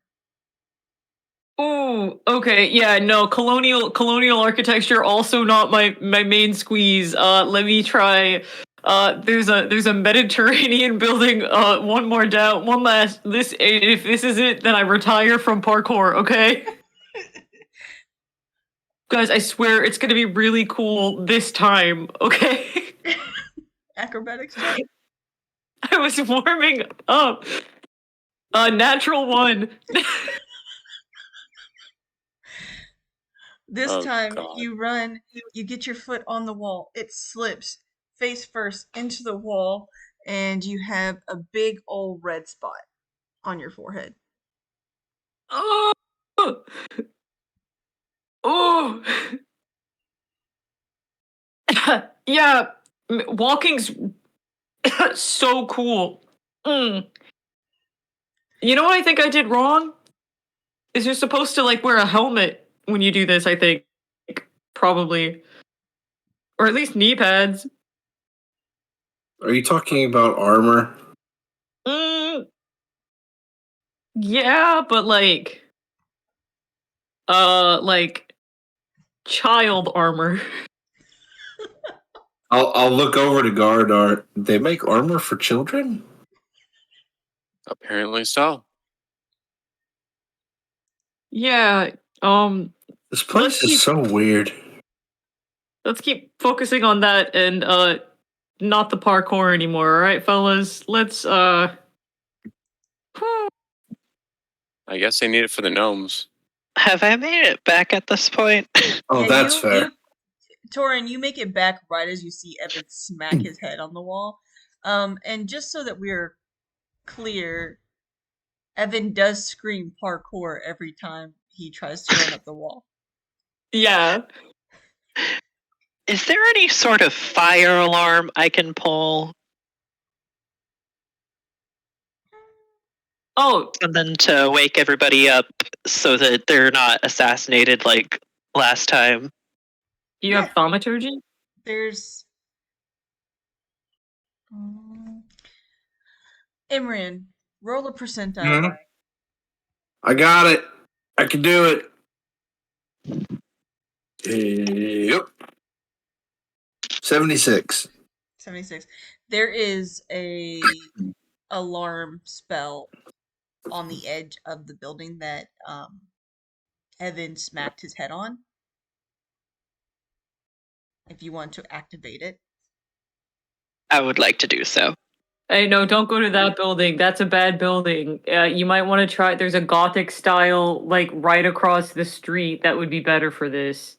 Ooh, okay, yeah, no, colonial architecture also not my main squeeze. Let me try. There's a Mediterranean building. One more down, one last. If this is it, then I retire from parkour. Okay, guys, I swear it's gonna be really cool this time. Okay, Acrobatics check. I was warming up. Natural 1. This Oh, time God. you run, you get your foot on the wall. It slips face first into the wall, and you have a big old red spot on your forehead. Oh, oh. Yeah, walking's so cool. Mm. You know what I think I did wrong? Is you're supposed to like wear a helmet when you do this, I think. Probably. Or at least knee pads. Are you talking about armor? Mm, yeah, but like child armor. I'll look over to Guard Art. They make armor for children? Apparently so. Yeah, This place is so weird. Let's keep focusing on that and not the parkour anymore, alright, fellas? Let's I guess they need it for the gnomes. Have I made it back at this point? Oh, Yeah, that's fair. Torin, you make it back right as you see Evan smack his head on the wall. And just so that we're clear, Evan does scream parkour every time he tries to run up the wall. yeah. Is there any sort of fire alarm I can pull? Oh, Something to wake everybody up so that they're not assassinated like last time. do you have thaumaturgy? There's Imran, roll a percentile Mhm. die. I got it. I can do it. Yep. 76. 76. There is a alarm spell on the edge of the building that Evan smacked his head on. If you want to activate it. I would like to do so. Hey, no, don't go to that building. That's a bad building. You might want to try. There's a gothic style, like right across the street. That would be better for this.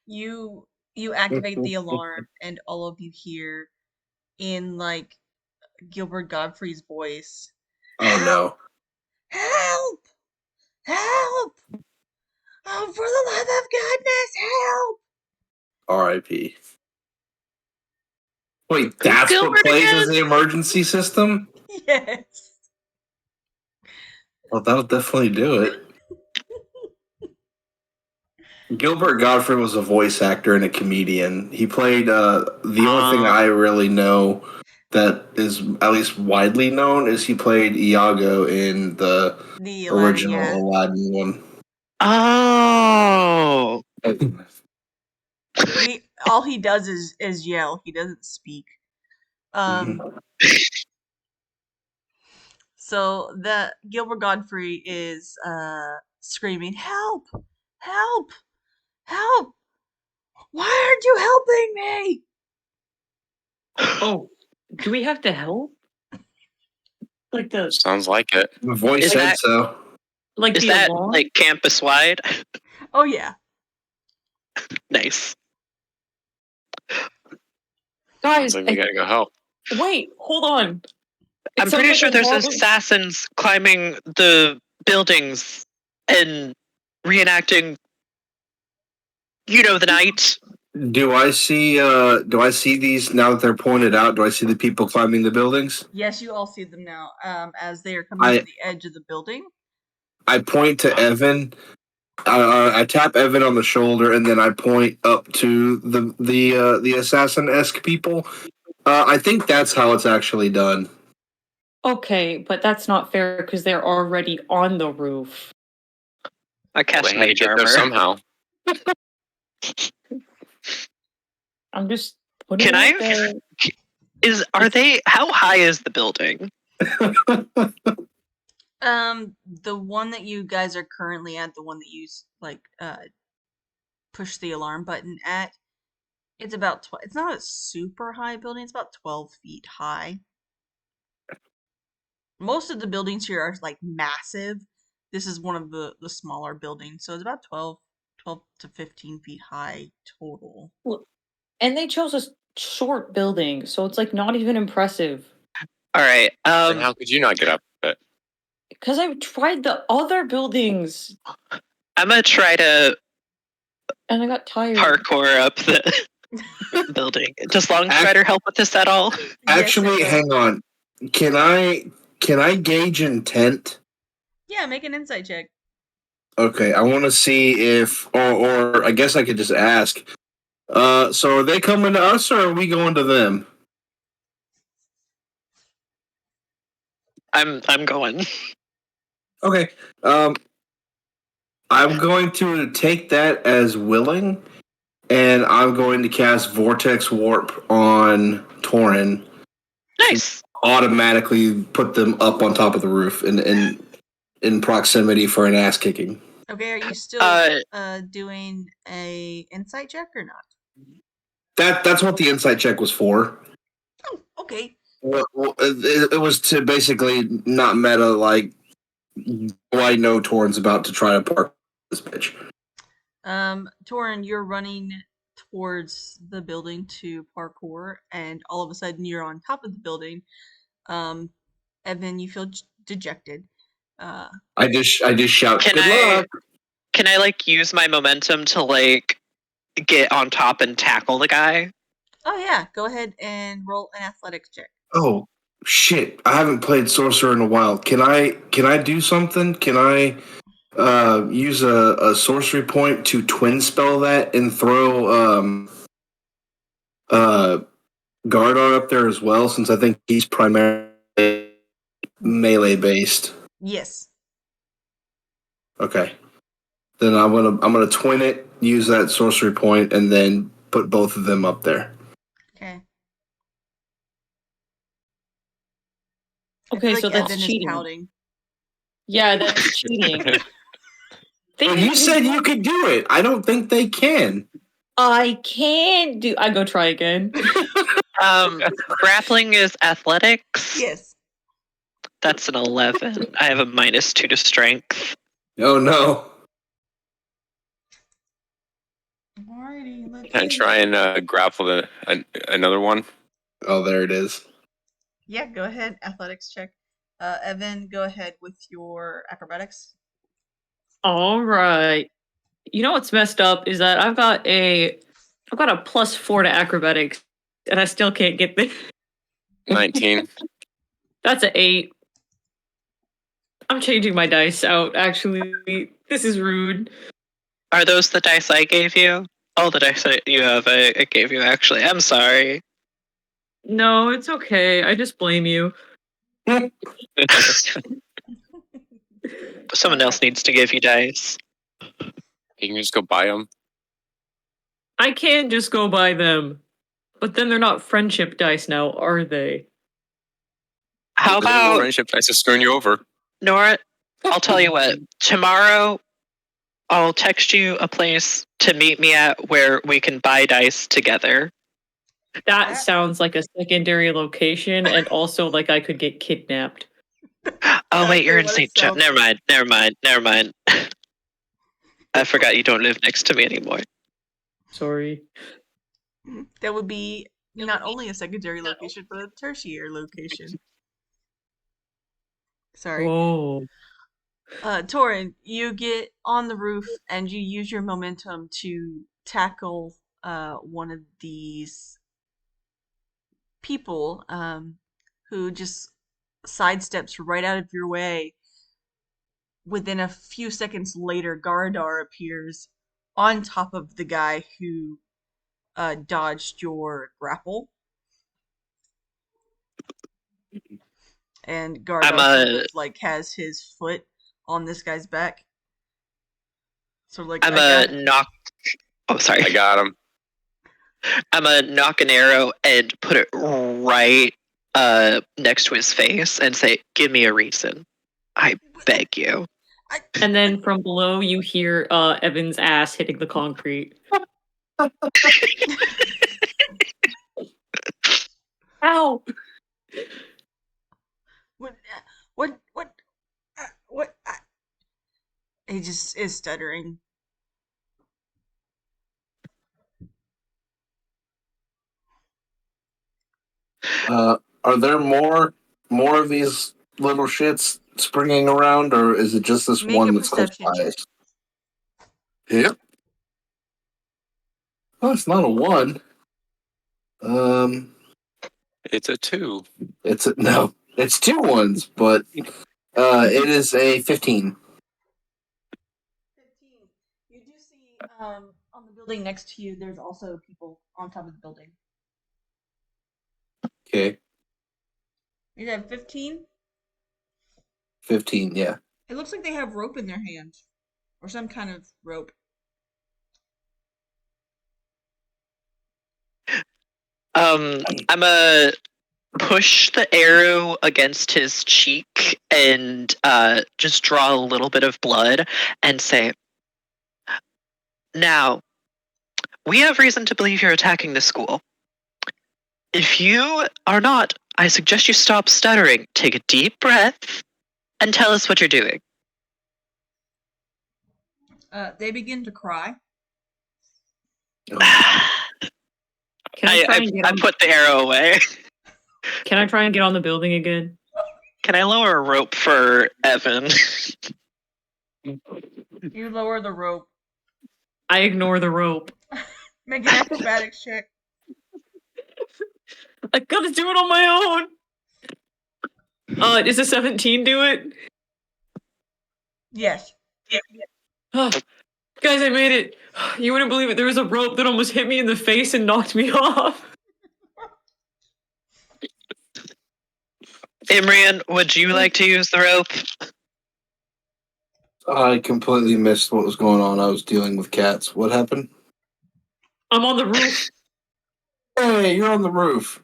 You activate the alarm and all of you hear in like Gilbert Godfrey's voice. Oh no. Help! Help! Oh, for the love of goodness, help! R.I.P. Wait, that's Gilbert what plays again? as the emergency system? Yes. Well, that'll definitely do it. Gilbert Godfrey was a voice actor and a comedian. He played the only thing I really know that is at least widely known is he played Iago in the original Aladdin one. Oh. All he does is yell. He doesn't speak. So the Gilbert Godfrey is screaming, "Help! Help! Help! Why aren't you helping me?" Oh, do we have to help? Like the Sounds like it. The voice Is said that- so. like Is the that alarm? like campus wide? Oh yeah. Nice. Guys, Sounds like we gotta go help. wait, hold on. I'm sounds pretty like sure a there's horrible- assassins climbing the buildings and reenacting, the night. Do I see these now that they're pointed out? Do I see the people climbing the buildings? Yes, you all see them now. As they are coming to the edge of the building. I point to Evan. I tap Evan on the shoulder, and then I point up to the assassin-esque people. I think that's how it's actually done. Okay, but that's not fair because they're already on the roof. I cast They had to mage get there armor. somehow. I'm just putting Can it I? out there. How high is the building? The one that you guys are currently at, the one that you push the alarm button at, it's about it's not a super high building. It's about 12 feet high. Most of the buildings here are like massive. This is one of the smaller buildings, so it's about 12 to 15 feet high total. And they chose a short building, so it's like not even impressive. All right. Then how could you not get up it? Because I tried the other buildings I'm gonna try to and I got tired. parkour up the building. Does Longstrider help with this at all? Actually, Yes, hang on. Can I gauge intent? Yeah, make an insight check. Okay, I want to see if, or I guess I could just ask. So are they coming to us, or are we going to them? I'm going. Okay. I'm going to take that as willing, and I'm going to cast Vortex Warp on Torin. Nice. Automatically put them up on top of the roof in proximity for an ass kicking. Okay, are you still doing a insight check or not? That's what the insight check was for. Oh, okay. Well, it was to basically not meta like. Well, I know Torrent's about to try to park this bitch. Torin, you're running towards the building to parkour, and all of a sudden you're on top of the building. And then you feel dejected. I just shout, Can "Good I luck!" can I like use my momentum to like get on top and tackle the guy? Oh yeah, go ahead and roll an athletics check. Oh shit! I haven't played Sorcerer in a while. Can I do something? Can I use a sorcery point to twin spell that and throw uh Gardar up there as well? Since I think he's primarily melee based. Yes. Okay. Then I'm gonna twin it, use that sorcery point, and then put both of them up there. Okay. Okay, so that's Evan is cheating. pouting. Yeah, that's cheating. But you said you could do it. I don't think they can. I can do. I go try again. Grappling is athletics. Yes. That's an 11. I have a -2 to strength. Oh no. Alrighty, let's Can I try and grapple another one? Oh, there it is. Yeah, go ahead. Athletics check. Evan, go ahead with your acrobatics. All right. You know what's messed up is that I've got a +4 to acrobatics, and I still can't get the. 19. That's an 8. I'm changing my dice out. Actually, this is rude. Are those the dice I gave you? Oh, the dice you have, I gave you, actually. I'm sorry. No, it's okay. I just blame you. Someone else needs to give you dice. You can just go buy them. I can't just go buy them. But then they're not friendship dice now, are they? How about friendship dice is screwing you over? Nora? I'll tell you what. Tomorrow, I'll text you a place to meet me at where we can buy dice together. That sounds like a secondary location, and also like I could get kidnapped. Oh wait, you're in St. John. Never mind. I forgot you don't live next to me anymore. Sorry. That would be not only a secondary location, but a tertiary location. Sorry. Oh. Torin, you get on the roof and you use your momentum to tackle one of these people who just sidesteps right out of your way. Within a few seconds later, Gardar appears on top of the guy who dodged your grapple. And Gardar sort of like has his foot on this guy's back. So like I'm a knock. Oh, sorry. I got him. I'm a knock an arrow and put it right next to his face and say, "Give me a reason, I beg you." And then from below, you hear Evan's ass hitting the concrete. Ow! What? He just is stuttering. Are there more of these little shits springing around, or is it just this Make one a that's close perception by check. us? Yep. Oh, it's not a 1. It's a 2. It's 2 1s, but it is a 15. 15. You do see on the building next to you, there's also people on top of the building. Okay. You have 15? 15, yeah. It looks like they have rope in their hands. Or some kind of rope. I'm a push the arrow against his cheek and just draw a little bit of blood and say, "Now, we have reason to believe you're attacking the school. If you are not, I suggest you stop stuttering, take a deep breath, and tell us what you're doing." They begin to cry. Can I try and get I on? put the arrow away. Can I try and get on the building again? Can I lower a rope for Evan? You lower the rope. I ignore the rope. Make an acrobatics check. I gotta do it on my own. Does a 17 do it? Yes. Guys, I made it. You wouldn't believe it. There was a rope that almost hit me in the face and knocked me off. Imrian, would you like to use the rope? I completely missed what was going on. I was dealing with cats. What happened? I'm on the roof. Hey, you're on the roof.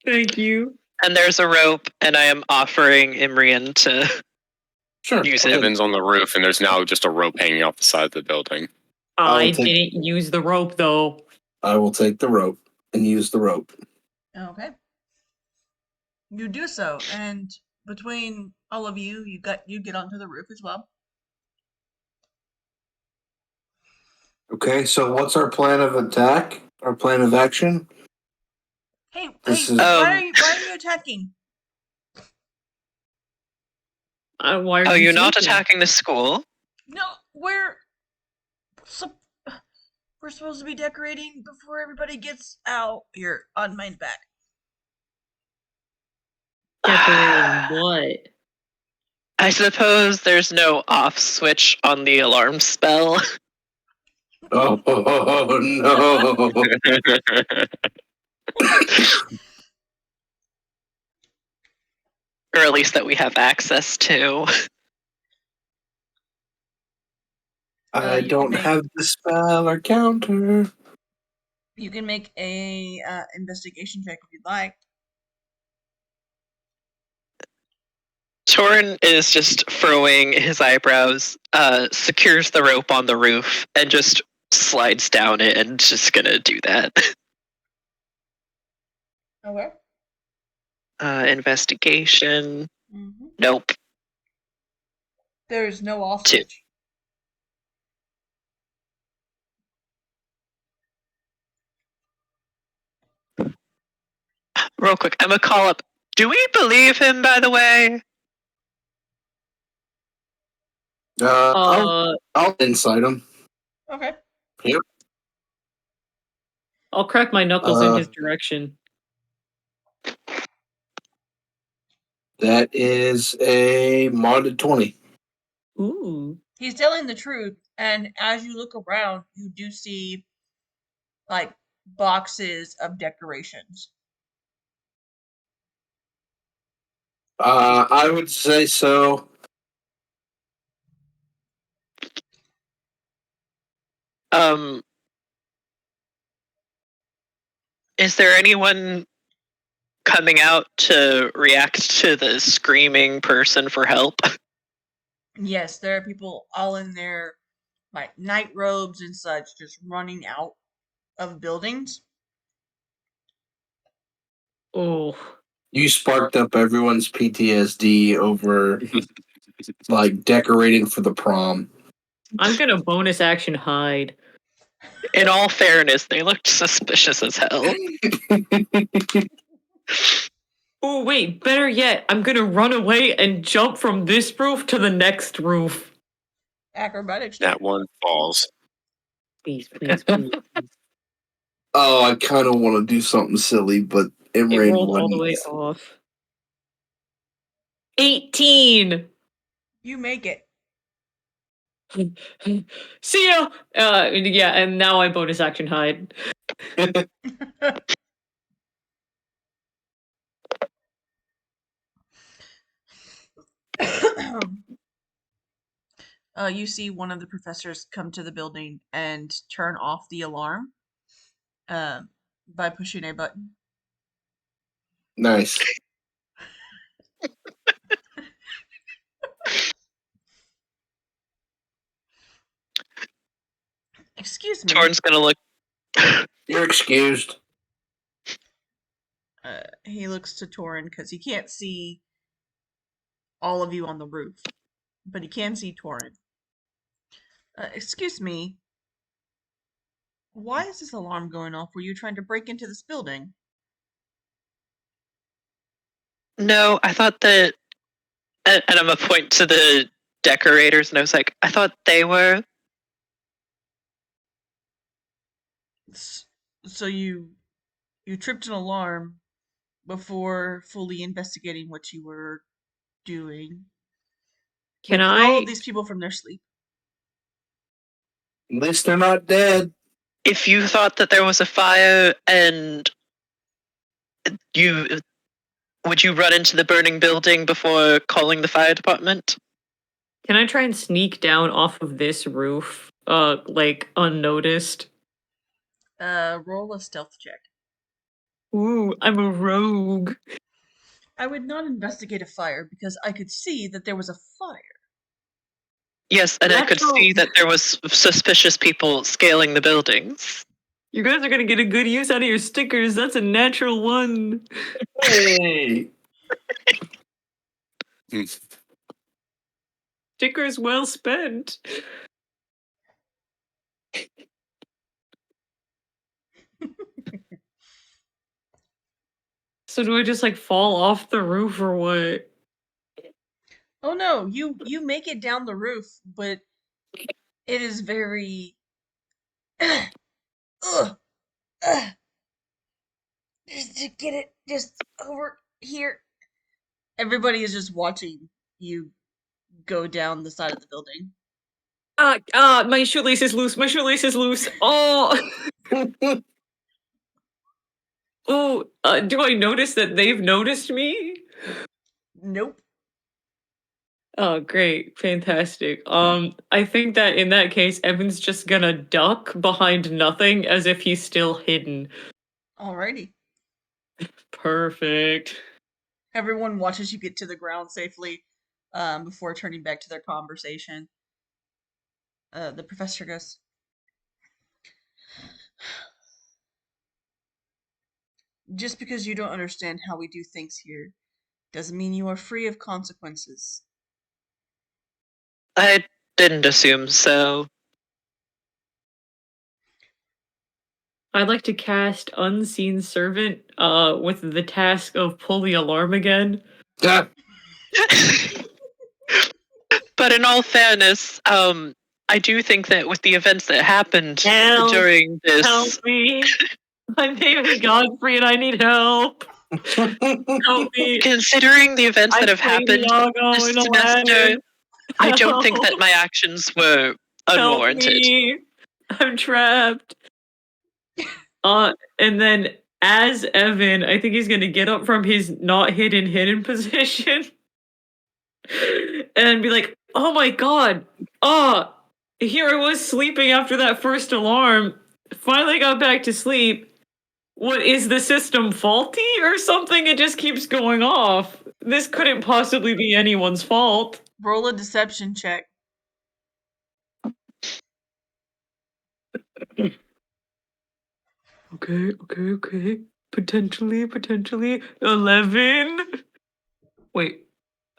Thank you. And there's a rope, and I am offering Imrian to Sure. use it. Evan's on the roof, and there's now just a rope hanging off the side of the building. I didn't use the rope, though. I will take the rope and use the rope. Okay. You do so, and between all of you, you get onto the roof as well. Okay, so what's our plan of attack? Our plan of action? Hey, This hey, is- why are you attacking? Why are Oh, you you're not sleeping? attacking the school? No, we're supposed to be decorating before everybody gets out here on my back. Decorating what? I suppose there's no off switch on the alarm spell. Oh, no. Or at least that we have access to. I You don't can make- have the spell or counter. You can make a investigation check if you'd like. Torn is just furrowing his eyebrows, secures the rope on the roof, and just slides down it and just gonna do that. Okay. Investigation. Mm-hmm. Nope. There's no off 2. switch. Real quick, I'm gonna call up. Do we believe him, by the way? I'll incite him. Okay. Yep. I'll crack my knuckles in his direction. That is a modded 20. Ooh. He's telling the truth, and as you look around, you do see like boxes of decorations. I would say so. Is there anyone coming out to react to the screaming person for help? Yes, there are people all in their like night robes and such just running out of buildings. Oh. You sparked up everyone's PTSD over like decorating for the prom. I'm gonna bonus action hide. In all fairness, they looked suspicious as hell. Oh, wait, better yet, I'm gonna run away and jump from this roof to the next roof. Acrobatics. That one falls. Please, please, please. Oh, I kind of want to do something silly, but It Imran rolled all the way off. 18! You make it. See ya! Yeah, and now I bonus action hide. You see one of the professors come to the building and turn off the alarm by pushing a button. Nice. Excuse me. Torn's gonna look. You're excused. He looks to Torin because he can't see all of you on the roof, but he can see Torin. Excuse me. Why is this alarm going off? Were you trying to break into this building? No, I thought that. And I'm gonna point to the decorators, and I was like, I thought they were. So you tripped an alarm before fully investigating what you were doing. Can Wake all I? of these people from their sleep. At least they're not dead. If you thought that there was a fire and would you run into the burning building before calling the fire department? Can I try and sneak down off of this roof, like unnoticed? Roll a stealth check. Ooh, I'm a rogue. I would not investigate a fire because I could see that there was a fire. Yes, and I could Natural- see that there was suspicious people scaling the buildings. You guys are gonna get a good use out of your stickers. That's a natural one. Hey. Stickers well spent. So do I just like fall off the roof or what? Oh no, you make it down the roof, but it is very ugh, ugh. Just to get it just over here. Everybody is just watching you go down the side of the building. My shoelace is loose. My shoelace is loose. Oh. Oh, do I notice that they've noticed me? Nope. Oh, great. Fantastic. I think that in that case, Evan's just gonna duck behind nothing as if he's still hidden. Alrighty. Perfect. Everyone watches you get to the ground safely before turning back to their conversation. The professor goes, just because you don't understand how we do things here doesn't mean you are free of consequences. I didn't assume so. I'd like to cast Unseen Servant with the task of pull the alarm again. Ah, But in all fairness, I do think that with the events that happened Help. during this, Help me! I'm David Godfrey and I need help. Help me! considering the events that I have played happened Iago this in semester, Aladdin. I don't think that Help. my actions were Help unwarranted. me! I'm trapped. And then as Evan, I think he's gonna get up from his not hidden position and be like, "Oh my god! Here I was sleeping after that first alarm. Finally got back to sleep. What is the system faulty or something? It just keeps going off. This couldn't possibly be anyone's fault." Roll a deception check. Okay. Potentially 11. Wait.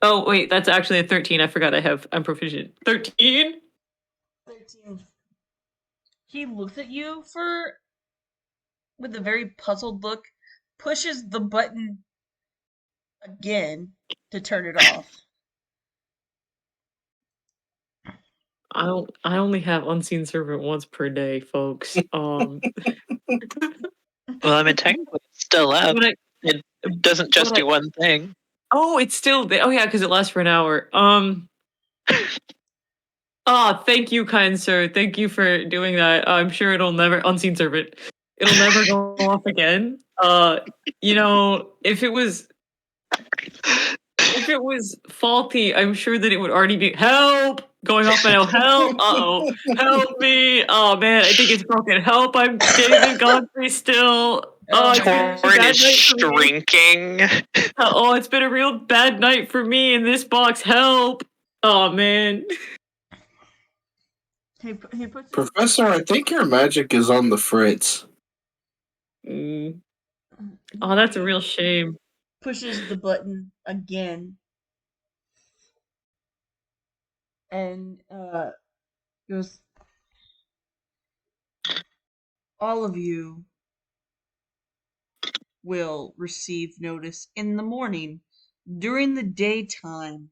Oh, wait, that's actually a 13. I forgot I'm proficient. 13? 13. He looks at you with a very puzzled look, pushes the button again to turn it off. I only have Unseen Servant once per day, folks. Well, I mean, technically, it's still up. It doesn't just do one thing. Oh, it's still there. Oh yeah, because it lasts for an hour. Thank you, kind sir. Thank you for doing that. I'm sure it'll never Unseen Servant. It'll never go off again. If it was faulty, I'm sure that it would already be help going off my now. Help! Uh-oh. Help me! Oh man, I think it's broken. Help! I'm David Godfrey still. Oh, my it's been a gosh. Torn bad is night for me. shrinking. Oh, it's been a real bad night for me in this box. Help! Oh man. He puts Professor, I think your magic is on the fritz. Mm. Oh, that's a real shame. pushes the button again and goes, all of you will receive notice in the morning during the daytime.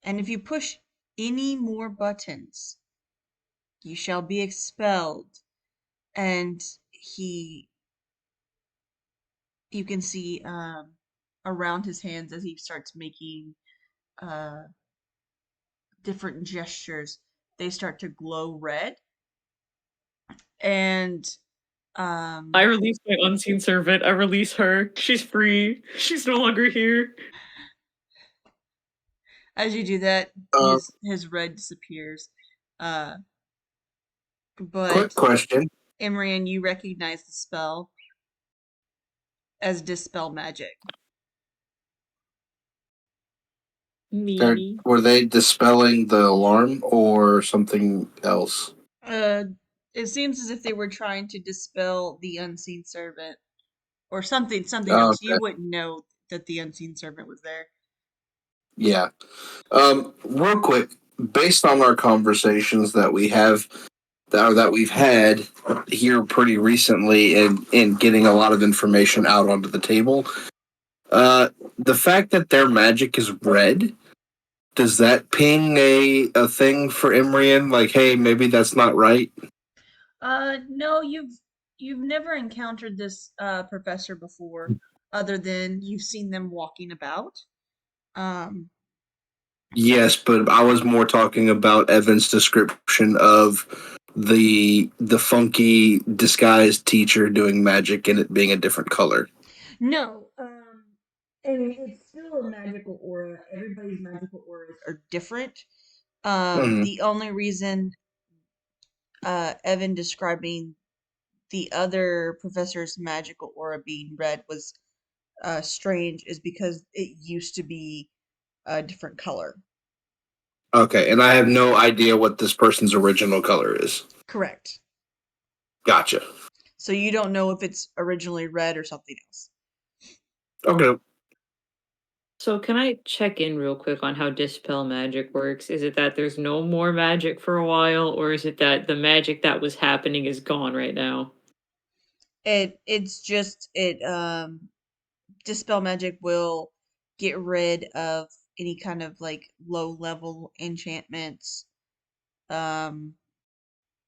And if you push any more buttons, you shall be expelled. And you can see around his hands as he starts making uh, different gestures, they start to glow red. And I release my unseen servant. I release her. She's free. She's no longer here. as you do that, Uh, his red disappears. Quick But question. Imrian, you recognize the spell as Dispel Magic. Me. Were they dispelling the alarm or something else? It seems as if they were trying to dispel the unseen servant, or something Oh, else. You okay. wouldn't know that the unseen servant was there. Yeah. Real quick, based on our conversations that we have that we've had here pretty recently and getting a lot of information out onto the table, the fact that their magic is red, does that ping a thing for Imrian? Like, hey, maybe that's not right? No, you've never encountered this professor before, other than you've seen them walking about. Um, Yes, but I was more talking about Evan's description of the funky disguised teacher doing magic and it being a different color. no, and it's still a magical aura. Everybody's magical auras are different. Mhm. The only reason Evan describing the other professor's magical aura being red was strange is because it used to be a different color. Okay, and I have no idea what this person's original color is. Correct. Gotcha. So you don't know if it's originally red or something else. Okay. So can I check in real quick on how Dispel Magic works? Is it that there's no more magic for a while, or is it that the magic that was happening is gone right now? It's just Dispel Magic will get rid of any kind of like low level enchantments. Um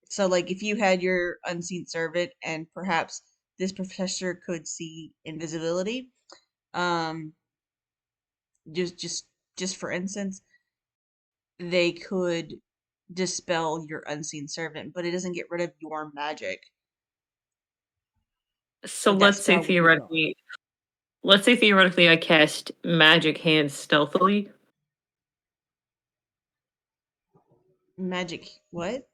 so like if you had your unseen servant and perhaps this professor could see invisibility, um just just just for instance, they could dispel your unseen servant, but it doesn't get rid of your magic. So But that spell would be gone. let's say theoretically I cast Magic Hand stealthily. Magic what?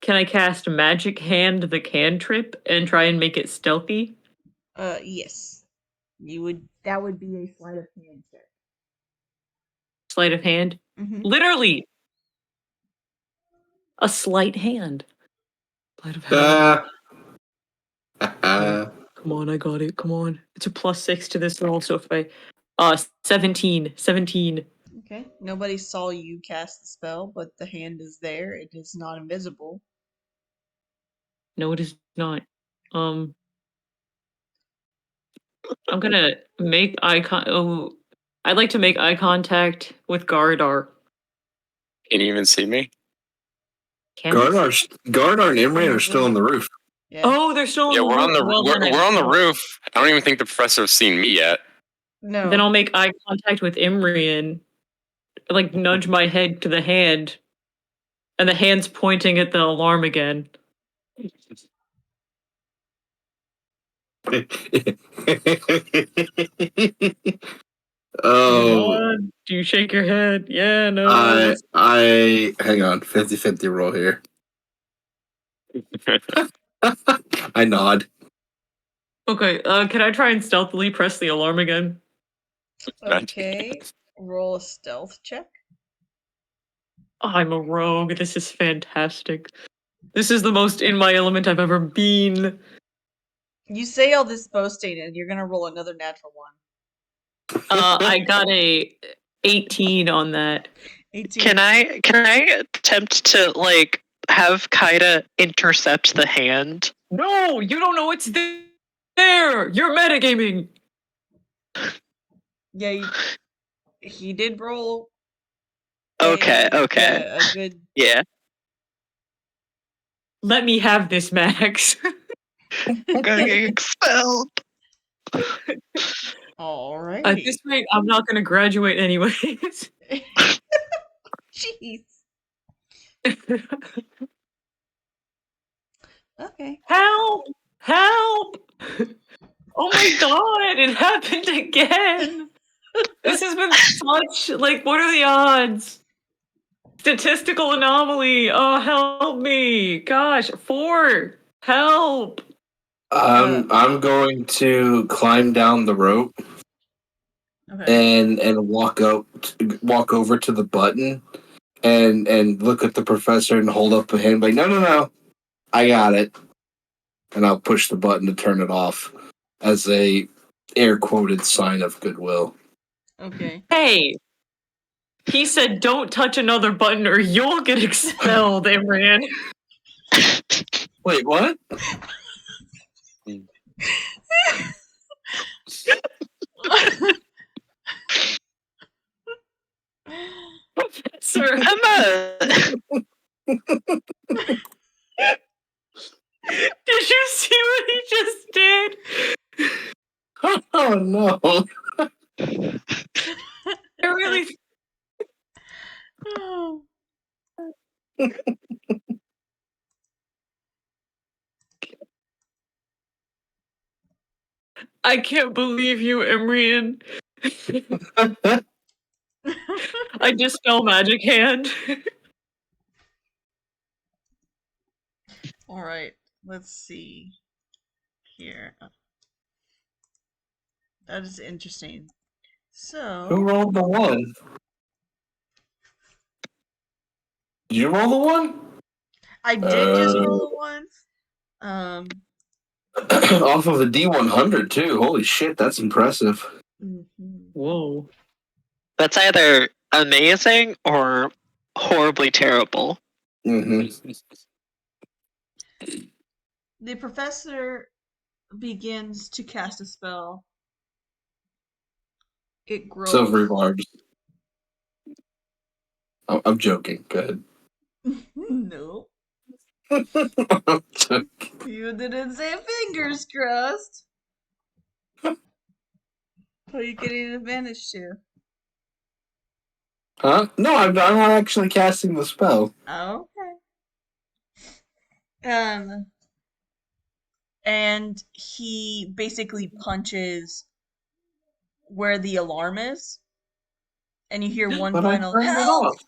Can I cast Magic Hand the cantrip and try and make it stealthy? Yes. That would be a sleight of hand check. Sleight of hand? Mm-hmm. Literally! A sleight hand. Sleight of hand. Uh, Come on, I got it. Come on. It's a +6 to this roll, so if I 17. Okay. Nobody saw you cast the spell, but the hand is there. It is not invisible. No, it is not. I'm gonna make I'd like to make eye contact with Gardar. Can you even see me? Can I see? Gardar and On Imrian the are still on roof. the roof. Yeah. Oh, they're still on Yeah, the we're on roof. the Well, then we're on the no. roof. I don't even think the professor has seen me yet. No. Then I'll make eye contact with Imrian, like nudge my head to the hand, and the hand's pointing at the alarm again. Come Oh, on. Do you shake your head? Yeah, no. I hang on, 50-50 roll here. I nod. Okay, can I try and stealthily press the alarm again? Okay. Roll a stealth check. I'm a rogue. This is fantastic. This is the most in my element I've ever been. You say all this boasting, and you're gonna roll another natural one. I got a 18 on that. 18. Can I attempt to like have Kaida intercept the hand? No, you don't know it's there. You're metagaming. Yeah, he did roll. Okay. Yeah, a good. Yeah. Let me have this, Max. I'm gonna get expelled. All right. At this rate, I'm not going to graduate anyways. Jeez. Okay. Help! Help! Oh my god, it happened again. This has been such, like, what are the odds? Statistical anomaly. Oh, help me. Gosh, 4. Help. I'm going to climb down the rope Okay. and walk over to the button and look at the professor and hold up a hand like, no, I got it. And I'll push the button to turn it off as a air quoted sign of goodwill. Okay. Hey, he said don't touch another button or you'll get expelled, Imran. Wait, what? Professor. Emma. Did you see what he just did? Oh no. I really. Oh. I can't believe you, Imran. I dispel magic hand. All right. Let's see here. That is interesting. Who So rolled the 1? Did you roll the 1? I did just roll a 1. Off of a D100 too. Holy shit, that's impressive. Mhm. Whoa. That's either amazing or horribly terrible. Mm-hmm. The professor begins to cast a spell. It grows. Silvery barbs. I'm joking. Go ahead. No. I'm joking. You didn't say fingers crossed. Who are you getting an advantage to? Huh? No, I'm not actually casting the spell. Oh, okay. And he basically punches where the alarm is, and you hear one But I final turned it help, off.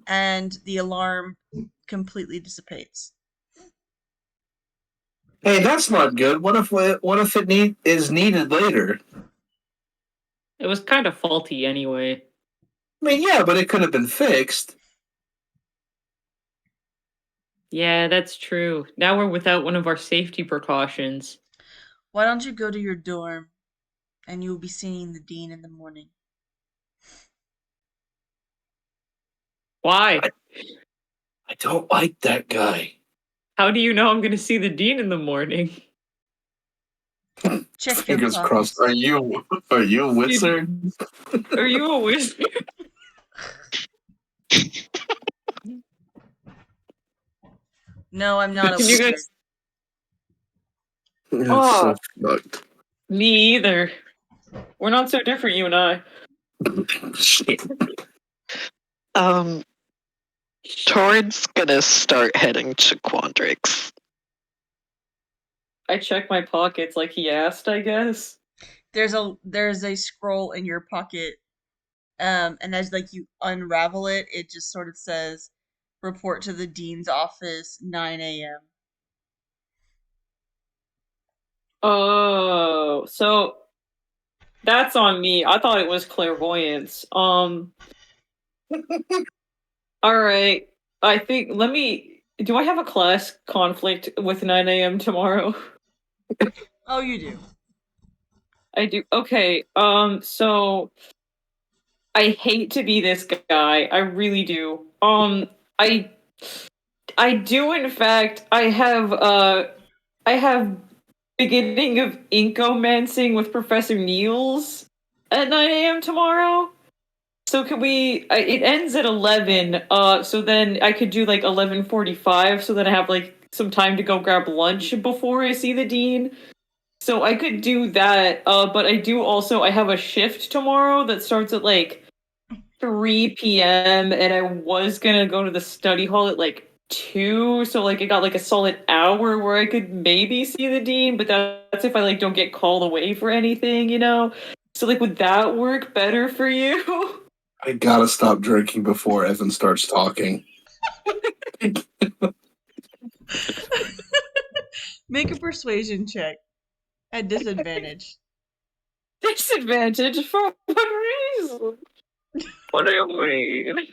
and the alarm completely dissipates. Hey, that's not good. What if it is needed later? It was kind of faulty anyway. I mean, yeah, but it could have been fixed. Yeah, that's true. Now we're without one of our safety precautions. Why don't you go to your dorm, and you will be seeing the dean in the morning. Why? I don't like that guy. How do you know I'm going to see the dean in the morning? Check your Fingers pockets. crossed. Are you a wizard? Are you a wizard? No, I'm not a Can you wizard. guys- That's Oh. so fucked. Me either. We're not so different, you and I. Shit. Torin's gonna start heading to Quandrix. I check my pockets like he asked, I guess. There's a scroll in your pocket, and as like you unravel it, it just sort of says, "Report to the dean's office, 9 a.m." Oh, so that's on me. I thought it was clairvoyance. All right. I think let me. Do I have a class conflict with 9 a.m. tomorrow? Oh, you do. I do. Okay. So I hate to be this guy. I really do. I do in fact. I have beginning of inkomancing with Professor Niels at 9 a.m. tomorrow. So can we? It ends at 11. So then I could do like 11:45. So then I have like some time to go grab lunch before I see the dean. So I could do that. But I have a shift tomorrow that starts at like 3 p.m. and I was gonna go to the study hall at like 2. So like I got like a solid hour where I could maybe see the dean. But that's if I like don't get called away for anything, you know. So like, would that work better for you? I gotta stop drinking before Evan starts talking. Make a persuasion check at disadvantage. Disadvantage for what reason? What do you mean?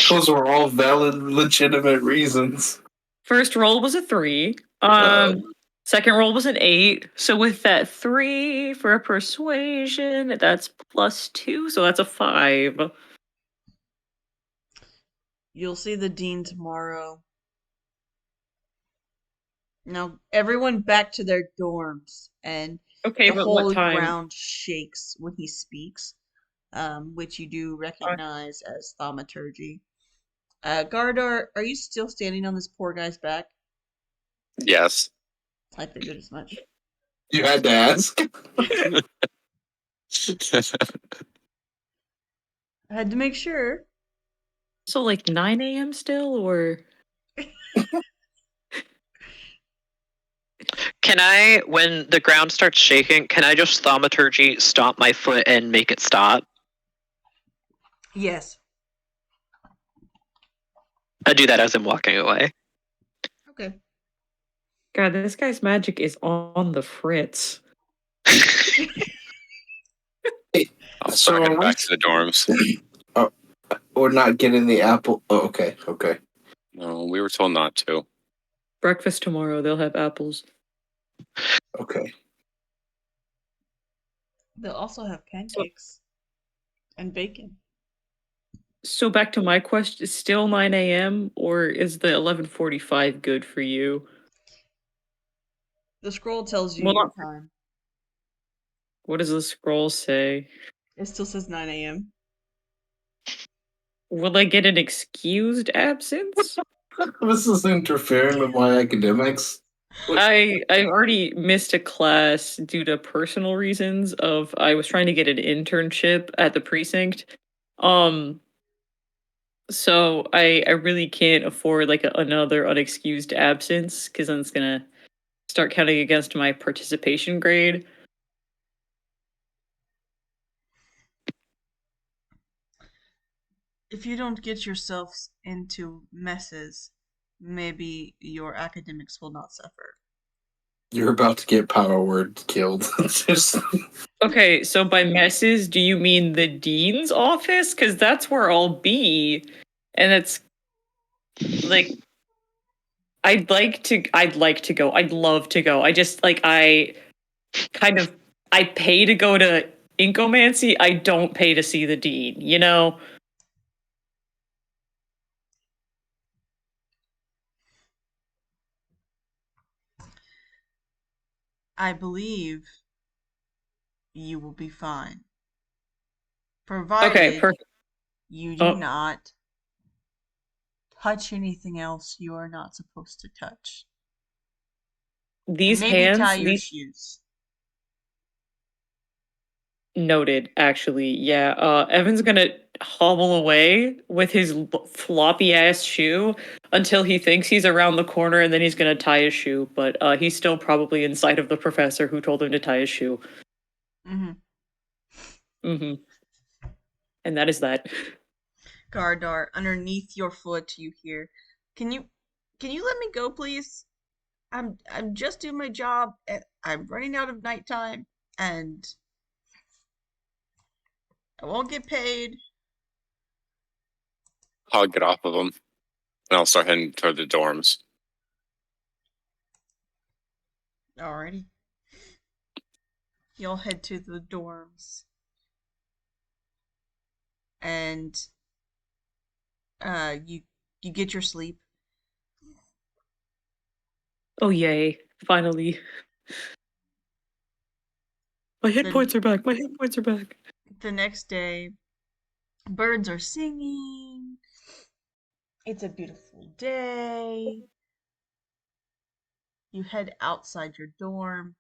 Those were all valid, legitimate reasons. First roll was a 3. Second roll was an 8. So with that 3 for a persuasion, that's +2. So that's a 5. You'll see the dean tomorrow. Now, everyone back to their dorms, and Okay, the but what whole time? ground shakes when he speaks, which you do recognize as thaumaturgy. Gardar, are you still standing on this poor guy's back? Yes. I figured as much. You had to ask. I had to make sure. So like 9 a.m. still, or? Can I, when the ground starts shaking, can I just thaumaturgy stomp my foot and make it stop? Yes. I do that as I'm walking away. Okay. God, this guy's magic is on the fritz. I'll So start heading are we- back to the dorms. Or not getting the apple. Oh, okay. No, we were told not to. Breakfast tomorrow, they'll have apples. Okay. They'll also have pancakes and bacon. So back to my question, is still 9 a.m. or is the 11:45 good for you? The scroll tells you Well, your not- time. What does the scroll say? It still says 9 a.m. Will I get an excused absence? This is interfering with my academics. I already missed a class due to personal reasons of I was trying to get an internship at the precinct. So I really can't afford like another unexcused absence because then it's gonna start counting against my participation grade. If you don't get yourselves into messes, maybe your academics will not suffer. You're about to get power word killed. Just Okay, so by messes, do you mean the dean's office? Because that's where I'll be, and it's like I'd like to go. I'd love to go. I just like I pay to go to Inkomancy. I don't pay to see the dean, you know? I believe you will be fine. Okay, Provided perfect. you do Oh, not touch anything else you are not supposed to touch. And these maybe tie hands, your these shoes. noted, actually. Yeah, Evan's gonna hobble away with his floppy ass shoe until he thinks he's around the corner and then he's gonna tie his shoe. But he's still probably inside of the professor who told him to tie his shoe. Mm-hmm. Mm-hmm. And that is that. Gardar, underneath your foot you hear, Can you let me go, please? I'm just doing my job. And I'm running out of nighttime, and I won't get paid. I'll get off of them, and I'll start heading toward the dorms. Alrighty. You'll head to the dorms, and you get your sleep. Oh yay! Finally, my hit The points are back. My hit points are back. the next day, birds are singing. It's a beautiful day. You head outside your dorm,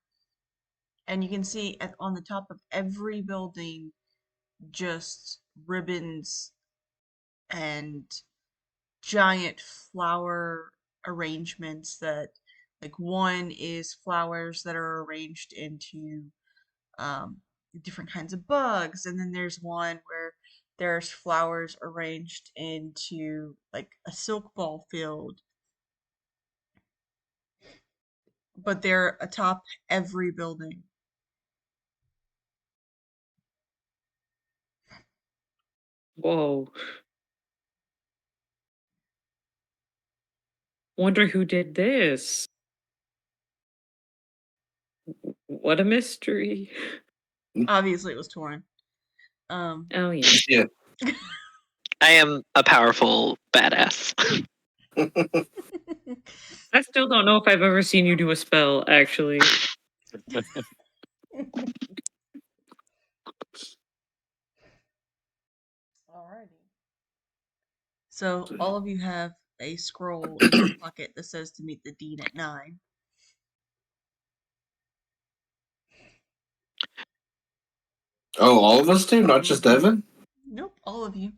and you can see on the top of every building just ribbons and giant flower arrangements that, like, one is flowers that are arranged into um, different kinds of bugs, and then there's one where there's flowers arranged into like a silk ball field, but they're atop every building. Whoa! Wonder who did this. What a mystery. Obviously, it was Torin. Oh yeah. Shit. I am a powerful badass. I still don't know if I've ever seen you do a spell, actually. Alrighty. So all of you have a scroll in your pocket that says to meet the dean at 9. Oh, all of us do, not just Evan? Nope, all of you.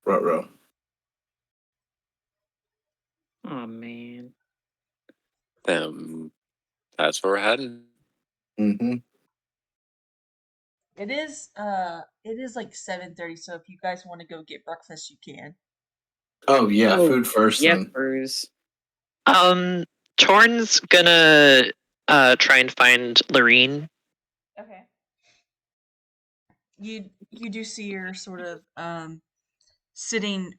Ruh-roh. Oh man. That's where we're heading. Mm-hmm. It is like 7:30, so if you guys want to go get breakfast, you can. Oh, yeah, Oh, food first then. Yepers. Torn's gonna try and find Lorene. Okay. You do see her sort of sitting,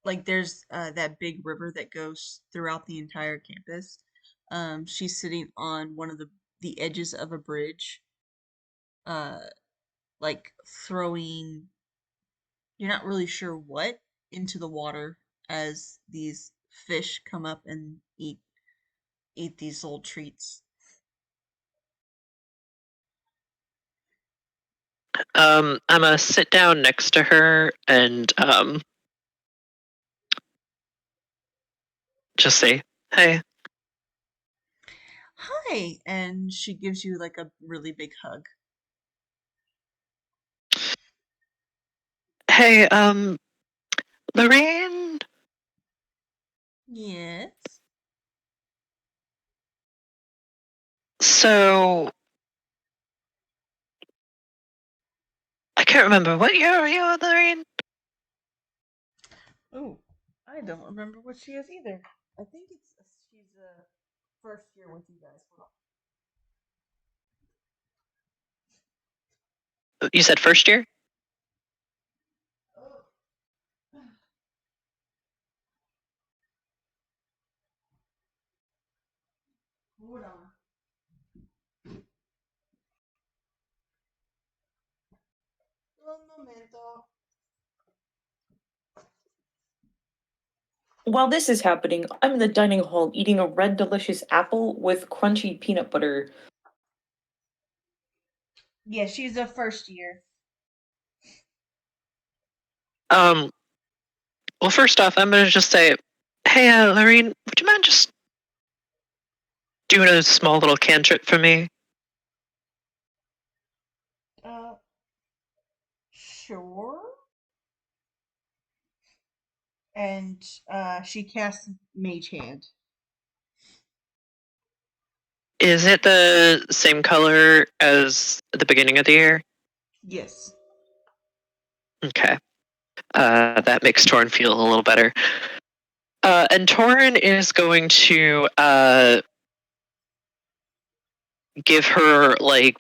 like, there's that big river that goes throughout the entire campus. She's sitting on one of the edges of a bridge, uh like throwing, you're not really sure what, into the water as these fish come up and eat these little treats. I'm gonna sit down next to her and just say, "Hey, Hi, and she gives you like a really big hug. hey, Lorene." Yes. So I can't remember what year are you, Lorene? Oh, I don't remember what she is either. I think she's a first year with you guys. You said first year. Oh. Hold on. Un momento. While this is happening, I'm in the dining hall eating a red delicious apple with crunchy peanut butter. Yeah, she's a first year. Um, well, first off, I'm gonna just say, "Hey, Lorene, would you mind just doing a small little cantrip for me?" Uh, sure. And she casts Mage Hand. Is it the same color as the beginning of the year? Yes. Okay. That makes Torn feel a little better. And Torin is going to give her like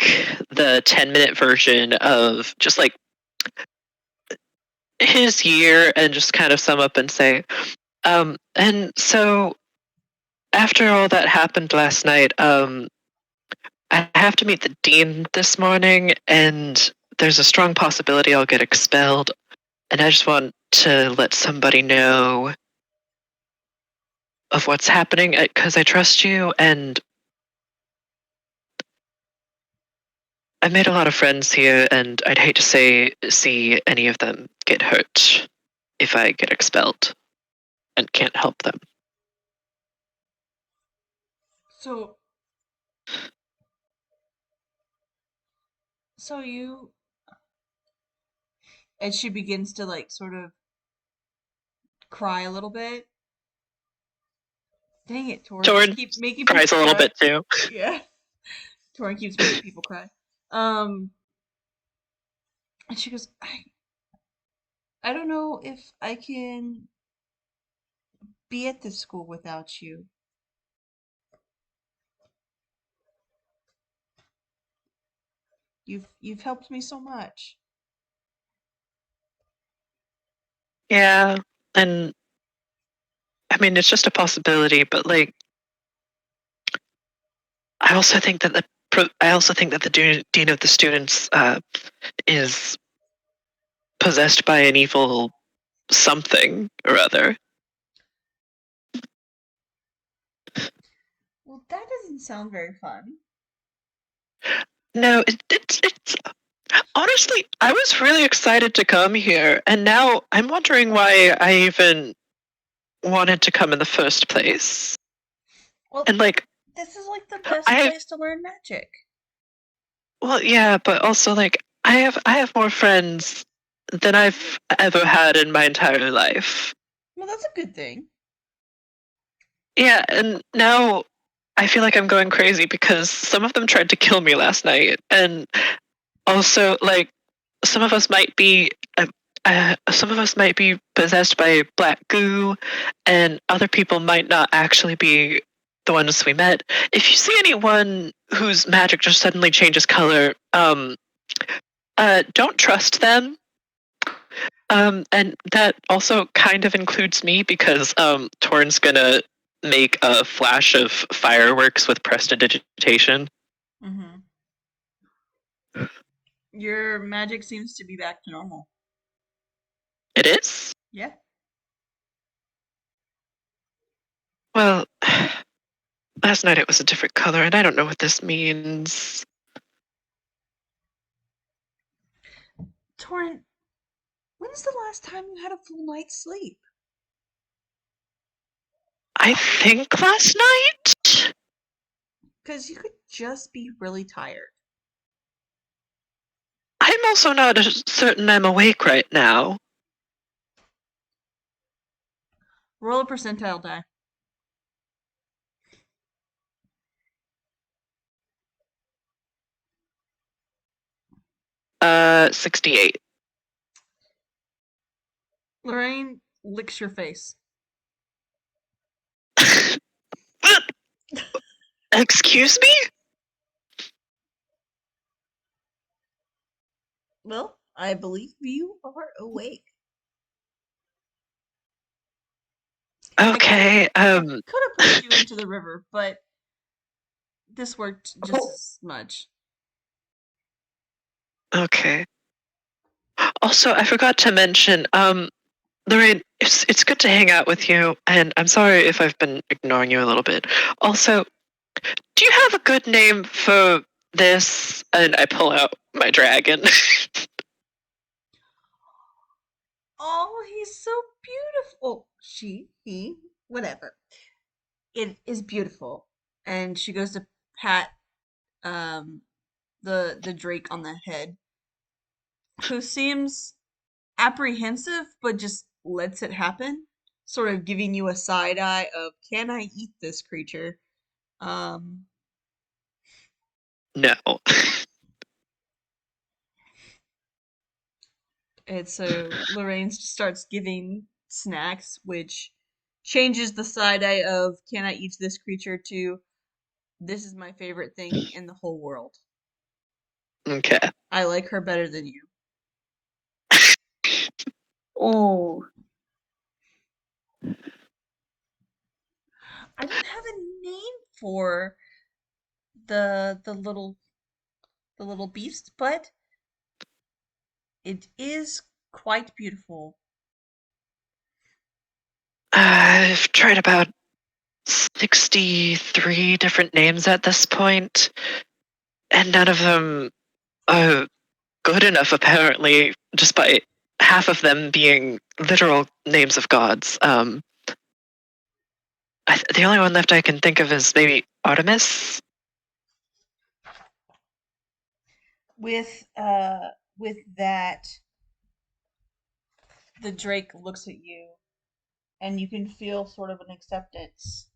the 10-minute version of just like his year and just kind of sum up and say, and so after all that happened last night, I have to meet the dean this morning, and there's a strong possibility I'll get expelled. And I just want to let somebody know of what's happening because I trust you, and I've made a lot of friends here, and I'd hate to see any of them get hurt if I get expelled and can't help them. So you, and she begins to like sort of cry a little bit. Dang it, Torin. Torin Keep making cries people a little cry. bit too. Yeah. Torin keeps making people cry. And she goes, I don't know if I can be at this school without you. You've helped me so much. Yeah, and I mean it's just a possibility, but like I also think that the dean of the students is possessed by an evil something or other. Well, that doesn't sound very fun. No, it's honestly, I was really excited to come here, and now I'm wondering why I even wanted to come in the first place. Well, And like, this is like the best I place to learn magic. well, yeah, but also like, I have more friends than I've ever had in my entire life. Well, that's a good thing. Yeah, and now I feel like I'm going crazy because some of them tried to kill me last night, and also like some of us might be possessed by black goo, and other people might not actually be the ones we met. If you see anyone whose magic just suddenly changes color, don't trust them. And that also kind of includes me because Torn's gonna make a flash of fireworks with prestidigitation. Mm-hmm. Your magic seems to be back to normal. It is? Yeah. Well, last night it was a different color, and I don't know what this means. Torin, when's the last time you had a full night's sleep? I think last night? Because you could just be really tired. I'm also not certain I'm awake right now. Roll a percentile die. 68. Lorraine licks your face. Excuse me? Well, I believe you are awake. Okay, Could have pushed you into the river, but this worked just as much. Okay. Also, I forgot to mention, Lorraine, it's good to hang out with you, and I'm sorry if I've been ignoring you a little bit. Also, do you have a good name for this? And I pull out my dragon. Oh, he's so beautiful. He, whatever. It is beautiful. And she goes to pat um the Drake on the head, who seems apprehensive but just lets it happen, sort of giving you a side eye of, can I eat this creature? Um No. and so Lorraine starts giving snacks, which changes the side eye of "Can I eat this creature?" to "This is my favorite thing in the whole world. Okay. I like her better than you." Oh. I don't have a name for the little beast, but it is quite beautiful. I've tried about 63 different names at this point, and none of them are good enough, apparently, despite half of them being literal names of gods. The only one left I can think of is maybe Artemis. With that, the Drake looks at you, and you can feel sort of an acceptance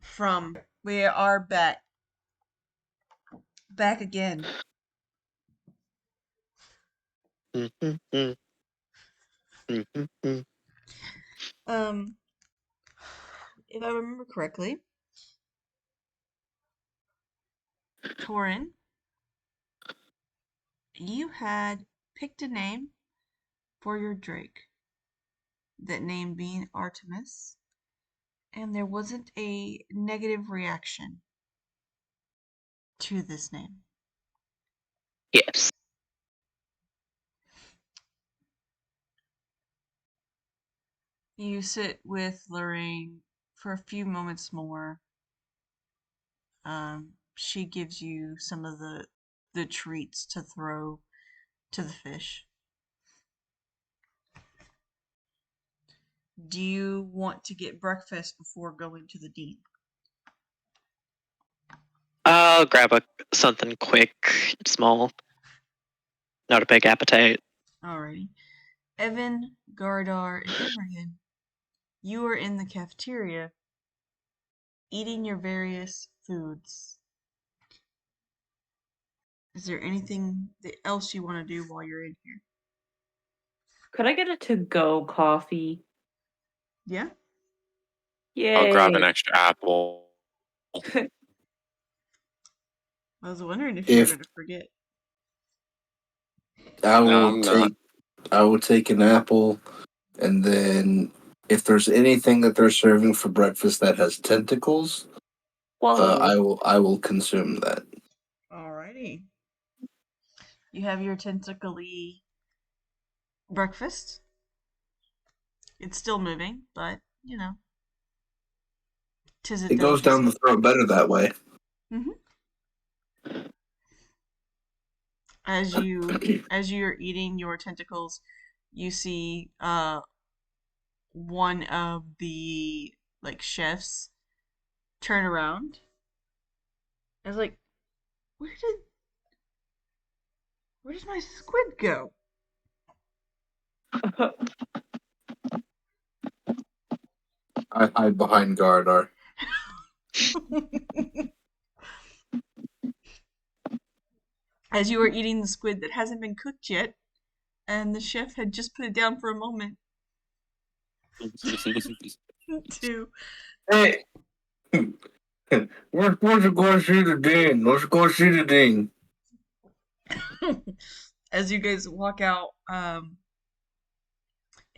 from we are back again. Mm-hmm. Mm-hmm. If I remember correctly, Torin, you had picked a name for your Drake. That name being Artemis, and there wasn't a negative reaction to this name. Yes. You sit with Lorraine for a few moments more. She gives you some of the treats to throw to the fish. Do you want to get breakfast before going to the dean? I'll grab something quick, small. Not a big appetite. Alrighty. Evan, Gardar, and Imrian, you are in the cafeteria eating your various foods. Is there anything else you want to do while you're in here? Could I get a to-go coffee? Yeah? I'll grab an Yay. extra apple. I was wondering if you were If going to forget. I No, will I'm not. take an apple, and then if there's anything that they're serving for breakfast that has tentacles, Whoa. I will consume that. Alrighty. You have your tentacly breakfast. It's still moving, but, tis a It goes down the delicacy. throat better that way. Hmm. As you're eating your tentacles, you see one of the chefs turn around. I was like, where did my squid go? I hide behind Gardar. As you were eating the squid that hasn't been cooked yet, and the chef had just put it down for a moment to Hey, we're supposed to go see the dean. Let's go see the dean. as you guys walk out,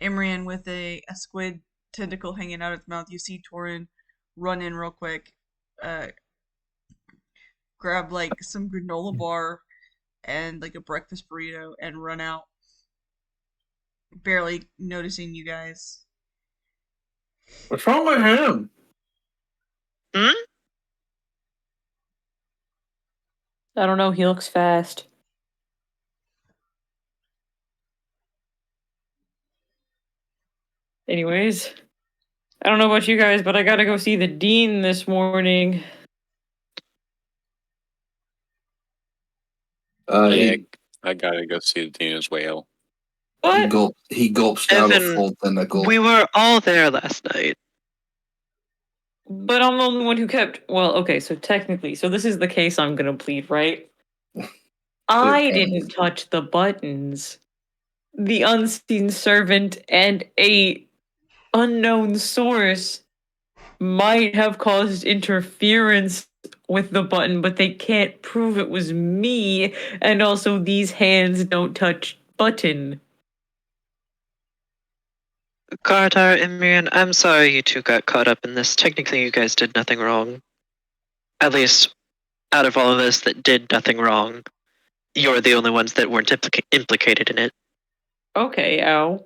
Imran with a squid tentacle hanging out its mouth, you see Torin run in real quick, uh, grab some granola bar and a breakfast burrito and run out, barely noticing you guys. What's wrong with him? Hmm? I don't know, he looks fast. Anyways, I don't know about you guys, but I gotta go see the dean this morning. Yeah, He I gotta go see the Tina's whale. What? he gulps down a Evan, full tentacle. we were all there last night. But I'm the only one who kept. Well, okay, so technically, so this is the case I'm gonna plead, right? I didn't touch the buttons. The unseen servant and a unknown source might have caused interference with the button, but they can't prove it was me, and also these hands don't touch button. Gardar, Imrian, I'm sorry you two got caught up in this. Technically, you guys did nothing wrong. At least, out of all of us that did nothing wrong, you're the only ones that weren't implicated in it. Okay, ow.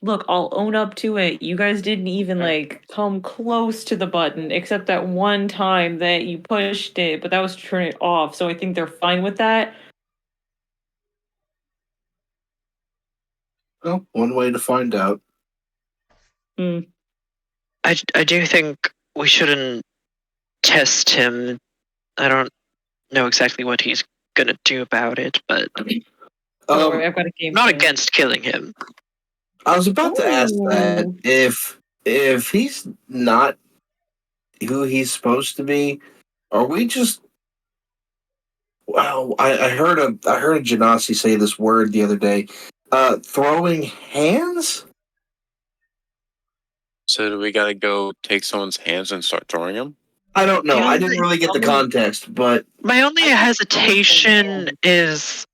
Look, I'll own up to it. You guys didn't even come close to the button, except that one time that you pushed it, but that was to turn it off. So I think they're fine with that. Well, one way to find out. I do think we shouldn't test him. I don't know exactly what he's gonna do about it, but Don't worry, I've got a game not plan. against killing him. I was about to ask that Ooh. if he's not who he's supposed to be, are we just? Wow, I heard a Genasi say this word the other day. Throwing hands. So do we gotta go take someone's hands and start throwing them? I don't know. Yeah, I didn't really get the context, but My only hesitation is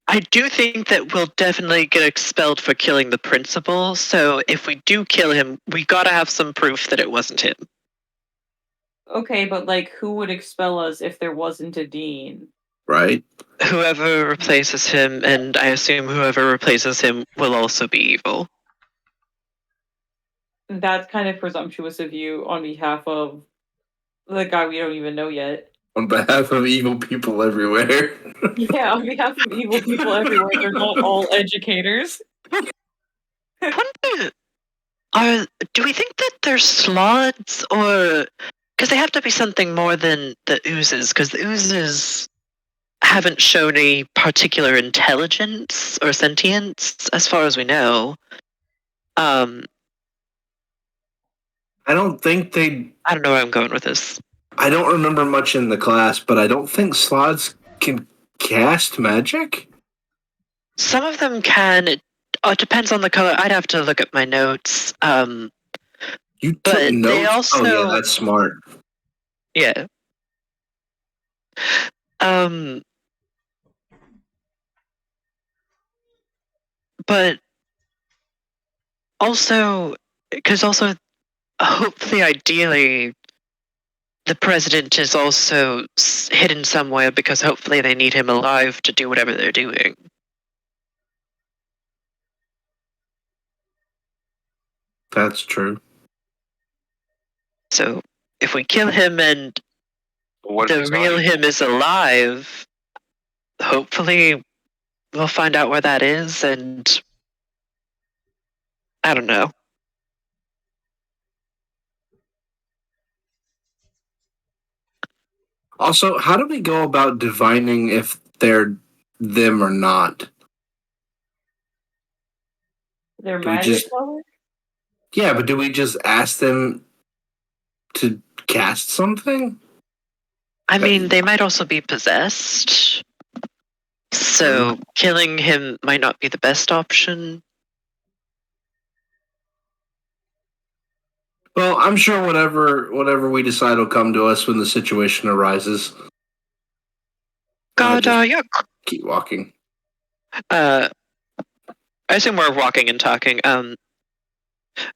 I do think that we'll definitely get expelled for killing the principal, so if we do kill him, we gotta have some proof that it wasn't him. Okay, but who would expel us if there wasn't a dean? right. Whoever replaces him, and I assume whoever replaces him will also be evil. That's kind of presumptuous of you on behalf of the guy we don't even know yet. On behalf of evil people everywhere. Yeah, on behalf of evil people everywhere, they're not all educators. Do we think that they're sloths, or because they have to be something more than the oozes? Because the oozes haven't shown any particular intelligence or sentience, as far as we know. I don't think they. I don't know where I'm going with this. I don't remember much in the class, but I don't think sloths can cast magic. Some of them can. It depends on the color. I'd have to look at my notes. You took But notes? they also, oh yeah, that's smart. Yeah. But also, because also, hopefully, ideally, the president is also hidden somewhere because hopefully they need him alive to do whatever they're doing. That's true. So if we kill him and What if the he's not real evil? him is alive, hopefully we'll find out where that is, and I don't know. Also, how do we go about divining if they're them or not? Their Do we magic just- color? Yeah, but do we just ask them to cast something? I mean, they might also be possessed, so killing him might not be the best option. Well, I'm sure whatever we decide will come to us when the situation arises. God, Just you're... keep walking. I assume we're walking and talking.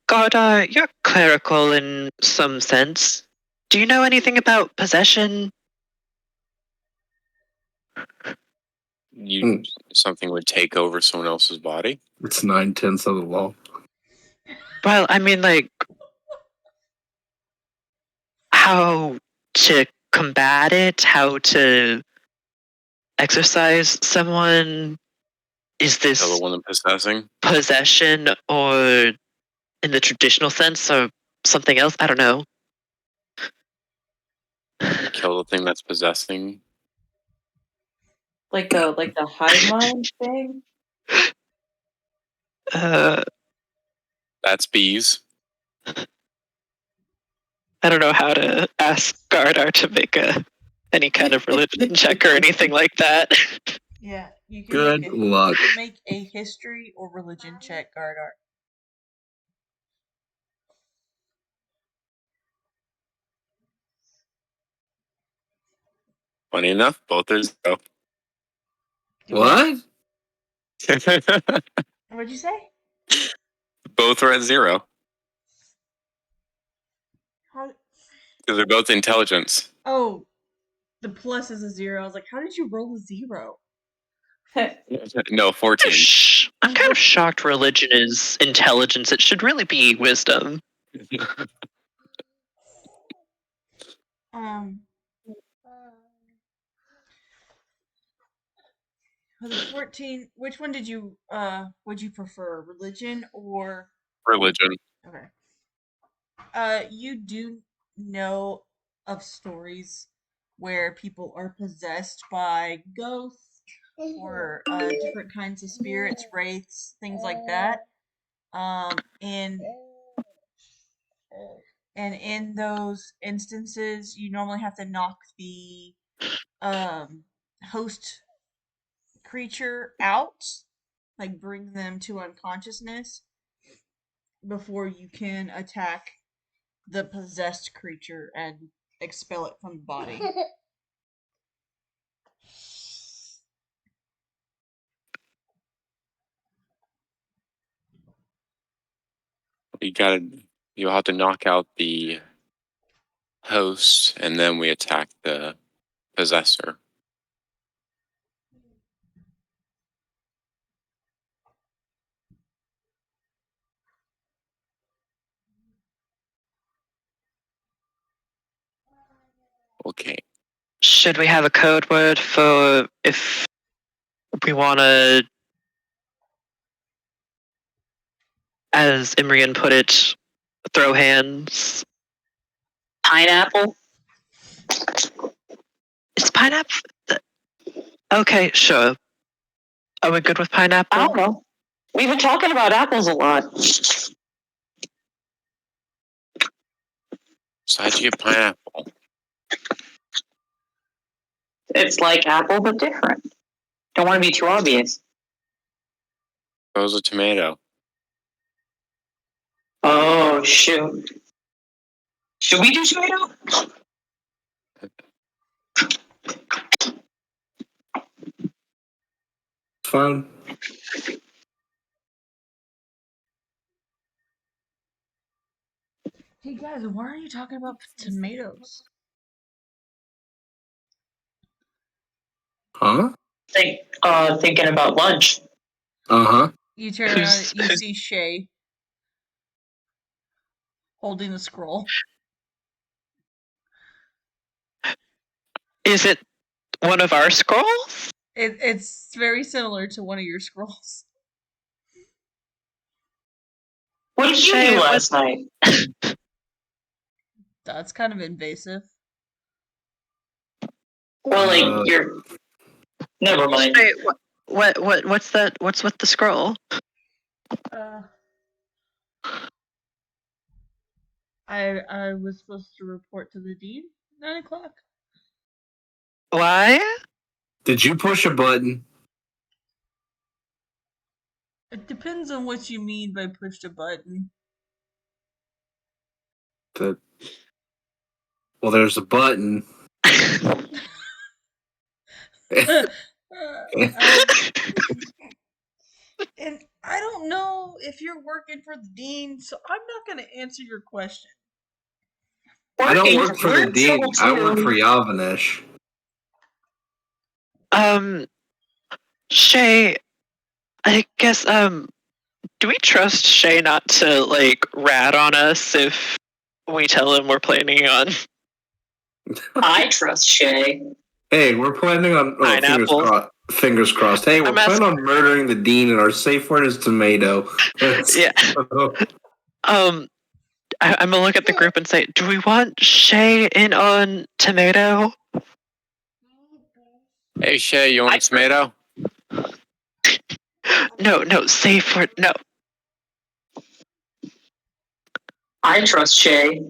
God, you're clerical in some sense. Do you know anything about possession? Something would take over someone else's body? It's 9/10 of the law. Well, I mean, how to combat it, how to exercise someone. Is this Kill the one possessing? possession, or in the traditional sense, or something else? I don't know. Kill the thing that's possessing? Like the hive mind thing? That's bees. I don't know how to ask Gardar to make any kind of religion check or anything like that. Yeah. You can Good make luck. You can make a history or religion check, Gardar. Funny enough, both are zero. What? What'd you say? Both are at zero How? because they're both intelligence. Oh, the plus is a 0. I was like, how did you roll a 0? No, 14. I'm kind of shocked religion is intelligence. It should really be wisdom. For the 14, which one would you prefer, religion or Religion. okay? You do know of stories where people are possessed by ghosts or different kinds of spirits, wraiths, things like that. And in those instances, you normally have to knock the host creature out, like bring them to unconsciousness before you can attack the possessed creature and expel it from the body. You'll have to knock out the host, and then we attack the possessor. Okay. Should we have a code word for if we want to, as Imrian put it, throw hands? Pineapple? Is pineapple? Okay, sure. Are we good with pineapple? I don't know. We've been talking about apples a lot. So how'd you get pineapple? It's like apple, but different. Don't want to be too obvious. Suppose a tomato. Oh, shoot. Should we do tomato? It's fine. Hey guys, why are you talking about tomatoes? Huh? Thinking about lunch. Uh-huh. You turn around, you see Shay holding the scroll. Is it one of our scrolls? It's very similar to one of your scrolls. What did you Shay, do last night? That's kind of invasive. Well, like, you're... Never mind. Shay, what's that? What's with the scroll? I was supposed to report to the dean 9 o'clock. Why? Did you push a button? It depends on what you mean by pushed a button. Well, there's a button. And I don't know if you're working for the dean, so I'm not going to answer your question. I don't work for the dean. I work for you. Yavanish. Shay, I guess, do we trust Shay not to, like, rat on us if we tell him we're planning on I trust Shay. Hey, we're planning on pineapple? fingers crossed. Hey, we're planning on murdering the dean, and our safe word is tomato. Yeah. I'm gonna look at the group and say, do we want Shay in on tomato? Hey Shay, you want a tomato? No, safe word, no. I trust Shay.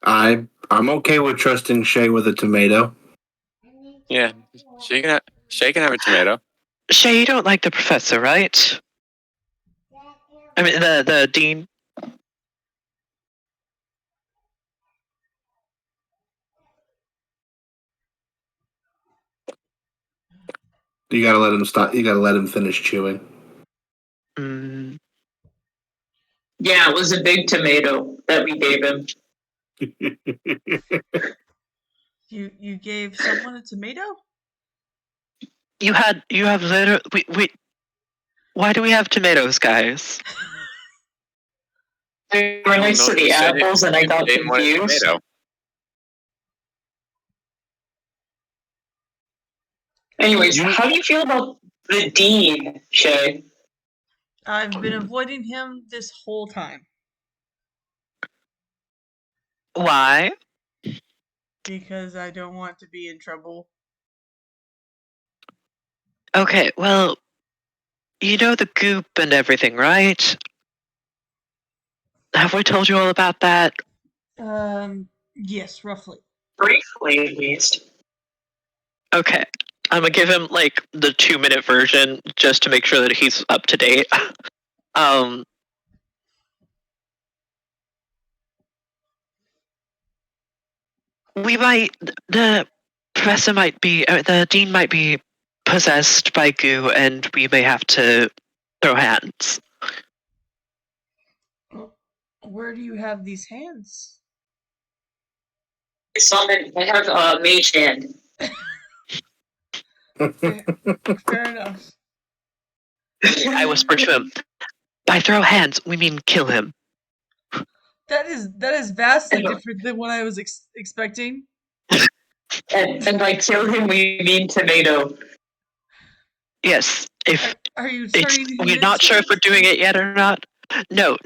I'm okay with trusting Shay with a tomato. Yeah, she can have a tomato. Shay, you don't like the professor, right? I mean, the dean. You gotta let him stop. You gotta let him finish chewing. Mm, Yeah, it was a big tomato that we gave him. You gave someone a tomato? you have literally. We. Why do we have tomatoes, guys? They were next to the apples, and I got didn't want a confused. tomato. Anyways, how do you feel about the dean, Shay? I've been avoiding him this whole time Why? because I don't want to be in trouble. Okay, well, you know the goop and everything, right? Have we told you all about that? Yes, roughly. Briefly, at least. Okay. I'm gonna give him like the 2-minute version just to make sure that he's up to date. um we might the professor might be the dean might be possessed by goo and we may have to throw hands. Where do you have these hands? I have a mage hand. Fair enough. I whisper to him, by throw hands, we mean kill him. That is vastly different than what I was expecting. And by kill him, we mean tomato. Yes, if Are you it's, turning him we're not sure if we're doing it yet or not. No.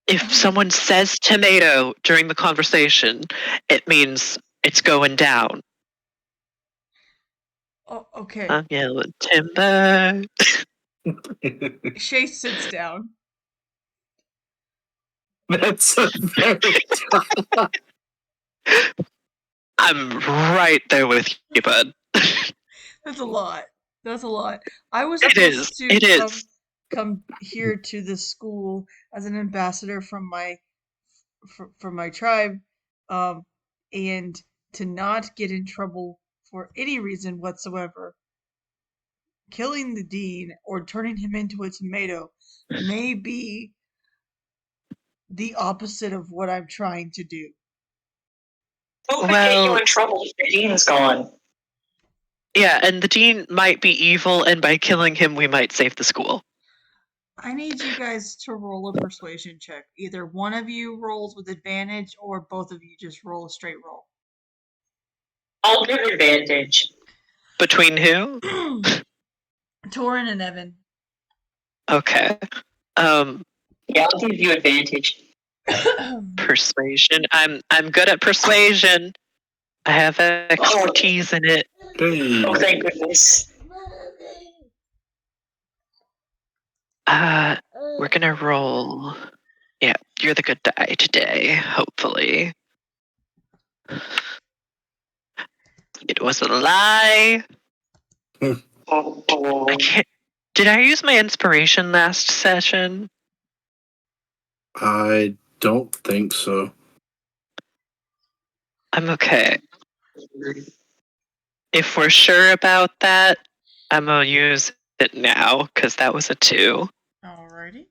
If someone says tomato during the conversation, it means it's going down. Oh, okay. I'm yelling timber. Shay sits down. That's a very I'm right there with you, bud. That's a lot. That's a lot. I was It supposed is. It is. come here to this school as an ambassador from my tribe, and to not get in trouble for any reason whatsoever. Killing the dean or turning him into a tomato may be the opposite of what I'm trying to do. Who could get you in trouble if the dean's gone? Yeah, and the dean might be evil, and by killing him, we might save the school. I need you guys to roll a persuasion check. Either one of you rolls with advantage, or both of you just roll a straight roll. I'll give advantage. Between who? Torin and Evan. Okay. Yeah, I'll give you advantage. Persuasion. I'm good at persuasion. I have expertise in it. Oh, thank goodness. We're gonna roll. Yeah, you're the good die today, hopefully. It was a lie. I can't. Did I use my inspiration last session? I don't think so. I'm okay. If we're sure about that, I'm gonna use it now, because that was a 2. Alrighty.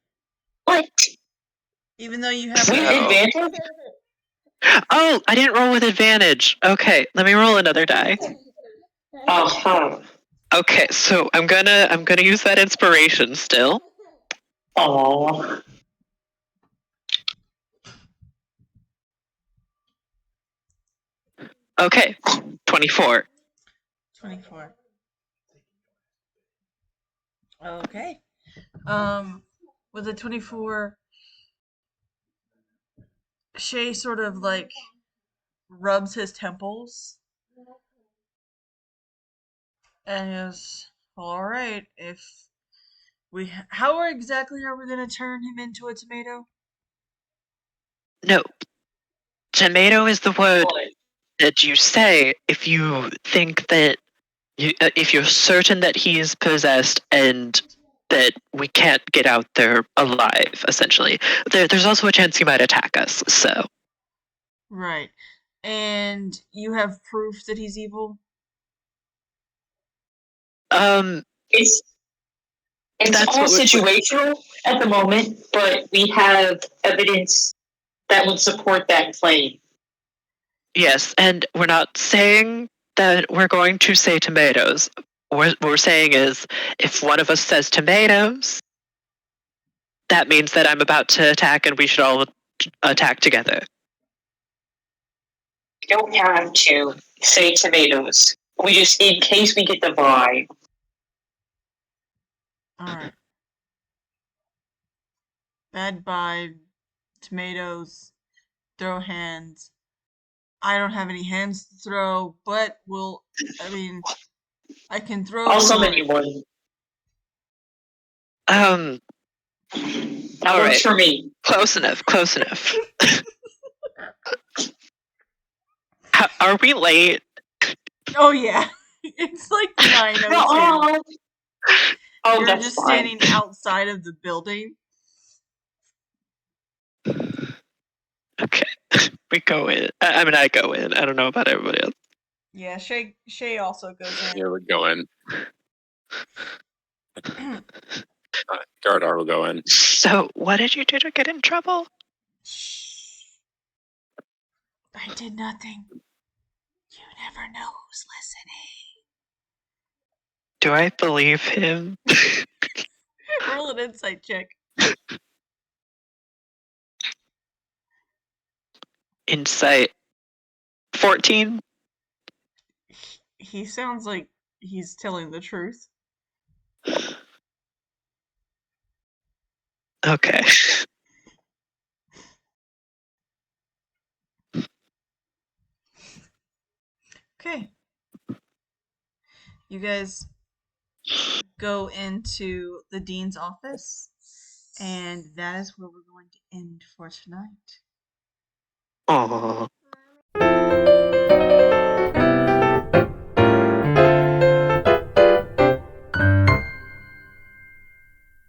What? Even though you have With advantage? Oh, I didn't roll with advantage. Okay, let me roll another die. Uh-huh. Okay, so I'm gonna use that inspiration still. Aww. Okay, 24. 24. Okay. With a 24, Shay sort of like rubs his temples and is all right. If how exactly are we gonna turn him into a tomato? No, tomato is the word that you say if you think that if you're certain that he is possessed and that we can't get out there alive, essentially, there's also a chance he might attack us. So, Right. And you have proof that he's evil? It's That's all what we're- situational at the moment, but we have evidence that would support that claim. yes, and we're not saying that we're going to say tomatoes. What we're saying is, if one of us says tomatoes, that means that I'm about to attack, and we should all attack together. You don't have to say tomatoes. We just, in case we get the vibe. Alright. Bad vibe, tomatoes, throw hands. I don't have any hands to throw, but I can throw I'll one. summon you one. That That works for me. Close enough. Are we late? Oh yeah. It's like 9:02. Oh, You're that's just fine. standing outside of the building. Okay. We go in. I go in. I don't know about everybody else. Yeah, Shay also goes in. Here we go in. Gardar will go in. So, what did you do to get in trouble? Shh. I did nothing. You never know who's listening. Do I believe him? Roll an insight check. Insight 14? He sounds like he's telling the truth. Okay. Okay. You guys go into the dean's office, and that is where we're going to end for tonight. Aww.